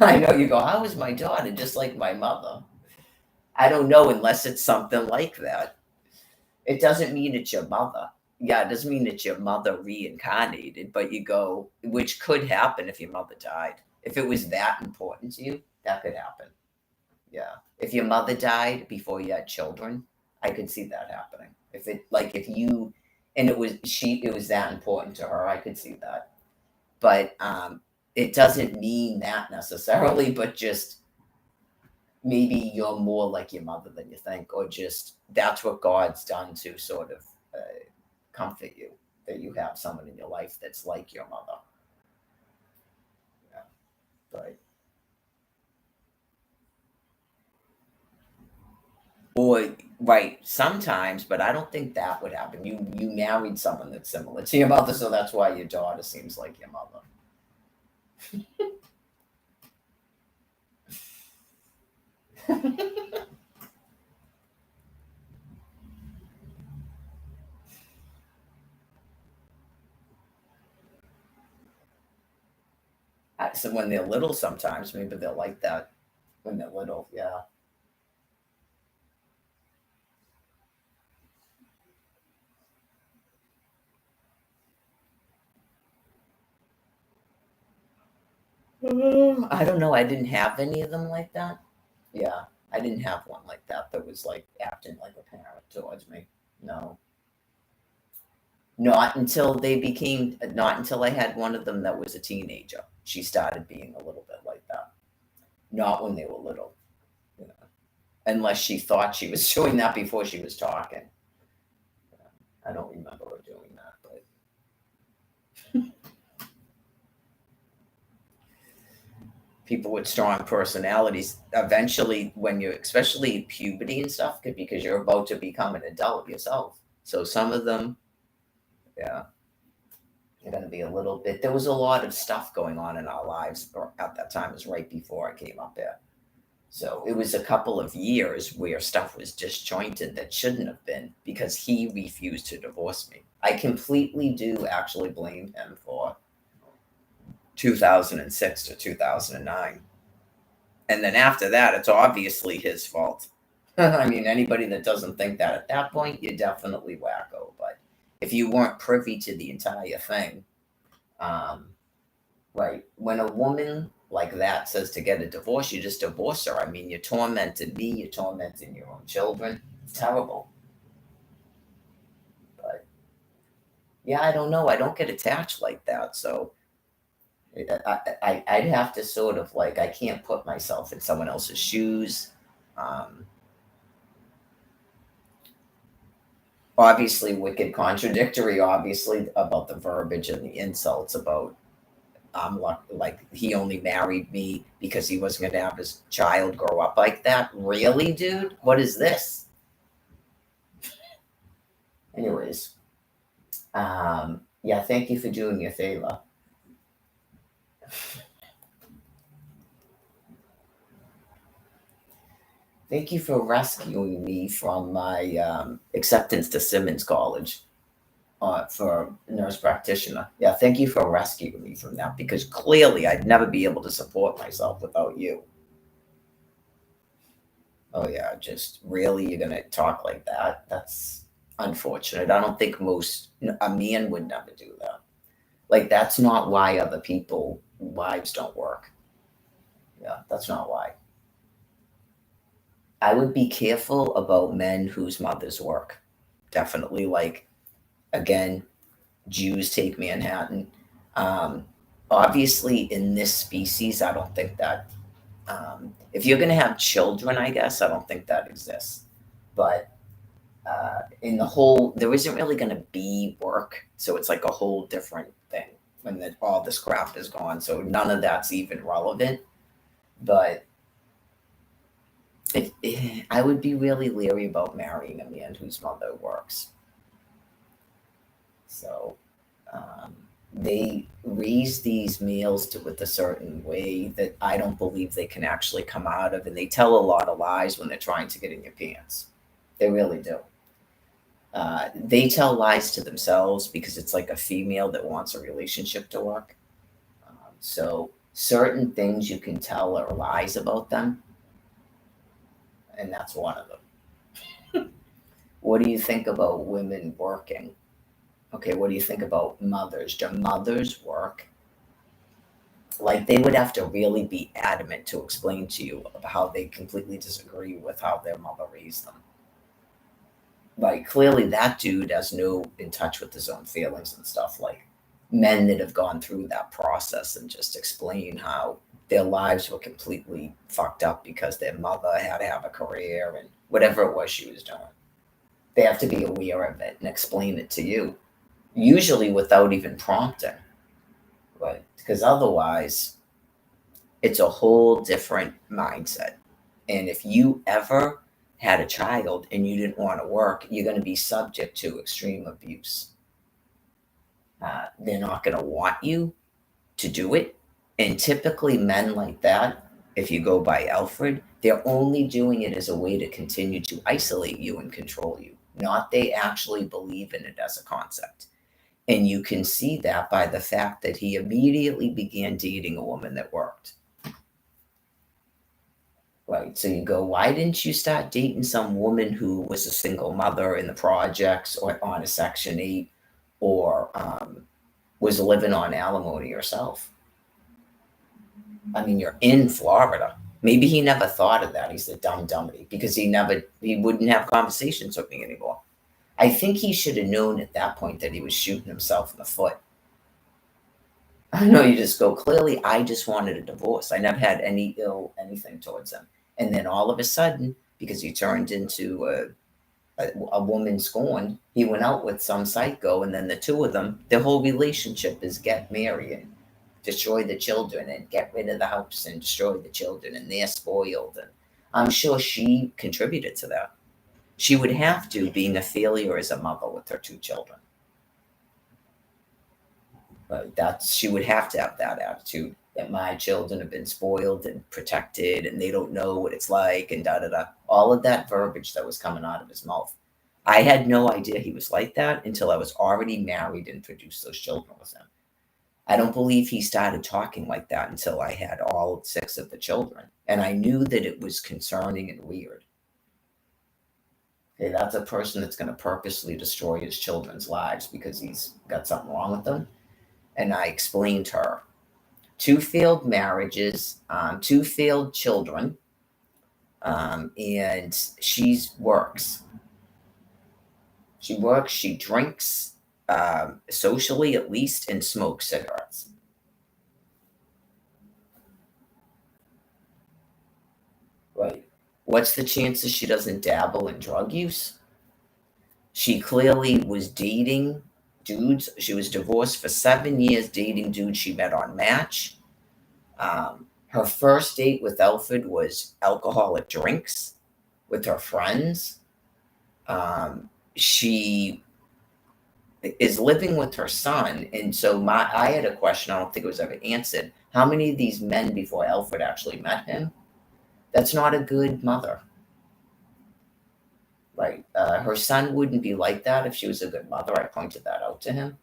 I know you go, how is my daughter just like my mother? I don't know unless it's something like that. It doesn't mean it's your mother. Yeah, it doesn't mean it's your mother reincarnated, but you go, which could happen if your mother died. If it was that important to you, that could happen. Yeah. If your mother died before you had children, I could see that happening. If it like if you and it was that important to her, I could see that. But it doesn't mean that necessarily, but just maybe you're more like your mother than you think, or just that's what God's done to sort of comfort you that you have someone in your life that's like your mother. Yeah, right. Or right, sometimes, but I don't think that would happen. You married someone that's similar to your mother, so that's why your daughter seems like your mother. So when they're little, sometimes maybe they're like that when they're little. Yeah. I don't know. I didn't have any of them like that. Yeah, I didn't have one like that that was like acting like a parent towards me. No, not until I had one of them that was a teenager. She started being a little bit like that. Not when they were little, you know, unless she thought she was doing that before she was talking. I don't remember her doing that, but people with strong personalities eventually, when you, especially puberty and stuff, because you're about to become an adult yourself. So some of them, yeah, you're going to be a little bit. There was a lot of stuff going on in our lives at that time. It was right before I came up there. So it was a couple of years where stuff was disjointed that shouldn't have been because he refused to divorce me. I completely do actually blame him for 2006 to 2009. And then after that, it's obviously his fault. I mean, anybody that doesn't think that at that point, you're definitely wacko. But if you weren't privy to the entire thing, um, right, when a woman like that says to get a divorce, you just divorce her. I mean, you're tormenting me, you're tormenting your own children. It's terrible. But yeah, I don't know. I don't get attached like that. So I'd have to sort of like, I can't put myself in someone else's shoes. Um, Obviously wicked contradictory, obviously, about the verbiage and the insults about like he only married me because he wasn't going to have his child grow up like that. Really, dude? What is this? Anyways, yeah, thank you for doing me a favor. Thank you for rescuing me from my acceptance to Simmons College for nurse practitioner. Yeah, thank you for rescuing me from that because clearly I'd never be able to support myself without you. Oh yeah, just really you're gonna talk like that? That's unfortunate. I don't think a man would never do that. Like that's not why other people wives don't work. Yeah, that's not why. I would be careful about men whose mothers work. Definitely, like again, Jews take Manhattan. Um, Obviously, in this species, I don't think that if you're going to have children, I guess I don't think that exists. But in the whole, there isn't really going to be work. So it's like a whole different thing when all this crap is gone. So none of that's even relevant. But I would be really leery about marrying a man whose mother works. So they raise these males with a certain way that I don't believe they can actually come out of. And they tell a lot of lies when they're trying to get in your pants. They really do. They tell lies to themselves because it's like a female that wants a relationship to work. So certain things you can tell are lies about them, and that's one of them. What do you think about women working? Okay, what do you think about mothers? Do mothers work? Like they would have to really be adamant to explain to you about how they completely disagree with how their mother raised them. Like clearly that dude has no in touch with his own feelings and stuff. Like men that have gone through that process and just explain how their lives were completely fucked up because their mother had to have a career and whatever it was she was doing. They have to be aware of it and explain it to you, usually without even prompting. Right? Because otherwise, it's a whole different mindset. And if you ever had a child and you didn't want to work, you're going to be subject to extreme abuse. They're not going to want you to do it. And typically, men like that, if you go by Alfred, they're only doing it as a way to continue to isolate you and control you, not they actually believe in it as a concept. And you can see that by the fact that he immediately began dating a woman that worked. Right. So you go, why didn't you start dating some woman who was a single mother in the projects or on a Section 8 or was living on alimony herself? I mean, you're in Florida. Maybe he never thought of that. He's a dumb dummity because he wouldn't have conversations with me anymore. I think he should have known at that point that he was shooting himself in the foot. I know you just go, clearly, I just wanted a divorce. I never had any ill anything towards him. And then all of a sudden, because he turned into a woman scorned, he went out with some psycho. And then the two of them, their whole relationship is get married and destroy the children and get rid of the house and destroy the children. And they're spoiled. And I'm sure she contributed to that. She would have to, being a failure as a mother with her two children. But she would have to have that attitude that my children have been spoiled and protected and they don't know what it's like and da da da. All of that verbiage that was coming out of his mouth. I had no idea he was like that until I was already married and produced those children with him. I don't believe he started talking like that until I had all 6 of the children. And I knew that it was concerning and weird. Okay, that's a person that's going to purposely destroy his children's lives because he's got something wrong with them. And I explained to her 2 failed marriages, 2 failed children, and she works. She works, she drinks, socially at least, and smokes cigarettes. Right. What's the chances she doesn't dabble in drug use? She clearly was dating dudes. She was divorced for 7 years, dating dudes she met on Match. Her first date with Alfred was alcoholic drinks with her friends. She is living with her son, and so I had a question. I don't think it was ever answered. How many of these men before Alfred actually met him? That's not a good mother. Right. Her son wouldn't be like that if she was a good mother. I pointed that out to him.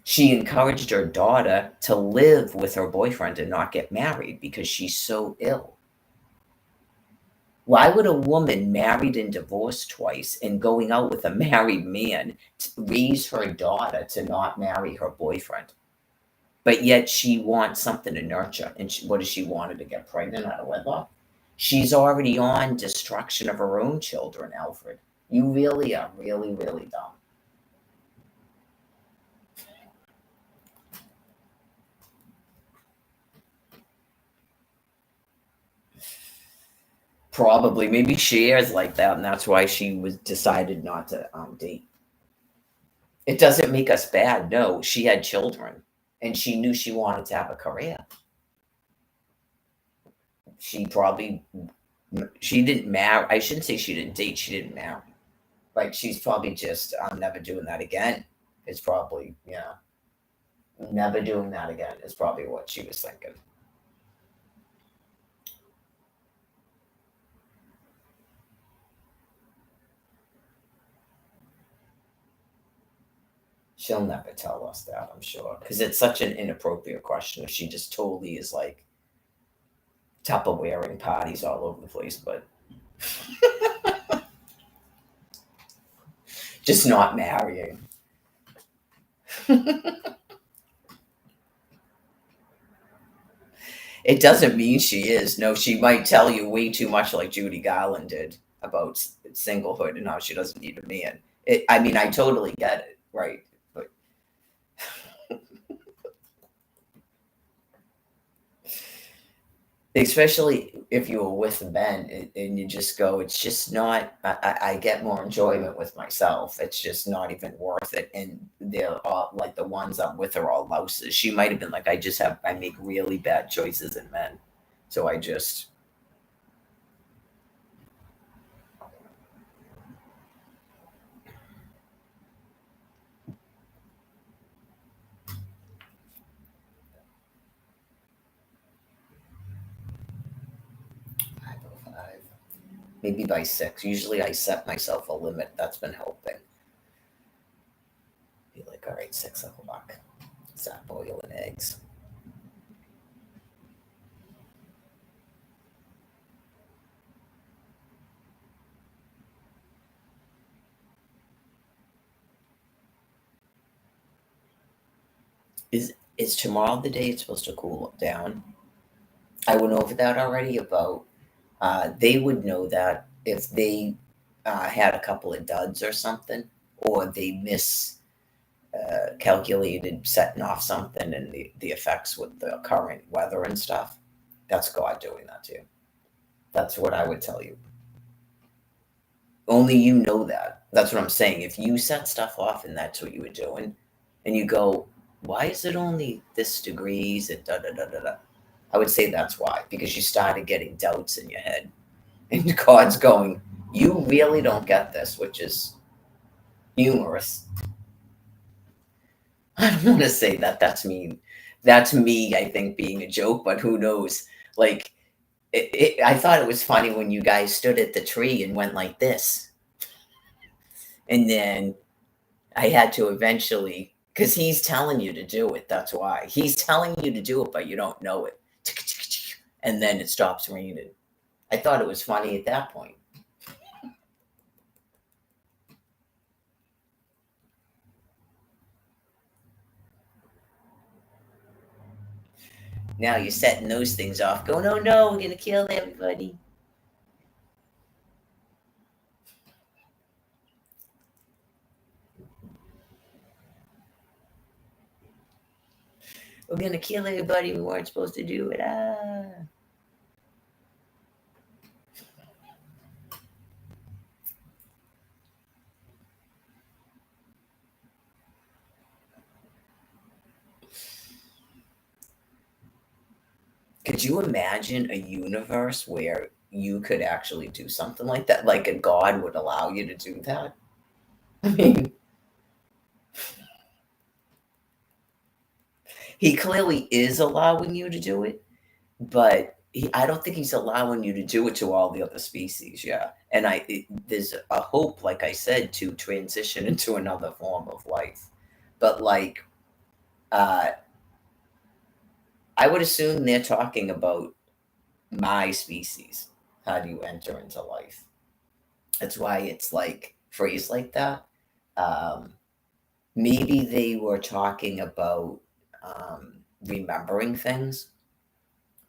She encouraged her daughter to live with her boyfriend and not get married because she's so ill. Why would a woman married and divorced twice and going out with a married man raise her daughter to not marry her boyfriend? But yet she wants something to nurture. And what does she want to get pregnant out of wedlock? She's already on destruction of her own children, Alfred. You really are really, really dumb. Probably, maybe she is like that, and that's why she was decided not to date. It doesn't make us bad. No, she had children, and she knew she wanted to have a career. She probably she didn't marry. I shouldn't say she didn't date. She didn't marry. Like she's probably just I'm never doing that again. It's probably never doing that again is probably what she was thinking. She'll never tell us that, I'm sure, because it's such an inappropriate question. If she just totally is like Tupperware parties all over the place, but just not marrying. It doesn't mean she is. No, she might tell you way too much, like Judy Garland did about singlehood and how she doesn't need a man. I mean, I totally get it, right? But especially if you were with men and you just go, it's just not, I get more enjoyment with myself. It's just not even worth it. And they're all like the ones I'm with are all louses. She might have been like, I make really bad choices in men. So I just, 5:05. Maybe by 6. Usually I set myself a limit. That's been helping. Be like, all right, 6 o'clock. Stop boiling eggs. Is tomorrow the day it's supposed to cool down? I went over that already about they would know that if they had a couple of duds or something, or they calculated setting off something and the effects with the current weather and stuff. That's God doing that too. That's what I would tell you. Only you know that. That's what I'm saying. If you set stuff off and that's what you were doing, and you go, why is it only this degrees and da da da da da? I would say that's why, because you started getting doubts in your head. And God's going, you really don't get this, which is humorous. I don't want to say that. That's mean. That's me, I think, being a joke, but who knows? Like, I thought it was funny when you guys stood at the tree and went like this. And then I had to eventually, because he's telling you to do it. That's why. He's telling you to do it, but you don't know it. And then it stops raining. I thought it was funny at that point. Now you're setting those things off, going, oh no, we're going to kill everybody. We're going to kill everybody. We weren't supposed to do it. Ah. Could you imagine a universe where you could actually do something like that? Like a God would allow you to do that? I mean, he clearly is allowing you to do it, but I don't think he's allowing you to do it to all the other species. Yeah. And there's a hope, like I said, to transition into another form of life. But like, uh, I would assume they're talking about my species. How do you enter into life? That's why it's like phrased like that. Um, Maybe they were talking about remembering things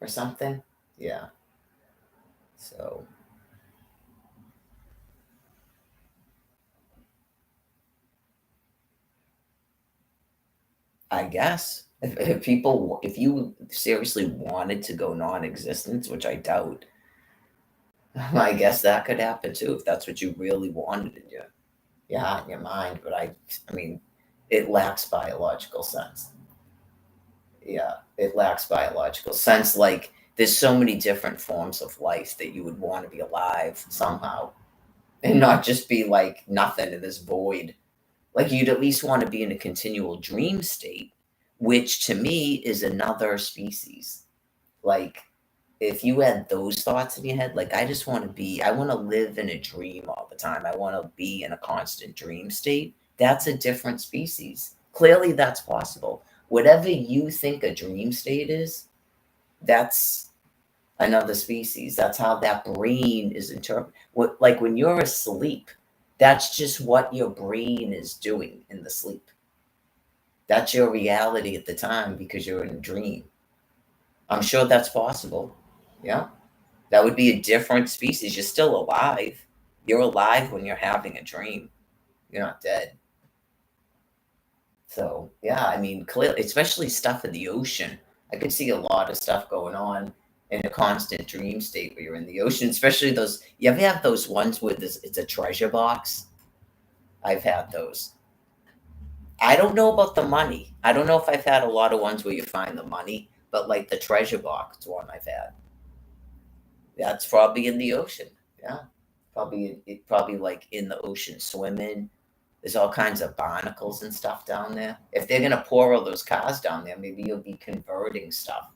or something. Yeah. So I guess if you seriously wanted to go non-existence, which I doubt, I guess that could happen too if that's what you really wanted in your yeah, in your mind. But I mean, it lacks biological sense. Yeah, it lacks biological sense. Like there's so many different forms of life that you would want to be alive somehow and not just be like nothing in this void. Like you'd at least want to be in a continual dream state, which to me is another species. Like if you had those thoughts in your head, like I want to live in a dream all the time. I want to be in a constant dream state. That's a different species. Clearly, that's possible. Whatever you think a dream state is, that's another species. That's how that brain is interpreted. What, like when you're asleep, that's just what your brain is doing in the sleep. That's your reality at the time because you're in a dream. I'm sure that's possible. Yeah. That would be a different species. You're still alive. You're alive when you're having a dream. You're not dead. So yeah, I mean, clearly, especially stuff in the ocean. I could see a lot of stuff going on in a constant dream state where you're in the ocean. Especially those. You ever have those ones where it's a treasure box? I've had those. I don't know about the money. I don't know if I've had a lot of ones where you find the money, but like the treasure box one I've had. That's probably in the ocean. Yeah. Probably like in the ocean swimming. There's all kinds of barnacles and stuff down there. If they're gonna pour all those cars down there, maybe you'll be converting stuff.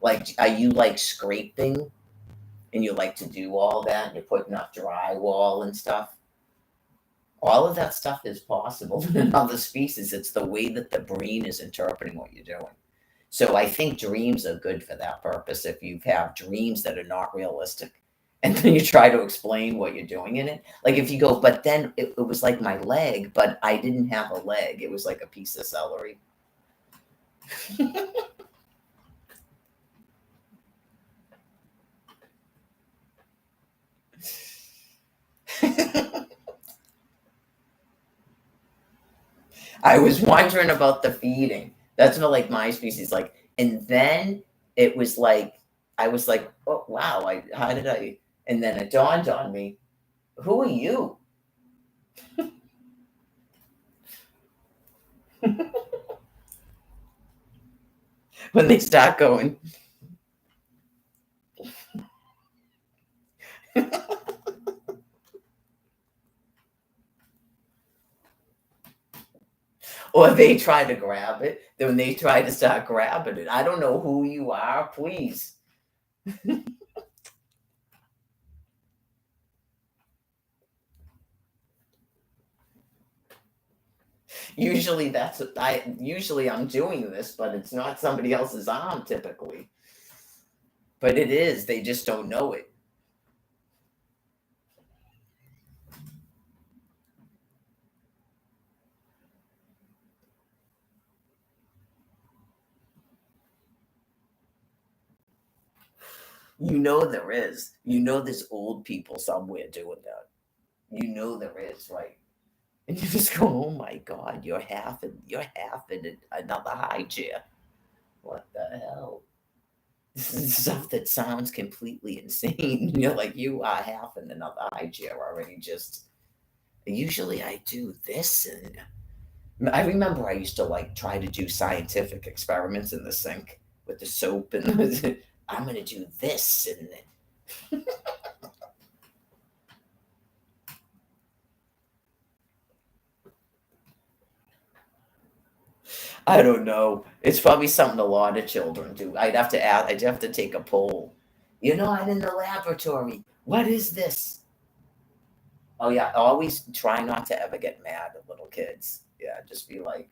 Like, are you like scraping and you like to do all that? And you're putting up drywall and stuff. All of that stuff is possible in other species. It's the way that the brain is interpreting what you're doing. So I think dreams are good for that purpose. If you have dreams that are not realistic, and then you try to explain what you're doing in it, like if you go, but then it was like my leg, but I didn't have a leg. It was like a piece of celery. I was wondering about the feeding. That's what like my species like. And then it was like I was like, oh wow, how did I? And then it dawned on me, who are you? When they start going. Or they try to grab it, then they try to start grabbing it. I don't know who you are, please. Usually usually I'm doing this, but it's not somebody else's arm typically. But it is, they just don't know it. You know there is. You know there's old people somewhere doing that. You know there is, right? And you just go, oh my god, you're half in another high chair. What the hell? This is stuff that sounds completely insane. You're like, you are half in another high chair already. Just usually I do this, and I remember I used to like try to do scientific experiments in the sink with the soap, and I'm gonna do this, and I don't know. It's probably something a lot of children do. I'd have to ask. I'd have to take a poll. You're not in the laboratory. What is this? Oh yeah, always try not to ever get mad at little kids. Yeah, just be like,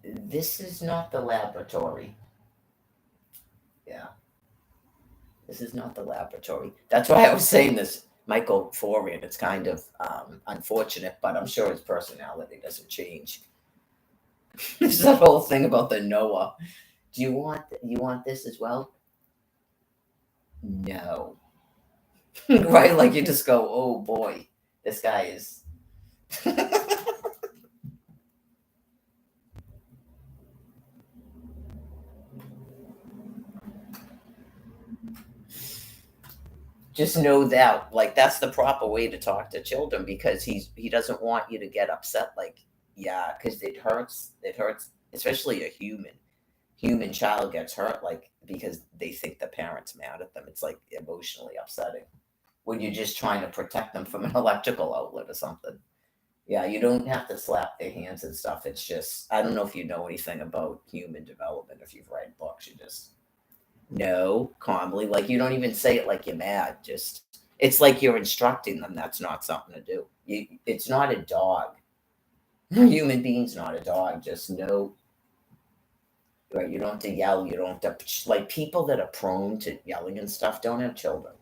this is not the laboratory. Yeah, this is not the laboratory. That's why I was saying this might go forward. It's kind of unfortunate, but I'm sure his personality doesn't change. This is that whole thing about the Noah. Do you want this as well? No. Right? Like you just go, oh boy, this guy is. Just know that, like, that's the proper way to talk to children because he doesn't want you to get upset. Like, yeah, because it hurts. It hurts, especially a human child gets hurt, like because they think the parent's mad at them. It's like emotionally upsetting when you're just trying to protect them from an electrical outlet or something. Yeah, you don't have to slap their hands and stuff. It's just I don't know if you know anything about human development. If you've read books, you just know calmly. Like you don't even say it like you're mad. Just it's like you're instructing them. That's not something to do. It's not a dog. A human being's not a dog. Just know, right? You don't have to yell. You don't have to like people that are prone to yelling and stuff. Don't have children.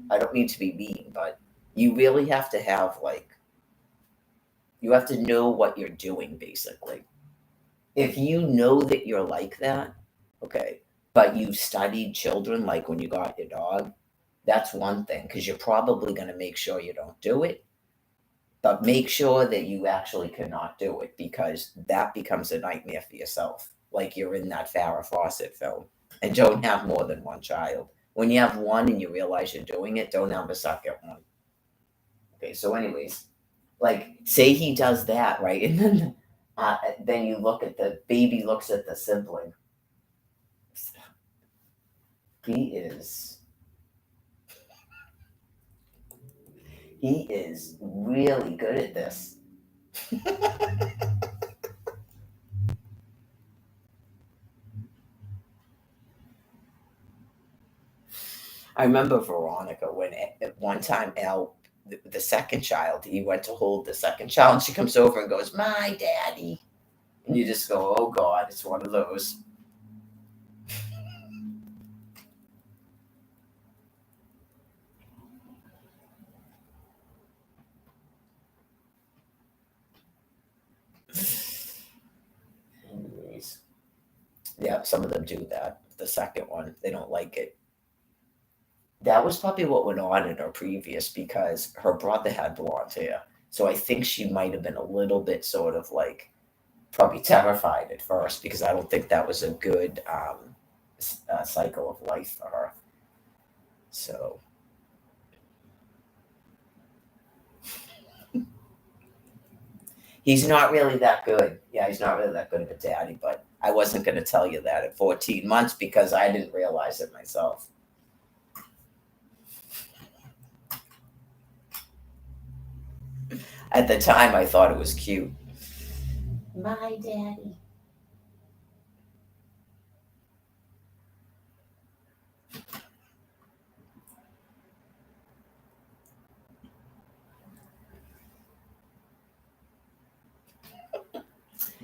I don't mean to be mean, but you really have to have like you have to know what you're doing basically. If you know that you're like that, okay, but you studied children like when you got your dog, that's one thing because you're probably going to make sure you don't do it, but make sure that you actually cannot do it because that becomes a nightmare for yourself. Like you're in that Farrah Fawcett film and don't have more than one child. When you have one and you realize you're doing it, don't have a second one. Okay, so, anyways, like say he does that, right? And then you look at the baby, looks at the sibling. He is he is really good at this. I remember Veronica when at one time Al, the second child, he went to hold the second child, and she comes over and goes, "My daddy," and you just go, "Oh God, it's one of those." Anyways, yeah, some of them do that. The second one, they don't like it. That was probably what went on in her previous because her brother had blonde hair. So I think she might have been a little bit sort of like probably terrified at first because I don't think that was a good cycle of life for her. So he's not really that good. Yeah, he's not really that good of a daddy, but I wasn't going to tell you that at 14 months because I didn't realize it myself. At the time, I thought it was cute. My daddy.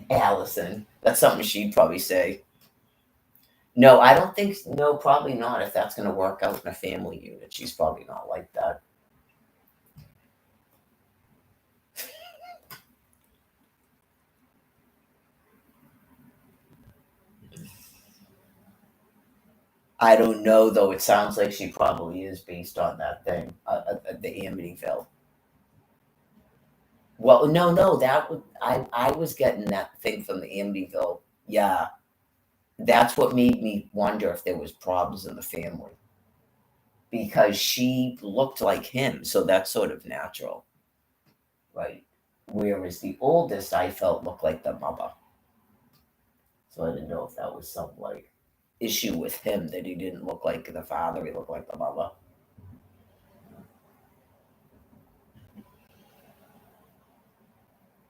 Allison. That's something she'd probably say. No, I don't think, no, probably not. If that's going to work out in a family unit, she's probably not like that. I don't know, though. It sounds like she probably is based on that thing, the Amityville. Well, no, no, that would I was getting that thing from the Amityville. Yeah, that's what made me wonder if there was problems in the family because she looked like him, so that's sort of natural, right? Whereas the oldest, I felt looked like the mother, so I didn't know if that was some like issue with him that he didn't look like the father; he looked like the mother.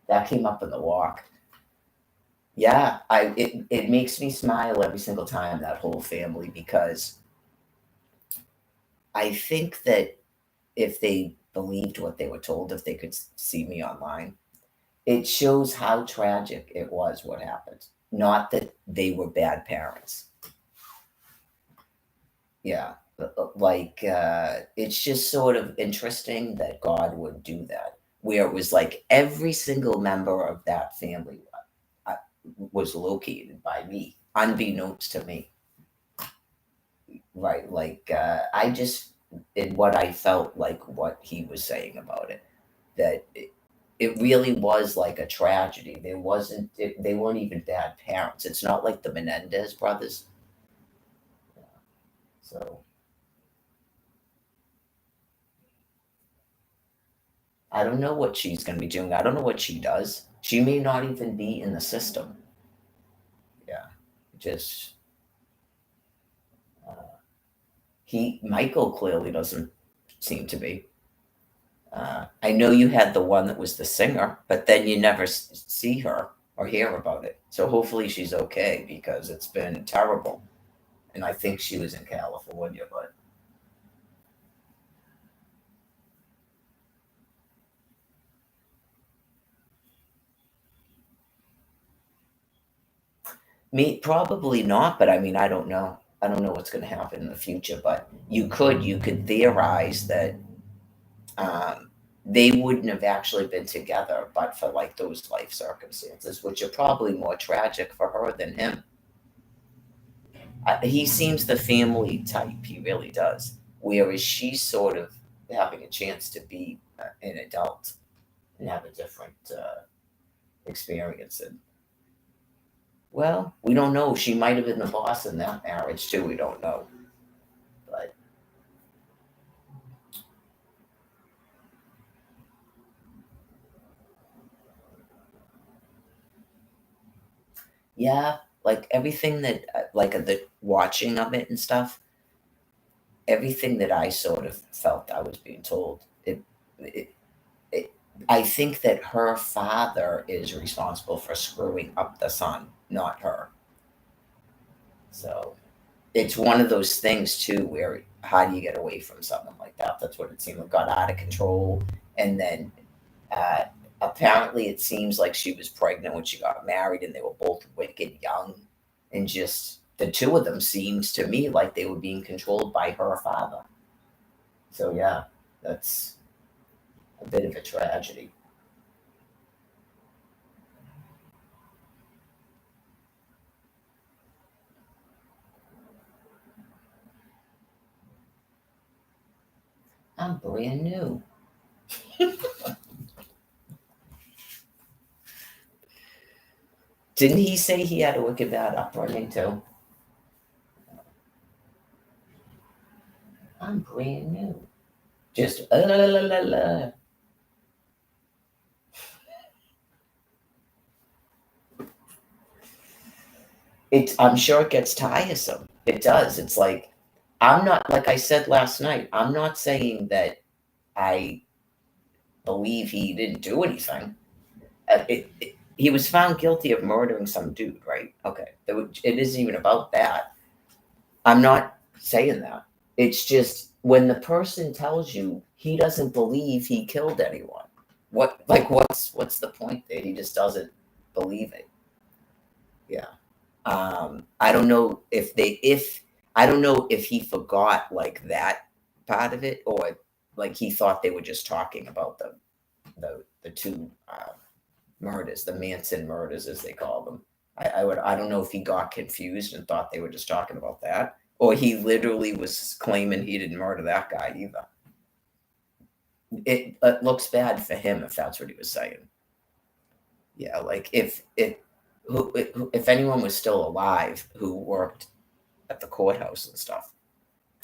That came up in the walk. Yeah, it makes me smile every single time that whole family because I think that if they believed what they were told, if they could see me online, it shows how tragic it was what happened. Not that they were bad parents. Yeah, like it's just sort of interesting that God would do that, where it was like every single member of that family uh, was located by me, unbeknownst to me. Right, like I just in what I felt like what he was saying about it, that it really was like a tragedy. There wasn't they weren't even bad parents. It's not like the Menendez brothers. So I don't know what she's going to be doing. I don't know what she does. She may not even be in the system. Yeah, just Michael clearly doesn't seem to be. I know you had the one that was the singer, but then you never see her or hear about it. So hopefully she's okay because it's been terrible. And I think she was in California, but me probably not. But I mean, I don't know. I don't know what's going to happen in the future. But you could theorize that um, they wouldn't have actually been together, but for like those life circumstances, which are probably more tragic for her than him. He seems the family type. He really does. Whereas she's sort of having a chance to be an adult and have a different experience. And well, we don't know. She might have been the boss in that marriage too. We don't know. But yeah, like everything that, like the watching of it and stuff, everything that I sort of felt I was being told, it, it I think that her father is responsible for screwing up the son, not her. So it's one of those things too where how do you get away from something like that? That's what it seemed like, got out of control. And then uh, apparently it seems like she was pregnant when she got married and they were both wicked young. And just the two of them seems to me like they were being controlled by her father. So yeah, that's a bit of a tragedy. I'm brand new. Didn't he say he had a wicked bad upbringing too? I'm brand new. Just la, la, la, la. I'm sure it gets tiresome. It does. It's like I'm not, like I said last night, I'm not saying that I believe he didn't do anything. He was found guilty of murdering some dude, right? Okay. It isn't even about that. I'm not saying that. It's just when the person tells you he doesn't believe he killed anyone, what's the point there? He just doesn't believe it. Yeah. I don't know if I don't know if he forgot like that part of it, or like he thought they were just talking about the two murders, the Manson murders as they call them. I don't know if he got confused and thought they were just talking about that, or he literally was claiming he didn't murder that guy either. It looks bad for him if that's what he was saying. Yeah, like if anyone was still alive who worked at the courthouse and stuff,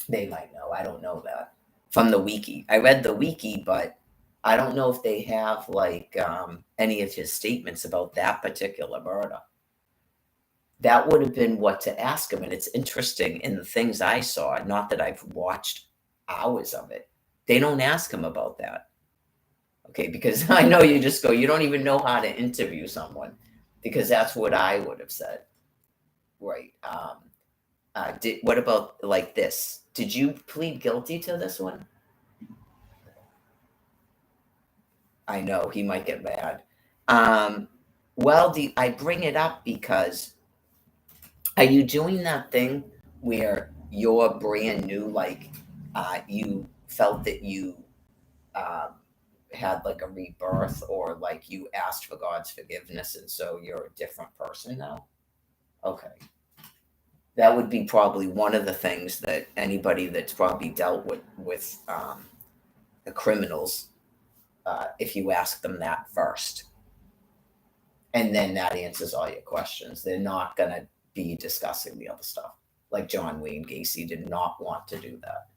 they might know. I don't know that from the wiki. I read the wiki, but I don't know if they have like any of his statements about that particular murder. That would have been what to ask him. And it's interesting in the things I saw, not that I've watched hours of it, they don't ask him about that. Okay, because I know you just go, you don't even know how to interview someone, because that's what I would have said. Right. What about like this? Did you plead guilty to this one? I know he might get mad. Um, well, I bring it up because are you doing that thing where you're brand new, like you felt that you uh, had like a rebirth, or like you asked for God's forgiveness, and so you're a different person now? Okay. That would be probably one of the things that anybody that's probably dealt with the criminals, if you ask them that first, and then that answers all your questions. They're not going to be discussing the other stuff. Like John Wayne Gacy did not want to do that.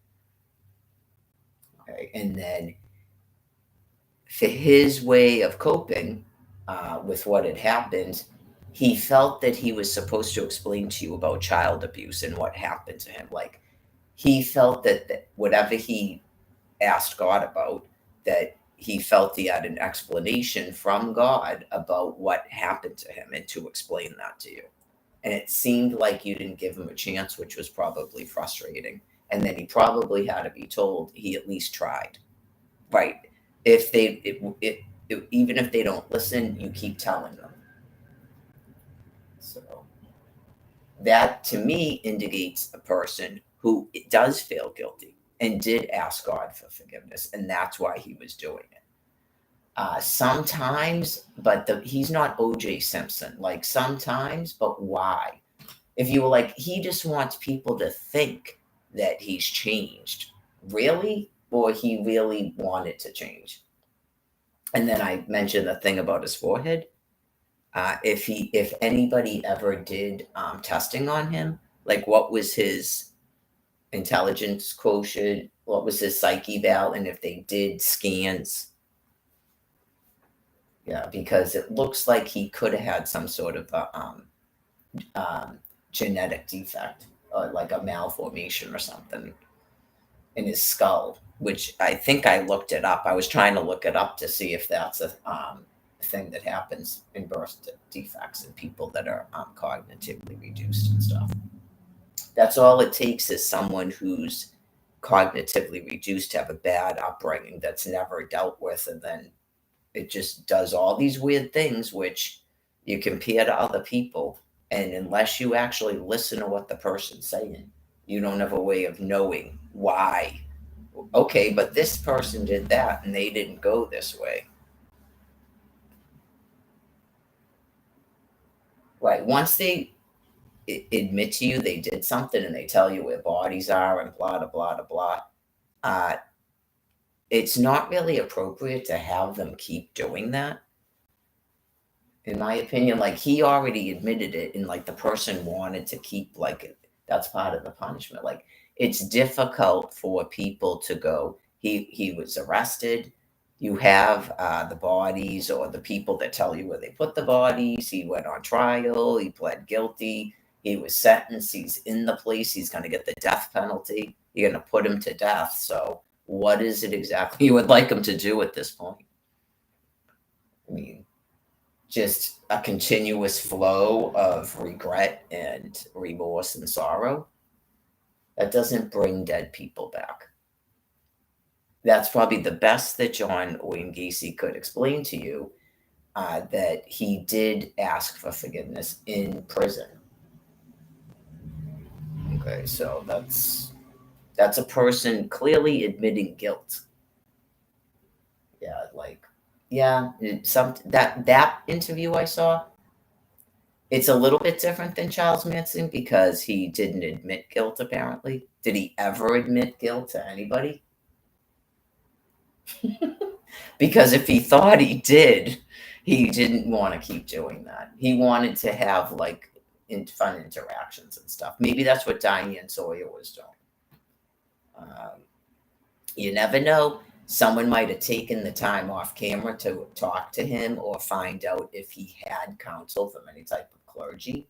Okay. And then for his way of coping with what had happened, he felt that he was supposed to explain to you about child abuse and what happened to him. Like he felt that whatever he asked God about, that he felt he had an explanation from God about what happened to him and to explain that to you. And it seemed like you didn't give him a chance, which was probably frustrating. And then he probably had to be told he at least tried. Right. If they, even if they don't listen, you keep telling them. So that to me indicates a person who does feel guilty and did ask God for forgiveness, and that's why he was doing it. Sometimes, but he's not O.J. Simpson. Like sometimes, but why? If you were like, he just wants people to think that he's changed, really, or he really wanted to change. And then I mentioned the thing about his forehead. If anybody ever did testing on him, like what was his intelligence quotient, what was his psyche val, and if they did scans, yeah, because it looks like he could have had some sort of genetic defect, like a malformation or something in his skull, which I think I looked it up. I was trying to look it up to see if that's a thing that happens in birth defects in people that are cognitively reduced and stuff. That's all it takes is someone who's cognitively reduced to have a bad upbringing that's never dealt with, and then it just does all these weird things, which you compare to other people. And unless you actually listen to what the person's saying, you don't have a way of knowing why. Okay, but this person did that and they didn't go this way. Right. Once they admit to you they did something and they tell you where bodies are and blah, blah, blah, blah, uh, it's not really appropriate to have them keep doing that. In my opinion, like he already admitted it and like the person wanted to keep like it. That's part of the punishment. Like it's difficult for people to go, he was arrested. You have the bodies or the people that tell you where they put the bodies. He went on trial. He pled guilty. He was sentenced. He's in the place. He's going to get the death penalty. You're going to put him to death. So, what is it exactly you would like him to do at this point? I mean, just a continuous flow of regret and remorse and sorrow. That doesn't bring dead people back. That's probably the best that John Wayne Gacy could explain to you, that he did ask for forgiveness in prison. Okay, so that's a person clearly admitting guilt. Yeah, like that interview I saw, it's a little bit different than Charles Manson because he didn't admit guilt. Apparently, did he ever admit guilt to anybody? Because if he thought he did, he didn't want to keep doing that. He wanted to have like fun interactions and stuff. Maybe that's what Diane Sawyer was doing. You never know. Someone might have taken the time off camera to talk to him or find out if he had counsel from any type of clergy.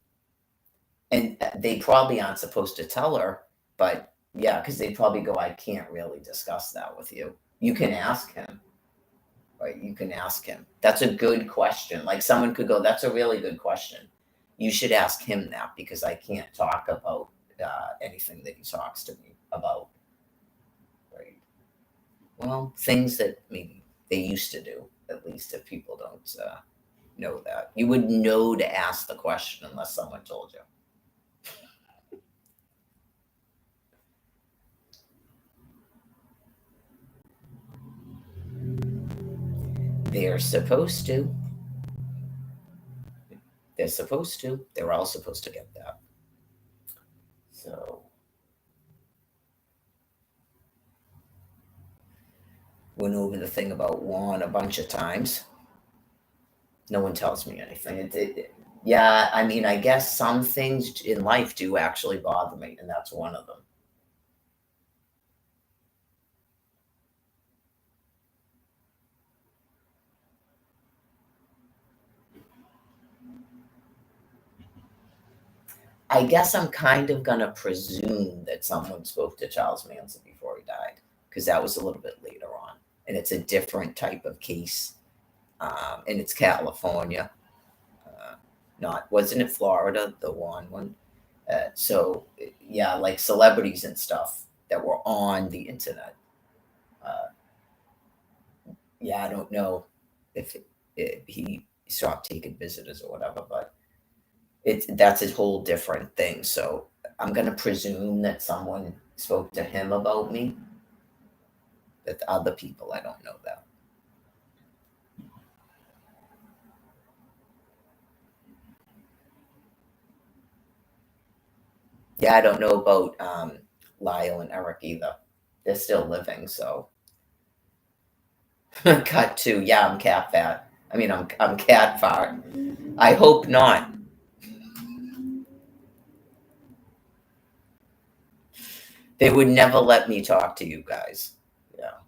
And they probably aren't supposed to tell her, but yeah, because they'd probably go, I can't really discuss that with you. You can ask him. Right? You can ask him. That's a good question. Like someone could go, that's a really good question. You should ask him that because I can't talk about anything that he talks to me about. Right? Well, things that maybe they used to do, at least if people don't know that. You would know to ask the question unless someone told you. They're supposed to. They're supposed to. They're all supposed to get that. So, went over the thing about Juan a bunch of times. No one tells me anything. Yeah, I mean, I guess some things in life do actually bother me, and that's one of them. I guess I'm kind of gonna presume that someone spoke to Charles Manson before he died, because that was a little bit later on, and it's a different type of case, and it's California. Not wasn't it Florida, the one? So yeah, like celebrities and stuff that were on the internet. Uh, yeah, I don't know if he stopped taking visitors or whatever, but that's a whole different thing. So I'm gonna presume that someone spoke to him about me. That other people, I don't know that. Yeah, I don't know about Lyle and Eric either. They're still living, so cut to yeah, I'm cat fat. I mean, I'm cat fat. I hope not. They would never let me talk to you guys. Yeah,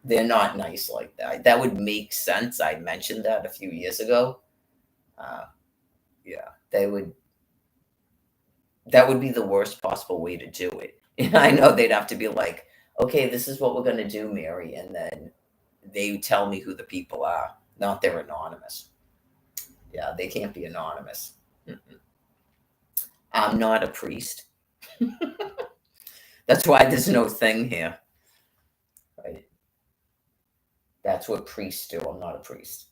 they're not nice like that. That would make sense. I mentioned that a few years ago. Uh, yeah, they would. That would be the worst possible way to do it. And I know they'd have to be like, okay, this is what we're gonna do, Mary, and then they tell me who the people are. Not they're anonymous. Yeah, they can't be anonymous. Mm-mm. I'm not a priest. That's why there's no thing here. Right? That's what priests do. I'm not a priest.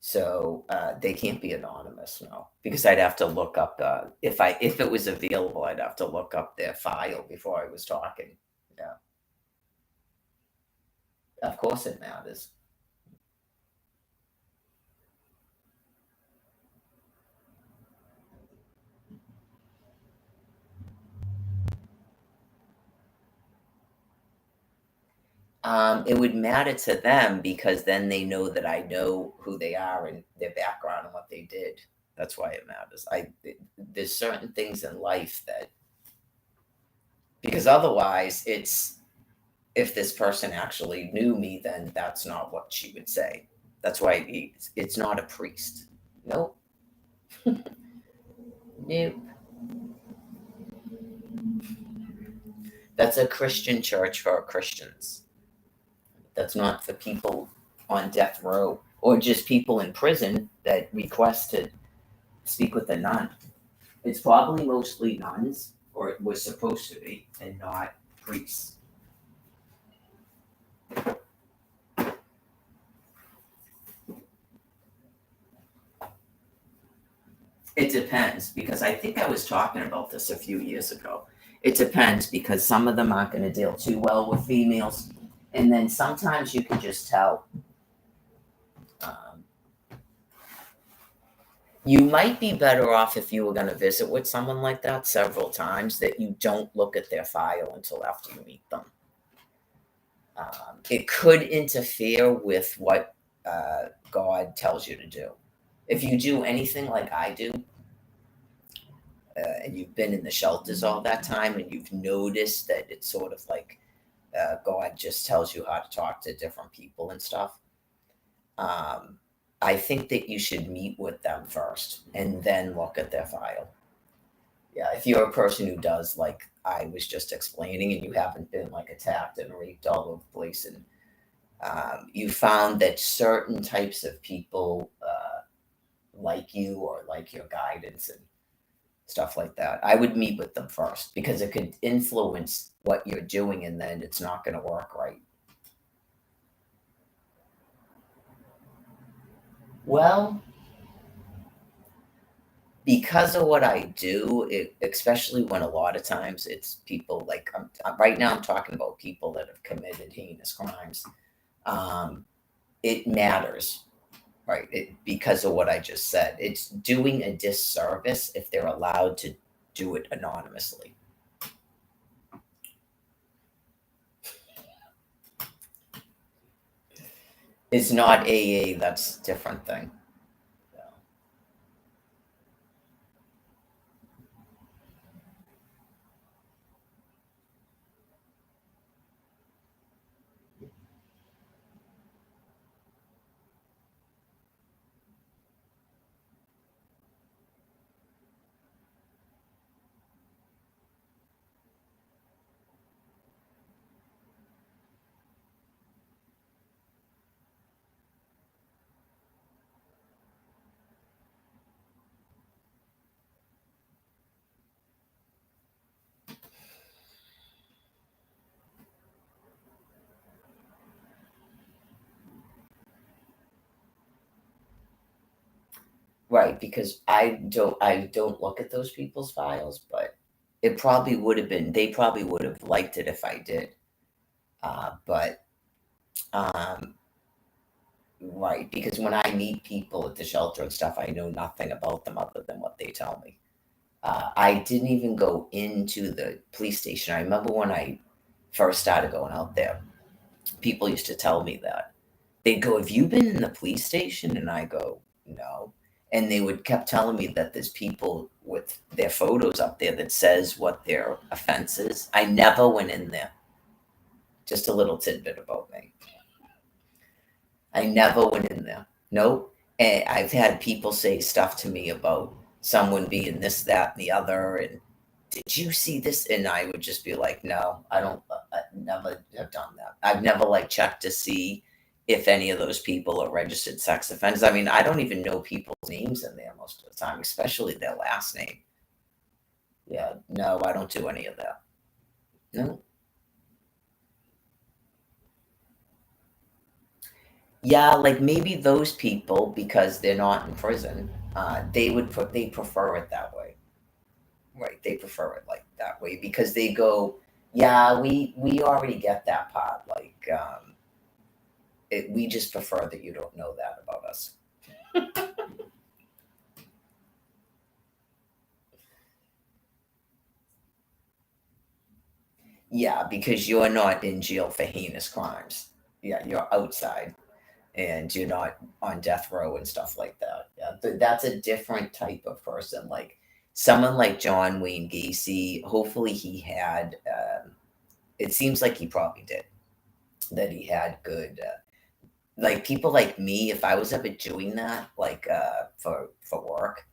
So they can't be anonymous, no, because I'd have to look up if it was available, I'd have to look up their file before I was talking. Yeah, of course it matters. It would matter to them because then they know that I know who they are and their background and what they did. That's why it matters. There's certain things in life that because otherwise it's if this person actually knew me, then that's not what she would say. That's why it's not a priest. Nope. Nope. That's a Christian church for Christians. That's not for people on death row or just people in prison that request to speak with a nun. It's probably mostly nuns, or it was supposed to be, and not priests. It depends because I think I was talking about this a few years ago. It depends because some of them aren't going to deal too well with females, and then sometimes you can just tell. Um, you might be better off if you were going to visit with someone like that several times that you don't look at their file until after you meet them. It could interfere with what God tells you to do. If you do anything like I do, and you've been in the shelters all that time and you've noticed that it's sort of like God just tells you how to talk to different people and stuff. Um, I think that you should meet with them first and then look at their file. Yeah, if you're a person who does like I was just explaining, and you haven't been like attacked and raped all over the place, and you found that certain types of people like you or like your guidance and stuff like that, I would meet with them first because it could influence what you're doing, and then it's not going to work right. Well, because of what I do, especially when a lot of times it's people like right now, I'm talking about people that have committed heinous crimes. Um, it matters, right? Because of what I just said. It's doing a disservice if they're allowed to do it anonymously. It's not AA, that's a different thing. Yeah. right, because I don't look at those people's files, but it probably would have been they probably would have liked it if I did. But um, right, because when I meet people at the shelter and stuff, I know nothing about them other than what they tell me. I didn't even go into the police station. I remember when I first started going out there, people used to tell me that. They'd go, "Have you been in the police station?" And I go, "No." And they would kept telling me that there's people with their photos up there that says what their offense is. I never went in there. Just a little tidbit about me. I never went in there. Nope. And I've had people say stuff to me about someone being this, that, and the other. And did you see this? And I would just be like, no, I don't, I never have done that. I've never like checked to see if any of those people are registered sex offenders. I mean, I don't even know people's names in there most of the time, especially their last name. Yeah, no, I don't do any of that. No. Yeah, like maybe those people because they're not in prison, they prefer it that way. Right, they prefer it like that way because they go, yeah, we already get that part. Like, we just prefer that you don't know that about us. Yeah, because you're not in jail for heinous crimes. Yeah, you're outside and you're not on death row and stuff like that. Yeah, that's a different type of person. Like someone like John Wayne Gacy, hopefully he had, it seems like he probably did, that he had good, like people like me, if I was ever doing that, like for work,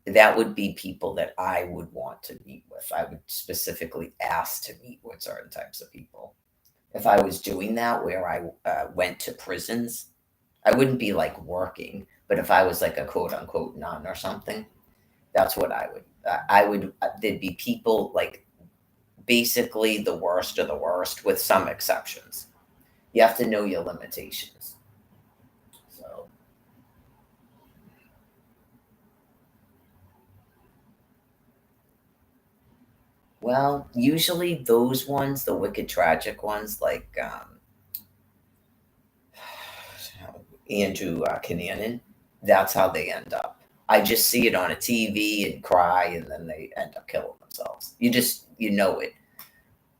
that would be people that I would want to meet with. I would specifically ask to meet with certain types of people. If I was doing that, where I went to prisons, I wouldn't be like working, but if I was like a quote unquote nun or something, that's what I would. I would. There'd be people like basically the worst of the worst, with some exceptions. You have to know your limitations. So, well, usually those ones, the wicked tragic ones, like Andrew Cunanan, that's how they end up. I just see it on a TV and cry, and then they end up killing themselves. You know it.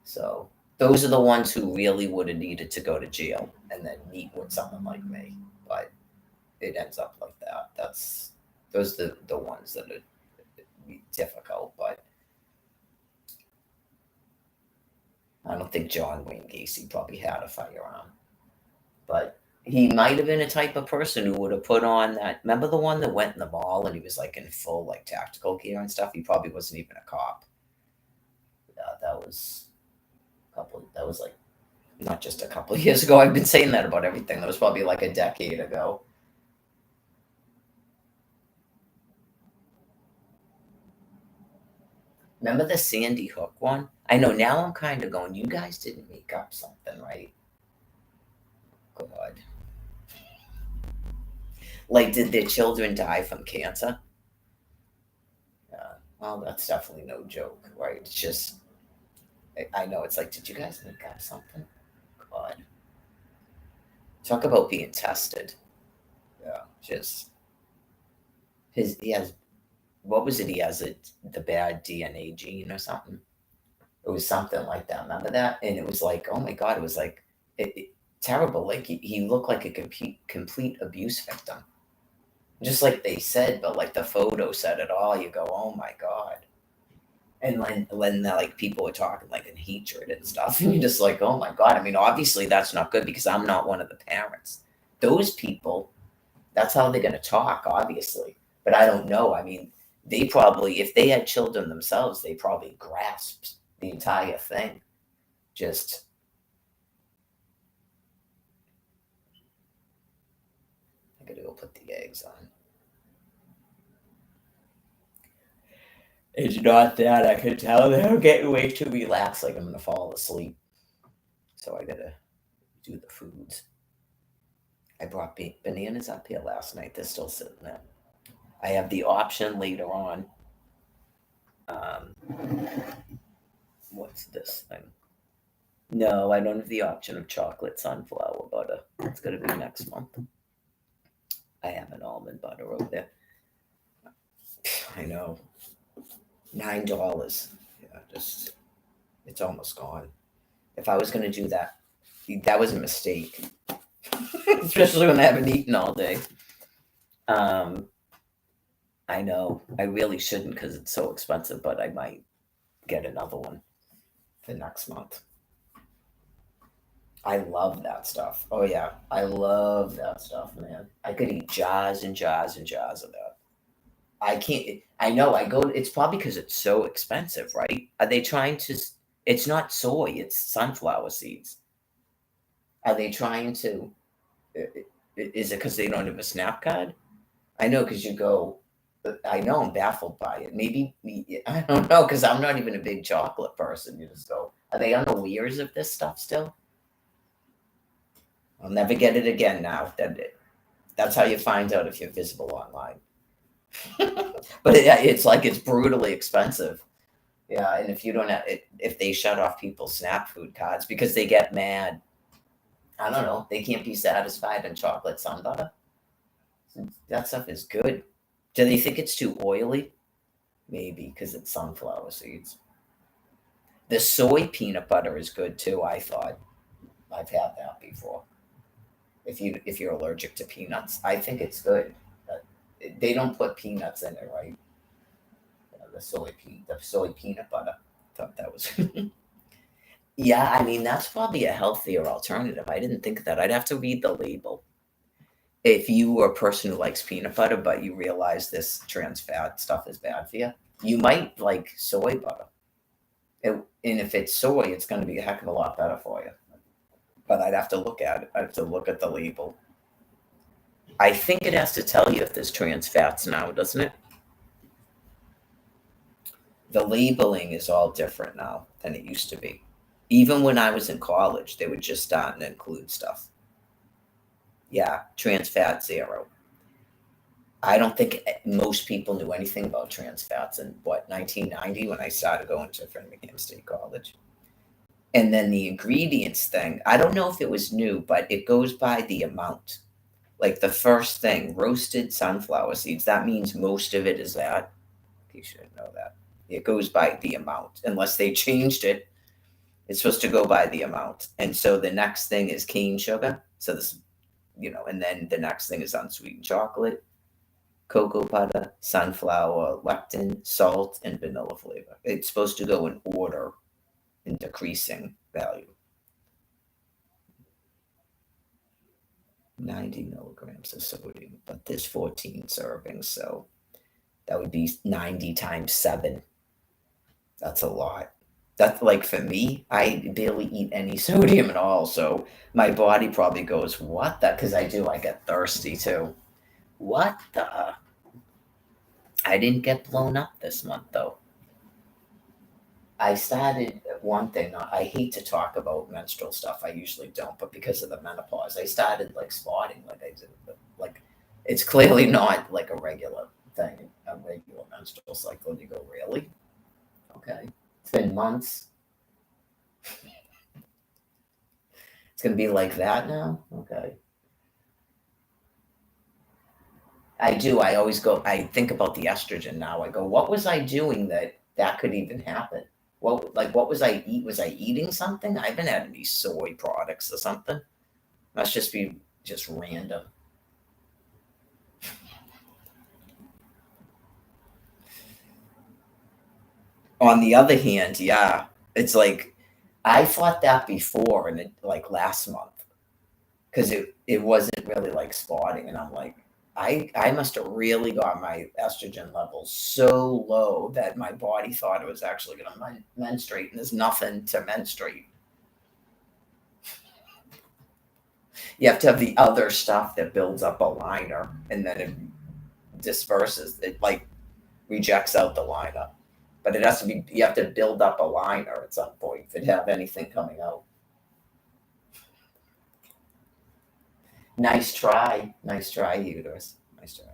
So those are the ones who really would have needed to go to jail and then meet with someone like me. But it ends up like that. Those are the ones that are difficult. But I don't think John Wayne Gacy probably had a firearm. But he might have been a type of person who would have put on that. Remember the one that went in the mall and he was like in full like tactical gear and stuff? He probably wasn't even a cop. That was a couple. That was like not just a couple of years ago. I've been saying that about everything. That was probably like a decade ago. Remember the Sandy Hook one? I know now I'm kind of going, you guys didn't make up something, right? God. Like, did their children die from cancer? Yeah. Well, that's definitely no joke, right? It's just, I know it's like, did you guys make up something? God. Talk about being tested. Yeah. Just, he has, what was it? He has the bad DNA gene or something. It was something like that. Remember that? And it was like, oh my God, it was like, terrible. Like, he looked like a complete abuse victim. Just like they said, but like the photo said it all. You go, oh my God. And when like people were talking like in hatred and stuff, and you're just like, oh my God. I mean, obviously that's not good because I'm not one of the parents. Those people, that's how they're gonna talk, obviously. But I don't know. I mean, they probably, if they had children themselves, they probably grasped the entire thing. Just I gotta go put the eggs on. It's not that I can tell they're getting way too relaxed, like I'm gonna fall asleep. So I gotta do the foods. I brought bananas up here last night. They're still sitting there. I have the option later on. Um, what's this thing? No, I don't have the option of chocolate sunflower butter. It's going to be next month. I have an almond butter over there. I know. $9. Yeah, just it's almost gone. If I was going to do that, that was a mistake, especially when I haven't eaten all day. Um, I know I really shouldn't because it's so expensive, but I might get another one for next month. I love that stuff. Oh yeah, I love that stuff, man. I could eat jars and jars and jars of that. I can't. I know. I go. It's probably because it's so expensive, right? Are they trying to? It's not soy. It's sunflower seeds. Are they trying to? Is it because they don't have a SNAP card? I know because you go. I know I'm baffled by it. Maybe I don't know because I'm not even a big chocolate person. You just go. Are they unawares of this stuff still? I'll never get it again now. That's how you find out if you're visible online. But it's like it's brutally expensive. Yeah, and if you don't have it, if they shut off people's SNAP food cards because they get mad, I don't know, they can't be satisfied in chocolate sun butter. That stuff is good. Do they think it's too oily? Maybe because it's sunflower seeds. The soy peanut butter is good too. I thought I've had that before. If you're allergic to peanuts, I think it's good. But they don't put peanuts in it, right? The soy peanut butter. Thought that was. Yeah, I mean that's probably a healthier alternative. I didn't think of that. I'd have to read the label. If you were a person who likes peanut butter, but you realize this trans fat stuff is bad for you, you might like soy butter. And if it's soy, it's going to be a heck of a lot better for you. But I'd have to look at it. I'd have to look at the label. I think it has to tell you if there's trans fats now, doesn't it? The labeling is all different now than it used to be. Even when I was in college, they were just starting to include stuff. Yeah, trans fat zero. I don't think most people knew anything about trans fats in 1990 when I started going to Framingham State College. And then the ingredients thing, I don't know if it was new, but it goes by the amount. Like the first thing, roasted sunflower seeds, that means most of it is that. You should know that. It goes by the amount. Unless they changed it, it's supposed to go by the amount. And so the next thing is cane sugar. So this, and then the next thing is unsweetened chocolate, cocoa butter, sunflower, lectin, salt, and vanilla flavor. It's supposed to go in order in decreasing value. 90 milligrams of sodium, but there's 14 servings, so that would be 90 times 7. That's a lot. That's like for me, I barely eat any sodium at all, so my body probably goes, what the? Because I get thirsty too. What the? I didn't get blown up this month though. I started one thing. I hate to talk about menstrual stuff. I usually don't, but because of the menopause, I started like spotting like I did. Like it's clearly not like a regular thing, a regular menstrual cycle. And you go, really? Okay. It's been months. It's gonna be like that now. Okay. I do. I always go. I think about the estrogen now. I go, what was I doing that could even happen? What was I eat? Was I eating something? I've been had any soy products or something. Must just be just random. On the other hand, yeah, it's like I thought that before, and it like last month because it wasn't really like spotting, and I'm like, I must have really got my estrogen levels so low that my body thought it was actually going to menstruate, and there's nothing to menstruate. You have to have the other stuff that builds up a liner, and then it disperses. It like rejects out the liner, but it has to be. You have to build up a liner at some point if it have anything coming out. Nice try, uterus. Nice try.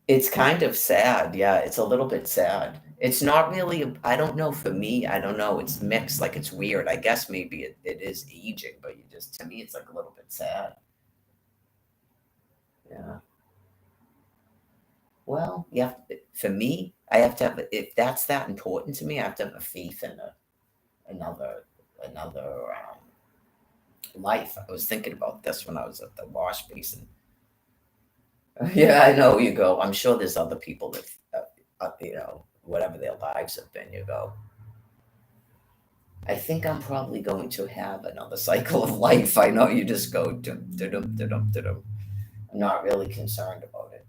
It's kind of sad, yeah, it's a little bit sad. It's not really I don't know, for me, I don't know, it's mixed, like, it's weird. I guess maybe it is aging, but you just to me, it's, like, a little bit sad. Yeah. Well, you have for me, I have to have if that's that important to me, I have to have a faith in another another life. I was thinking about this when I was at the wash basin. Yeah, I know, you go, I'm sure there's other people that, whatever their lives have been, you go, I think I'm probably going to have another cycle of life. I know you just go dum dum dum dum. I'm not really concerned about it.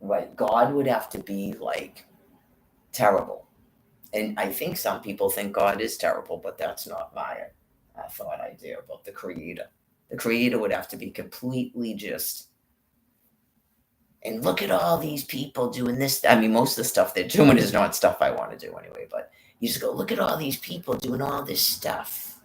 Right, God would have to be like terrible, and I think some people think God is terrible, but that's not my thought idea about the Creator. The Creator would have to be completely just. And look at all these people doing this. I mean, most of the stuff they're doing is not stuff I want to do anyway. But you just go, look at all these people doing all this stuff.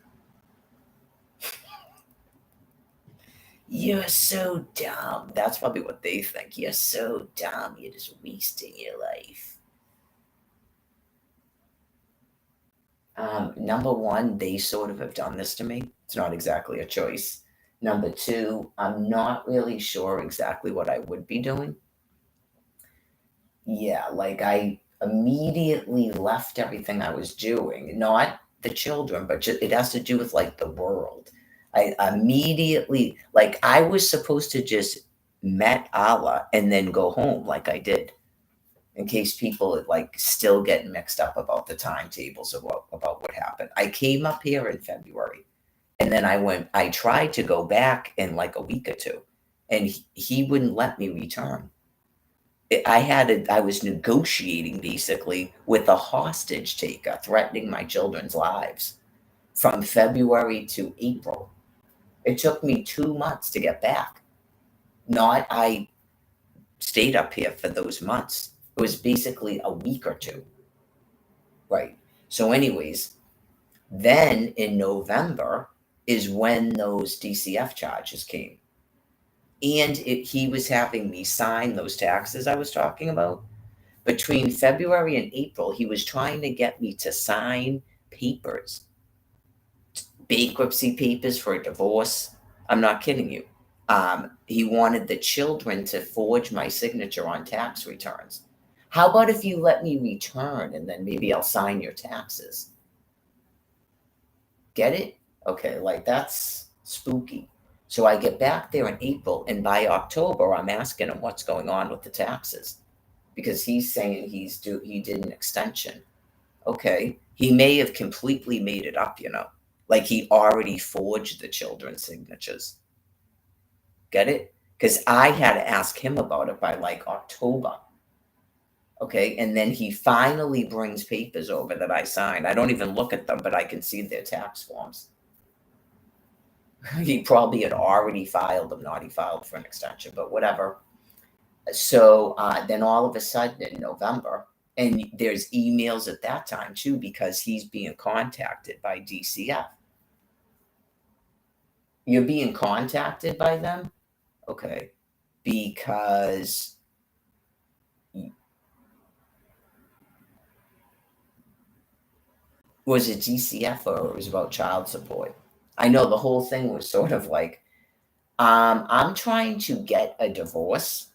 You're so dumb. That's probably what they think. You're so dumb. You're just wasting your life. Number one, they sort of have done this to me. It's not exactly a choice. Number two, I'm not really sure exactly what I would be doing. Yeah, like I immediately left everything I was doing, not the children, but it has to do with like the world. I immediately, like, I was supposed to just met Allah and then go home, like I did, in case people like still getting mixed up about the timetables of about what happened. I came up here in February, and then I tried to go back in like a week or two, and he wouldn't let me return. I was negotiating basically with a hostage taker, threatening my children's lives from February to April. It took me 2 months to get back. Not I stayed up here for those months. It was basically a week or two. Right. So, anyways, then in November is when those DCF charges came. And he was having me sign those taxes I was talking about. Between February and April, he was trying to get me to sign papers, bankruptcy papers for a divorce. I'm not kidding you. He wanted the children to forge my signature on tax returns. How about if you let me return and then maybe I'll sign your taxes? Get it? Okay, like that's spooky. So I get back there in April, and by October, I'm asking him what's going on with the taxes because he's saying he did an extension. Okay, he may have completely made it up, like he already forged the children's signatures. Get it? Because I had to ask him about it by like October. Okay, and then he finally brings papers over that I signed. I don't even look at them, but I can see their tax forms. He probably had already filed them, not he filed for an extension, but whatever. So then all of a sudden in November, and there's emails at that time too, because he's being contacted by DCF. You're being contacted by them? Okay. Because was it DCF or it was about child support? I know the whole thing was sort of like, I'm trying to get a divorce.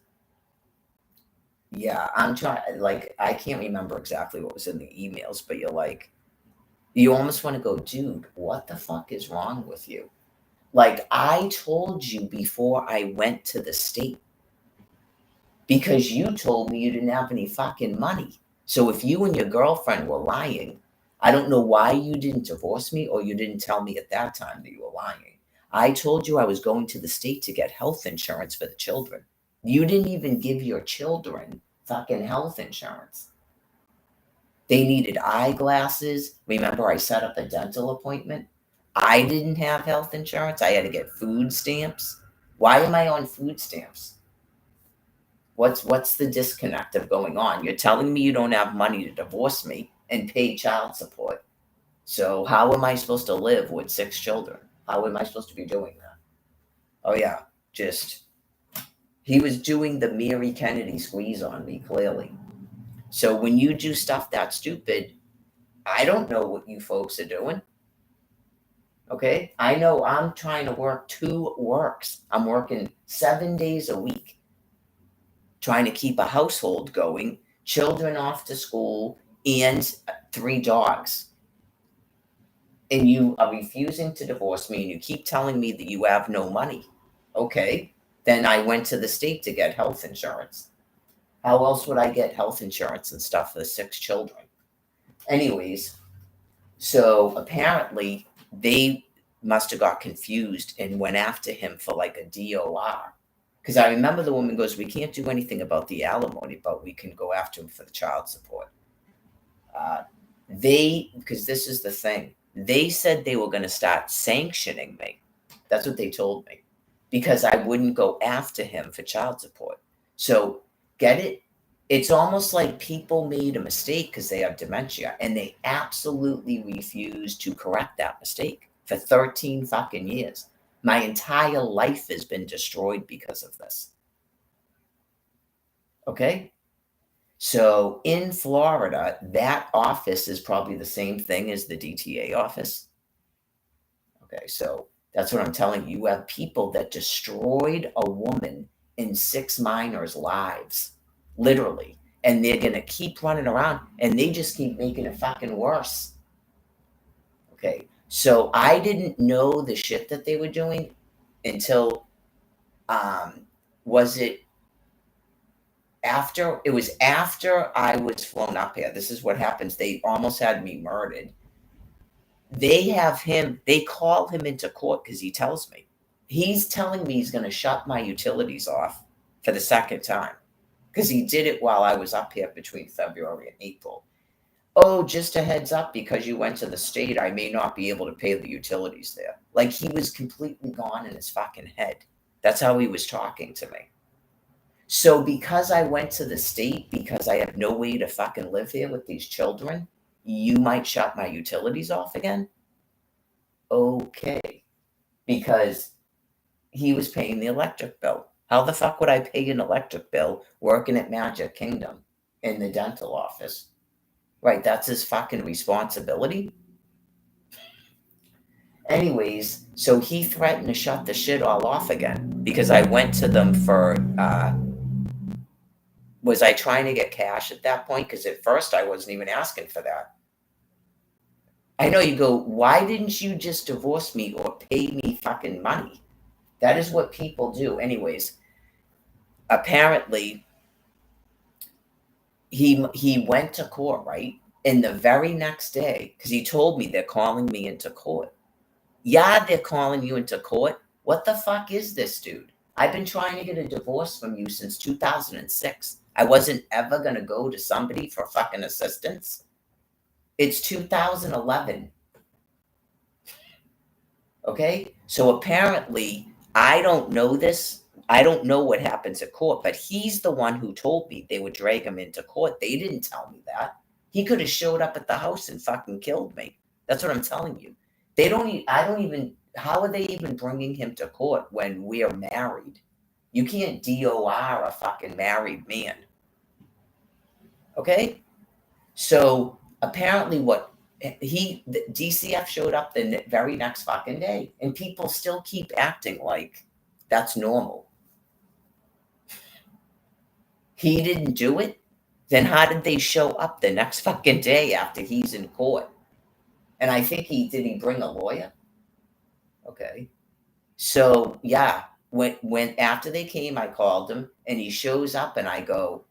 Yeah, I'm trying, like, I can't remember exactly what was in the emails, but you're like, you almost want to go, dude, what the fuck is wrong with you? Like, I told you before I went to the state because you told me you didn't have any fucking money. So if you and your girlfriend were lying, I don't know why you didn't divorce me or you didn't tell me at that time that you were lying. I told you I was going to the state to get health insurance for the children. You didn't even give your children fucking health insurance. They needed eyeglasses. Remember, I set up a dental appointment. I didn't have health insurance. I had to get food stamps. Why am I on food stamps? What's the disconnect of going on? You're telling me you don't have money to divorce me and pay child support. So how am I supposed to live with 6 children? How am I supposed to be doing that? Oh yeah, just He was doing the Mary Kennedy squeeze on me, clearly. So when you do stuff that stupid, I don't know what you folks are doing. Okay? I know I'm trying to work 2 works. I'm working 7 days a week, trying to keep a household going, children off to school, and 3 dogs. And you are refusing to divorce me, and you keep telling me that you have no money. Okay, then I went to the state to get health insurance. How else would I get health insurance and stuff for the 6 children? Anyways, so apparently they must have got confused and went after him for like a DOR. Because I remember the woman goes, we can't do anything about the alimony, but we can go after him for the child support. Because this is the thing, they said they were going to start sanctioning me. That's what they told me, because I wouldn't go after him for child support. So get it? It's almost like people made a mistake because they have dementia, and they absolutely refused to correct that mistake for 13 fucking years. My entire life has been destroyed because of this. Okay? So in Florida, that office is probably the same thing as the DTA office. Okay, so that's what I'm telling you. You have people that destroyed a woman and 6 minors' lives, literally. And they're going to keep running around, and they just keep making it fucking worse. Okay, so I didn't know the shit that they were doing until, was it after? It was after I was flown up here. This is what happens. They almost had me murdered. They have him, they call him into court because he tells me. He's telling me he's going to shut my utilities off for the 2nd time, because he did it while I was up here between February and April. Oh, just a heads up, because you went to the state, I may not be able to pay the utilities there. Like, he was completely gone in his fucking head. That's how he was talking to me. So because I went to the state, because I have no way to fucking live here with these children, you might shut my utilities off again? Okay. Because he was paying the electric bill. How the fuck would I pay an electric bill working at Magic Kingdom in the dental office? Right, that's his fucking responsibility. Anyways, so he threatened to shut the shit all off again because I went to them for, was I trying to get cash at that point? Because at first I wasn't even asking for that. I know you go, why didn't you just divorce me or pay me fucking money? That is what people do. Anyways, apparently he went to court, right? And the very next day, because he told me they're calling me into court. Yeah, they're calling you into court. What the fuck is this, dude? I've been trying to get a divorce from you since 2006. I wasn't ever going to go to somebody for fucking assistance. It's 2011. Okay? So apparently, I don't know this. I don't know what happens at court, but he's the one who told me they would drag him into court. They didn't tell me that. He could have showed up at the house and fucking killed me. That's what I'm telling you. How are they even bringing him to court when we're married? You can't DOR a fucking married man. Okay? So apparently the DCF showed up the very next fucking day, and people still keep acting like that's normal. He didn't do it? Then how did they show up the next fucking day after he's in court? And I think did he bring a lawyer? Okay. So yeah, when after they came, I called him and he shows up and I go,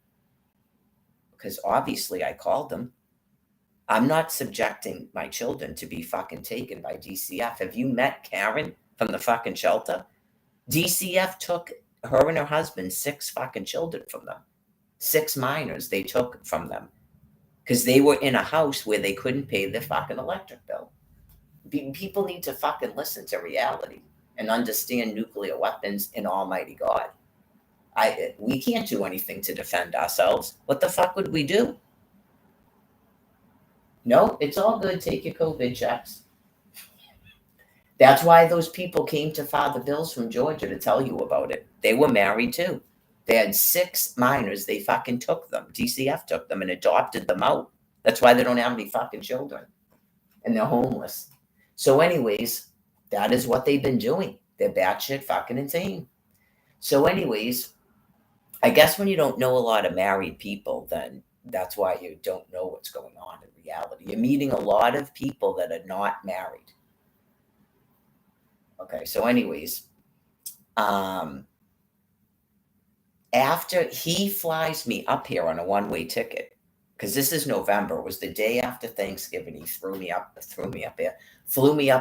because obviously I called him. I'm not subjecting my children to be fucking taken by DCF. Have you met Karen from the fucking shelter? DCF took her and her husband 6 fucking children from them. 6 minors they took from them because they were in a house where they couldn't pay their fucking electric bill. People need to fucking listen to reality and understand nuclear weapons and Almighty God. We can't do anything to defend ourselves. What the fuck would we do? No, it's all good. Take your COVID checks. That's why those people came to Father Bills from Georgia to tell you about it. They were married too. They had 6 minors. They fucking took them. DCF took them and adopted them out. That's why they don't have any fucking children. And they're homeless. So anyways, that is what they've been doing. They're batshit fucking insane. So anyways, I guess when you don't know a lot of married people, then that's why you don't know what's going on in reality. You're meeting a lot of people that are not married. Okay, so anyways, after he flies me up here on a one-way ticket, because this is November, it was the day after Thanksgiving. He flew me up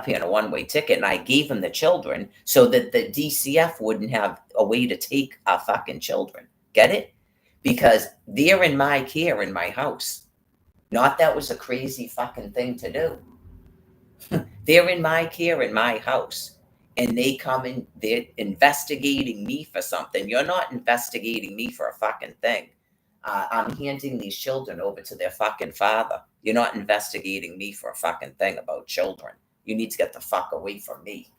here on a one-way ticket, and I gave him the children so that the DCF wouldn't have a way to take our fucking children. Get it? Because they're in my care in my house. Not that was a crazy fucking thing to do. They're in my care in my house. And they come in, they're investigating me for something. You're not investigating me for a fucking thing. I'm handing these children over to their fucking father. You're not investigating me for a fucking thing about children. You need to get the fuck away from me.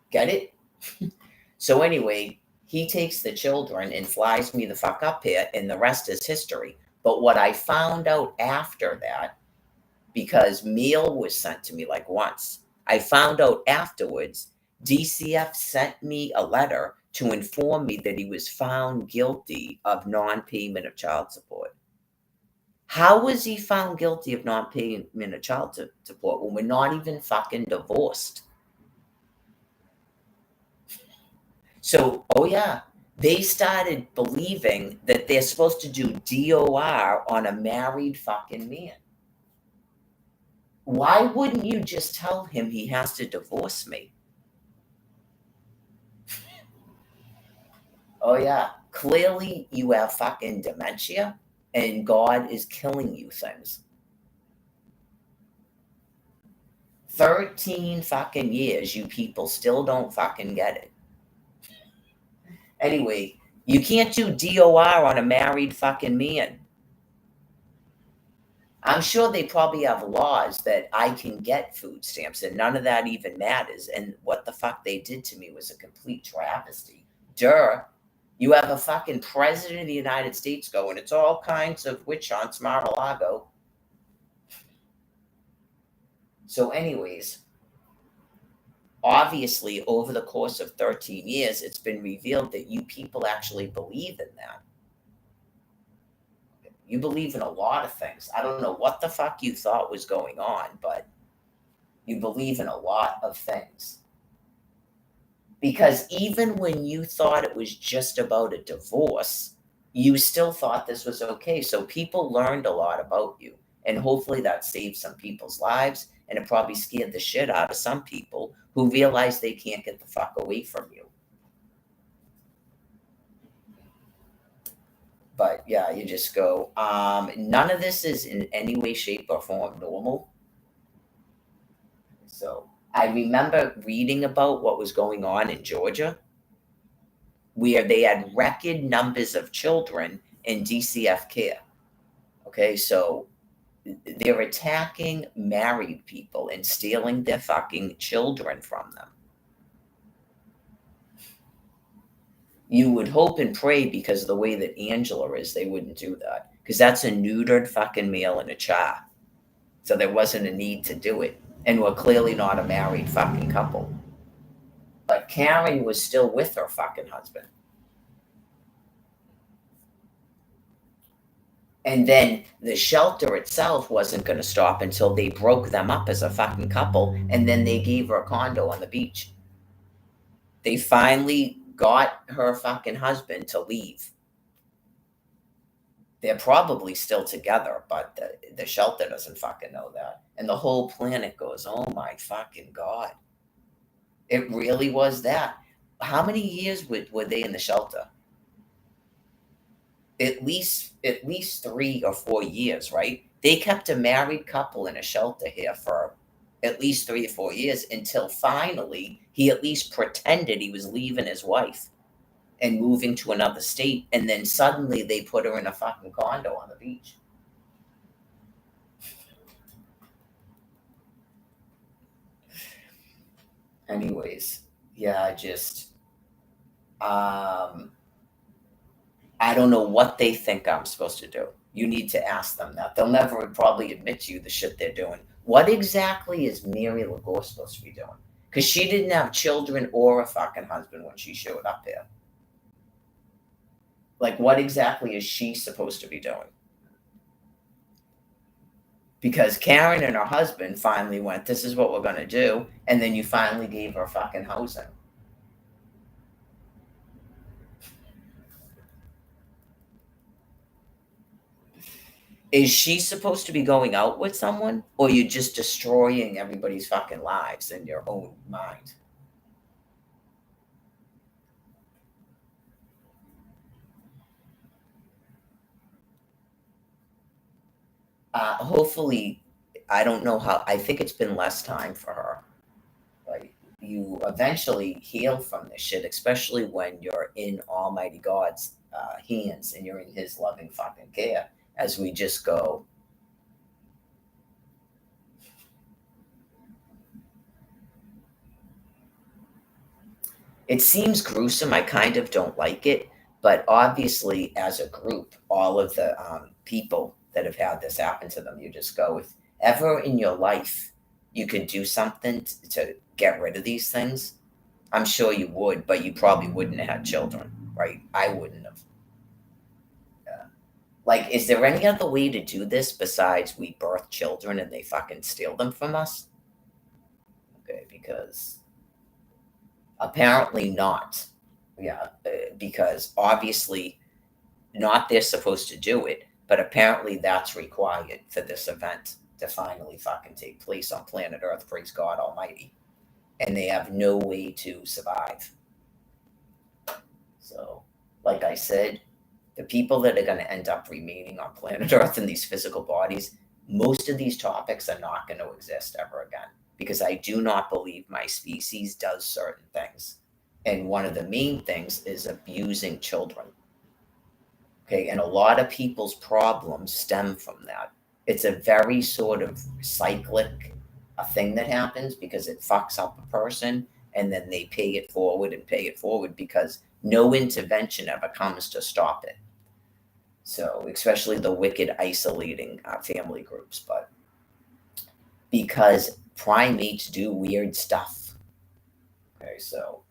Get it? So anyway, he takes the children and flies me the fuck up here, and the rest is history. But what I found out after that, because mail was sent to me like once, I found out afterwards, DCF sent me a letter to inform me that he was found guilty of non-payment of child support. How was he found guilty of non-payment of child support when we're not even fucking divorced? So, oh yeah, they started believing that they're supposed to do DOR on a married fucking man. Why wouldn't you just tell him he has to divorce me? Oh yeah, clearly you have fucking dementia and God is killing you things. 13 fucking years, you people still don't fucking get it. Anyway, you can't do DOR on a married fucking man. I'm sure they probably have laws that I can get food stamps, and none of that even matters. And what the fuck they did to me was a complete travesty. You have a fucking president of the United States going, it's all kinds of witch hunts, Mar-a-Lago. So anyways, obviously over the course of 13 years, it's been revealed that you people actually believe in that. You believe in a lot of things. I don't know what the fuck you thought was going on, but you believe in a lot of things. Because even when you thought it was just about a divorce, you still thought this was okay. So people learned a lot about you. And hopefully that saved some people's lives. And it probably scared the shit out of some people who realize they can't get the fuck away from you. But yeah, you just go, none of this is in any way, shape, or form normal. So I remember reading about what was going on in Georgia, where they had record numbers of children in DCF care. Okay, so they're attacking married people and stealing their fucking children from them. You would hope and pray because of the way that Angela is, they wouldn't do that. Because that's a neutered fucking male in a child. So there wasn't a need to do it. And we're clearly not a married fucking couple. But Karen was still with her fucking husband. And then the shelter itself wasn't going to stop until they broke them up as a fucking couple. And then they gave her a condo on the beach. They finally got her fucking husband to leave. They're probably still together, but the shelter doesn't fucking know that. And the whole planet goes, oh my fucking God. It really was that. How many years were they in the shelter? At least 3 or 4 years, right? They kept a married couple in a shelter here for at least 3 or 4 years until finally he at least pretended he was leaving his wife and moving to another state, and then suddenly they put her in a fucking condo on the beach. Anyways, yeah, just I don't know what they think I'm supposed to do. You need to ask them that. They'll never probably admit to you the shit they're doing. What exactly is Mary Lagore supposed to be doing? Because she didn't have children or a fucking husband when she showed up there. Like, what exactly is she supposed to be doing? Because Karen and her husband finally went, this is what we're going to do. And then you finally gave her fucking housing. Is she supposed to be going out with someone, or you're just destroying everybody's fucking lives in your own mind? Hopefully, I don't know how, I think it's been less time for her. Like, you eventually heal from this shit, especially when you're in Almighty God's hands and you're in His loving fucking care, as we just go. It seems gruesome. I kind of don't like it, but obviously, as a group, all of the people that have had this happen to them, you just go, if ever in your life you could do something to get rid of these things, I'm sure you would, but you probably wouldn't have had children, right? I wouldn't have. Yeah. Like, is there any other way to do this besides we birth children and they fucking steal them from us? Okay, because apparently not. Yeah, because obviously not they're supposed to do it, but apparently that's required for this event to finally fucking take place on planet Earth. Praise God Almighty. And they have no way to survive. So, like I said, the people that are going to end up remaining on planet Earth in these physical bodies, most of these topics are not going to exist ever again, because I do not believe my species does certain things. And one of the main things is abusing children. Okay, and a lot of people's problems stem from that. It's a very sort of cyclic a thing that happens because it fucks up a person, and then they pay it forward and pay it forward because no intervention ever comes to stop it. So, especially the wicked isolating family groups, but because primates do weird stuff. Okay, so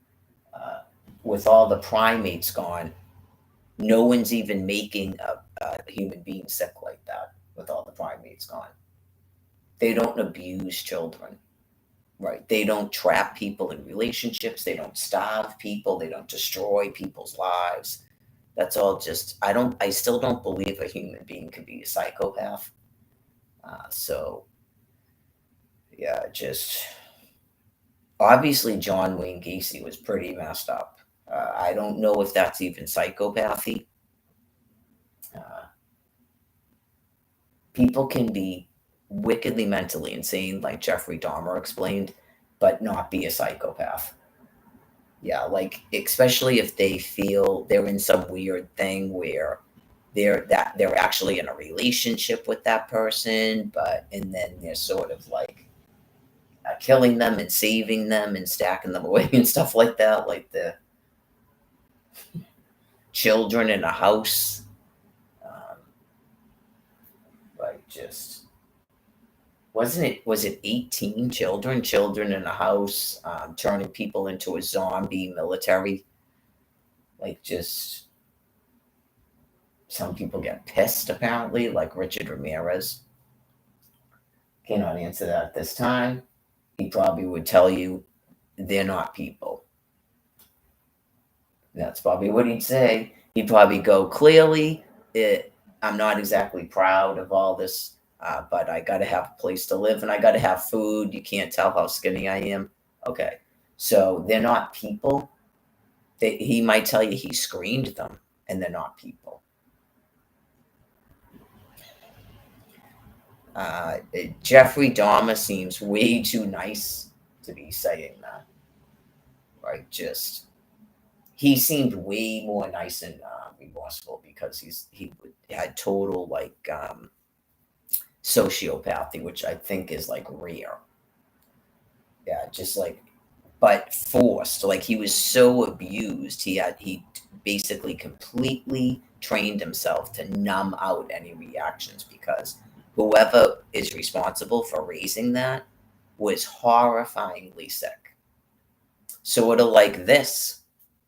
with all the primates gone, no one's even making a human being sick like that with all the primates gone. They don't abuse children, right? They don't trap people in relationships. They don't starve people. They don't destroy people's lives. That's all just, I still don't believe a human being can be a psychopath. So, yeah, just obviously John Wayne Gacy was pretty messed up. I don't know if that's even psychopathy. Uh, People can be wickedly mentally insane, like Jeffrey Dahmer explained, but not be a psychopath. Yeah, like especially if they feel they're in some weird thing where they're actually in a relationship with that person, but and then they're sort of like killing them and saving them and stacking them away and stuff like that, like the children in a house. Um, like just was it 18 children in a house, turning people into a zombie military, like just some people get pissed apparently, like Richard Ramirez. Cannot answer that at this time. He probably would tell you they're not people. That's probably what he'd say. He'd probably go, clearly I'm not exactly proud of all this, but I got to have a place to live and I got to have food. You can't tell how skinny I am. Okay. So they're not people. He might tell you he screened them and they're not people. Jeffrey Dahmer seems way too nice to be saying that. Right? Just he seemed way more nice and remorseful because he had total like sociopathy, which I think is like rare. Yeah, just like, but forced. Like he was so abused, he basically completely trained himself to numb out any reactions because whoever is responsible for raising that was horrifyingly sick. Sort of like this,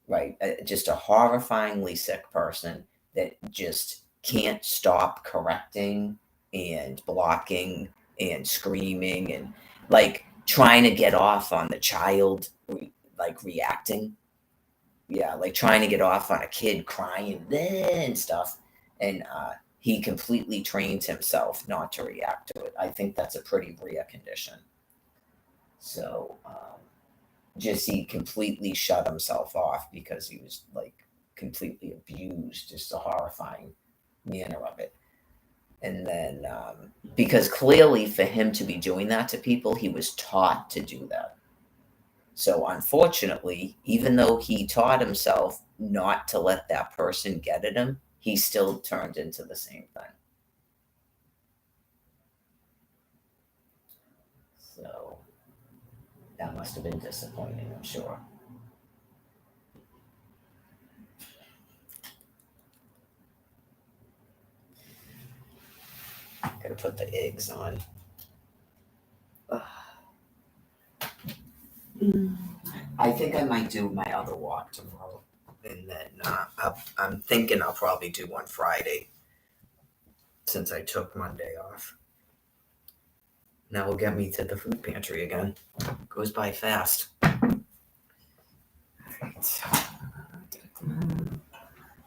right? Just a horrifyingly sick person that just can't stop correcting and blocking and screaming and like trying to get off on the child, like reacting. Yeah, like trying to get off on a kid crying and stuff. And he completely trains himself not to react to it. I think that's a pretty rare condition. So, just he completely shut himself off because he was like completely abused, just a horrifying manner of it. And then, because clearly for him to be doing that to people, he was taught to do that. So, unfortunately, even though he taught himself not to let that person get at him, he still turned into the same thing. So, that must have been disappointing, I'm sure. Gotta put the eggs on. I think I might do my other walk tomorrow, and then I'm thinking I'll probably do one Friday since I took Monday off. That will get me to the food pantry again. Goes by fast. Right.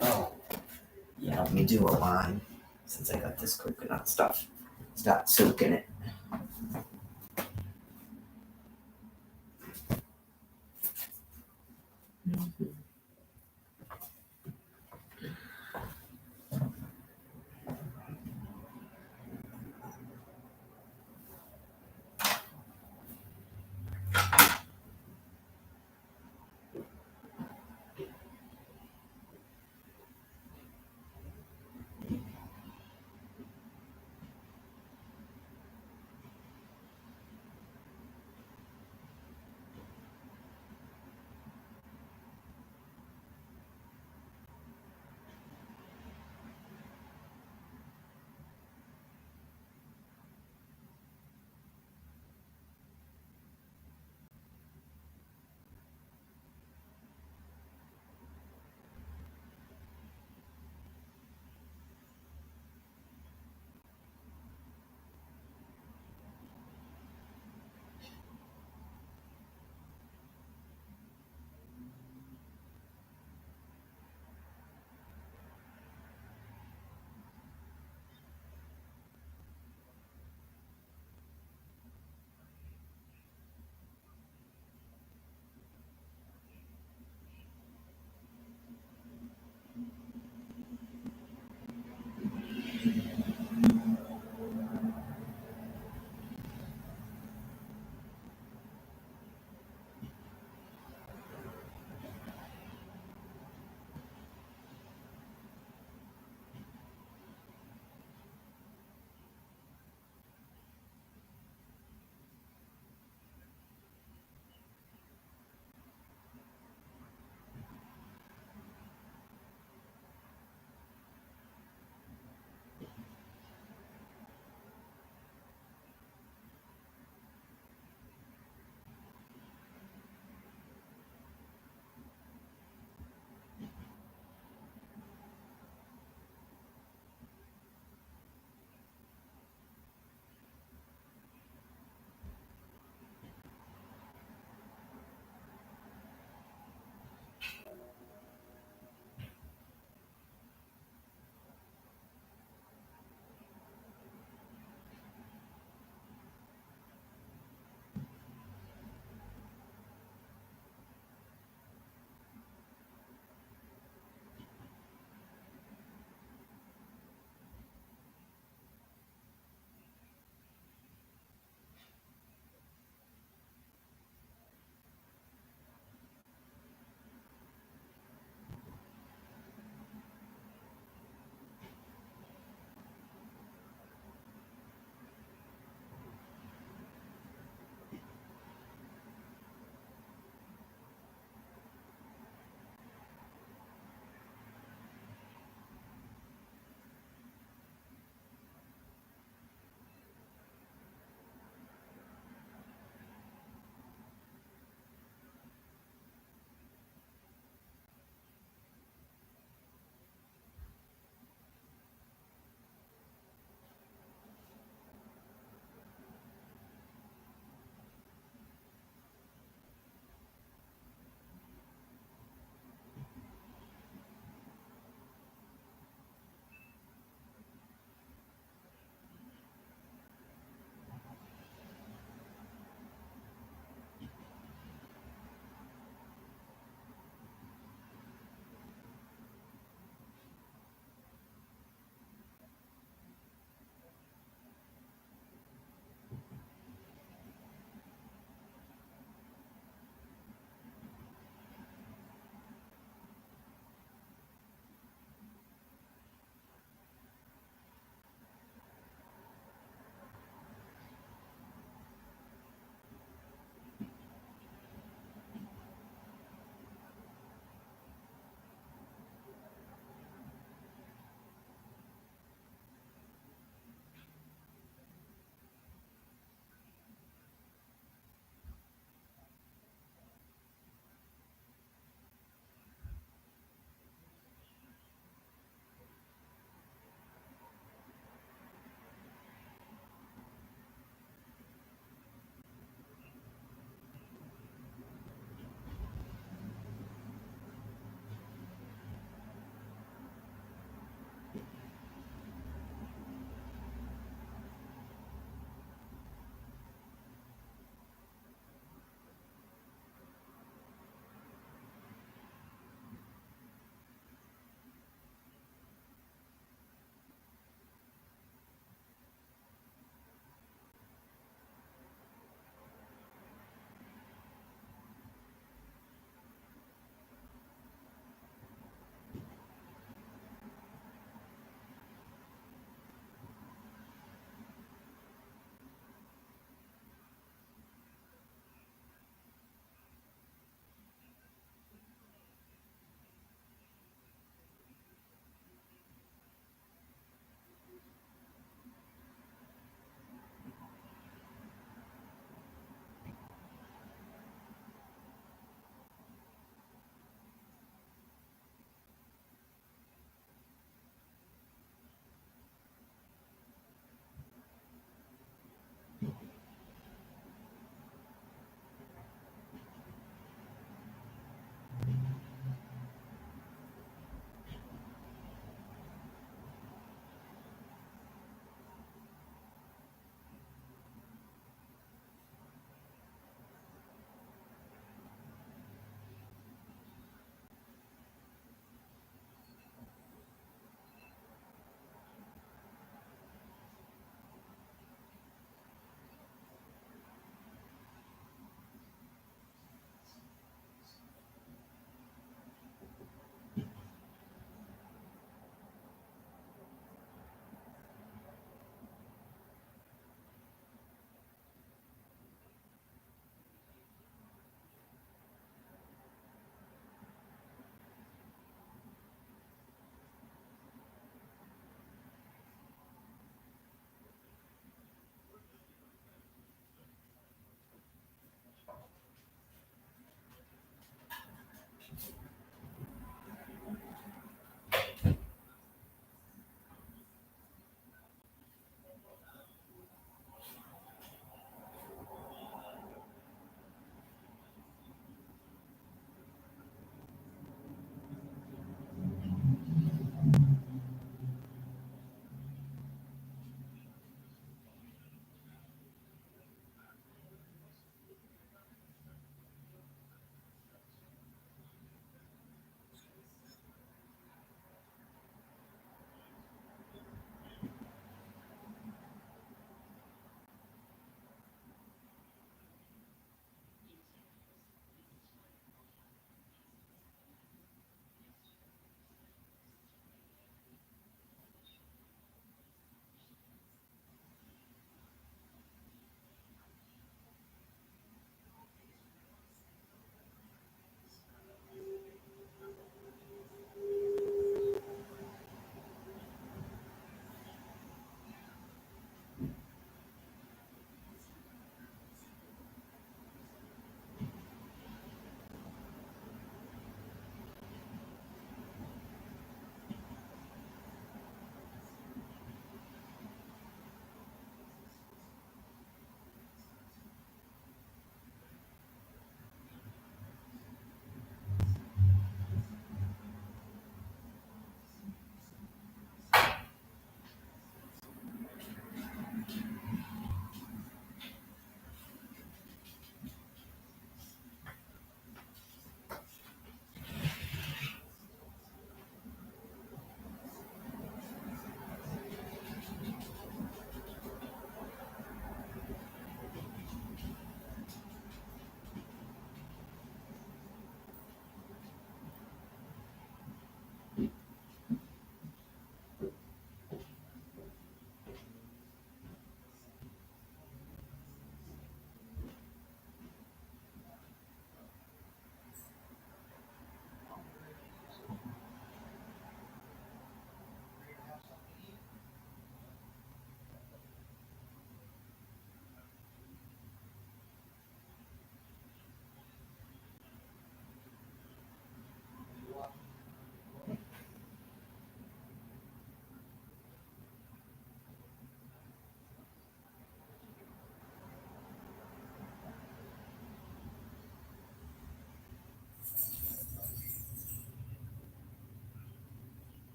Oh, yeah. Let me do a line since I got this coconut stuff. Start soaking it.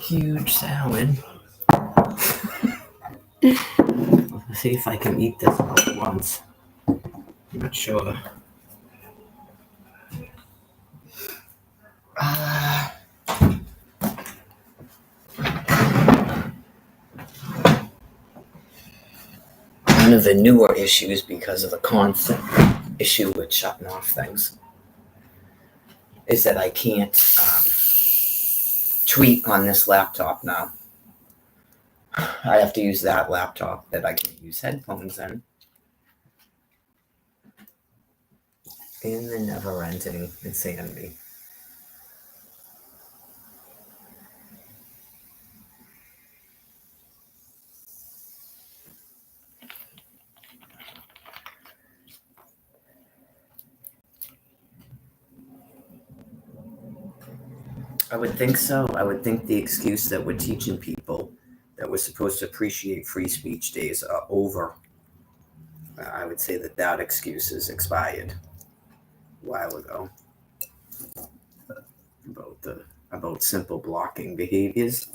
huge salad. Let's see if I can eat this all at once. I'm not sure. One of the newer issues, because of the constant issue with shutting off things, is that I can't tweet on this laptop now. I have to use that laptop that I can use headphones in. In the never-ending insanity. I would think so. I would think the excuse that we're teaching people that we're supposed to appreciate free speech days are over. I would say that excuse is expired a while ago. About simple blocking behaviors.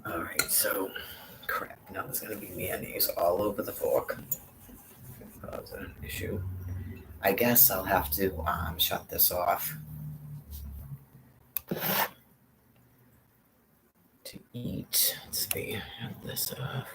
All right, so crap. Now there's gonna be mayonnaise all over the fork. That's an issue. I guess I'll have to shut this off to eat. Let's see, shut this off.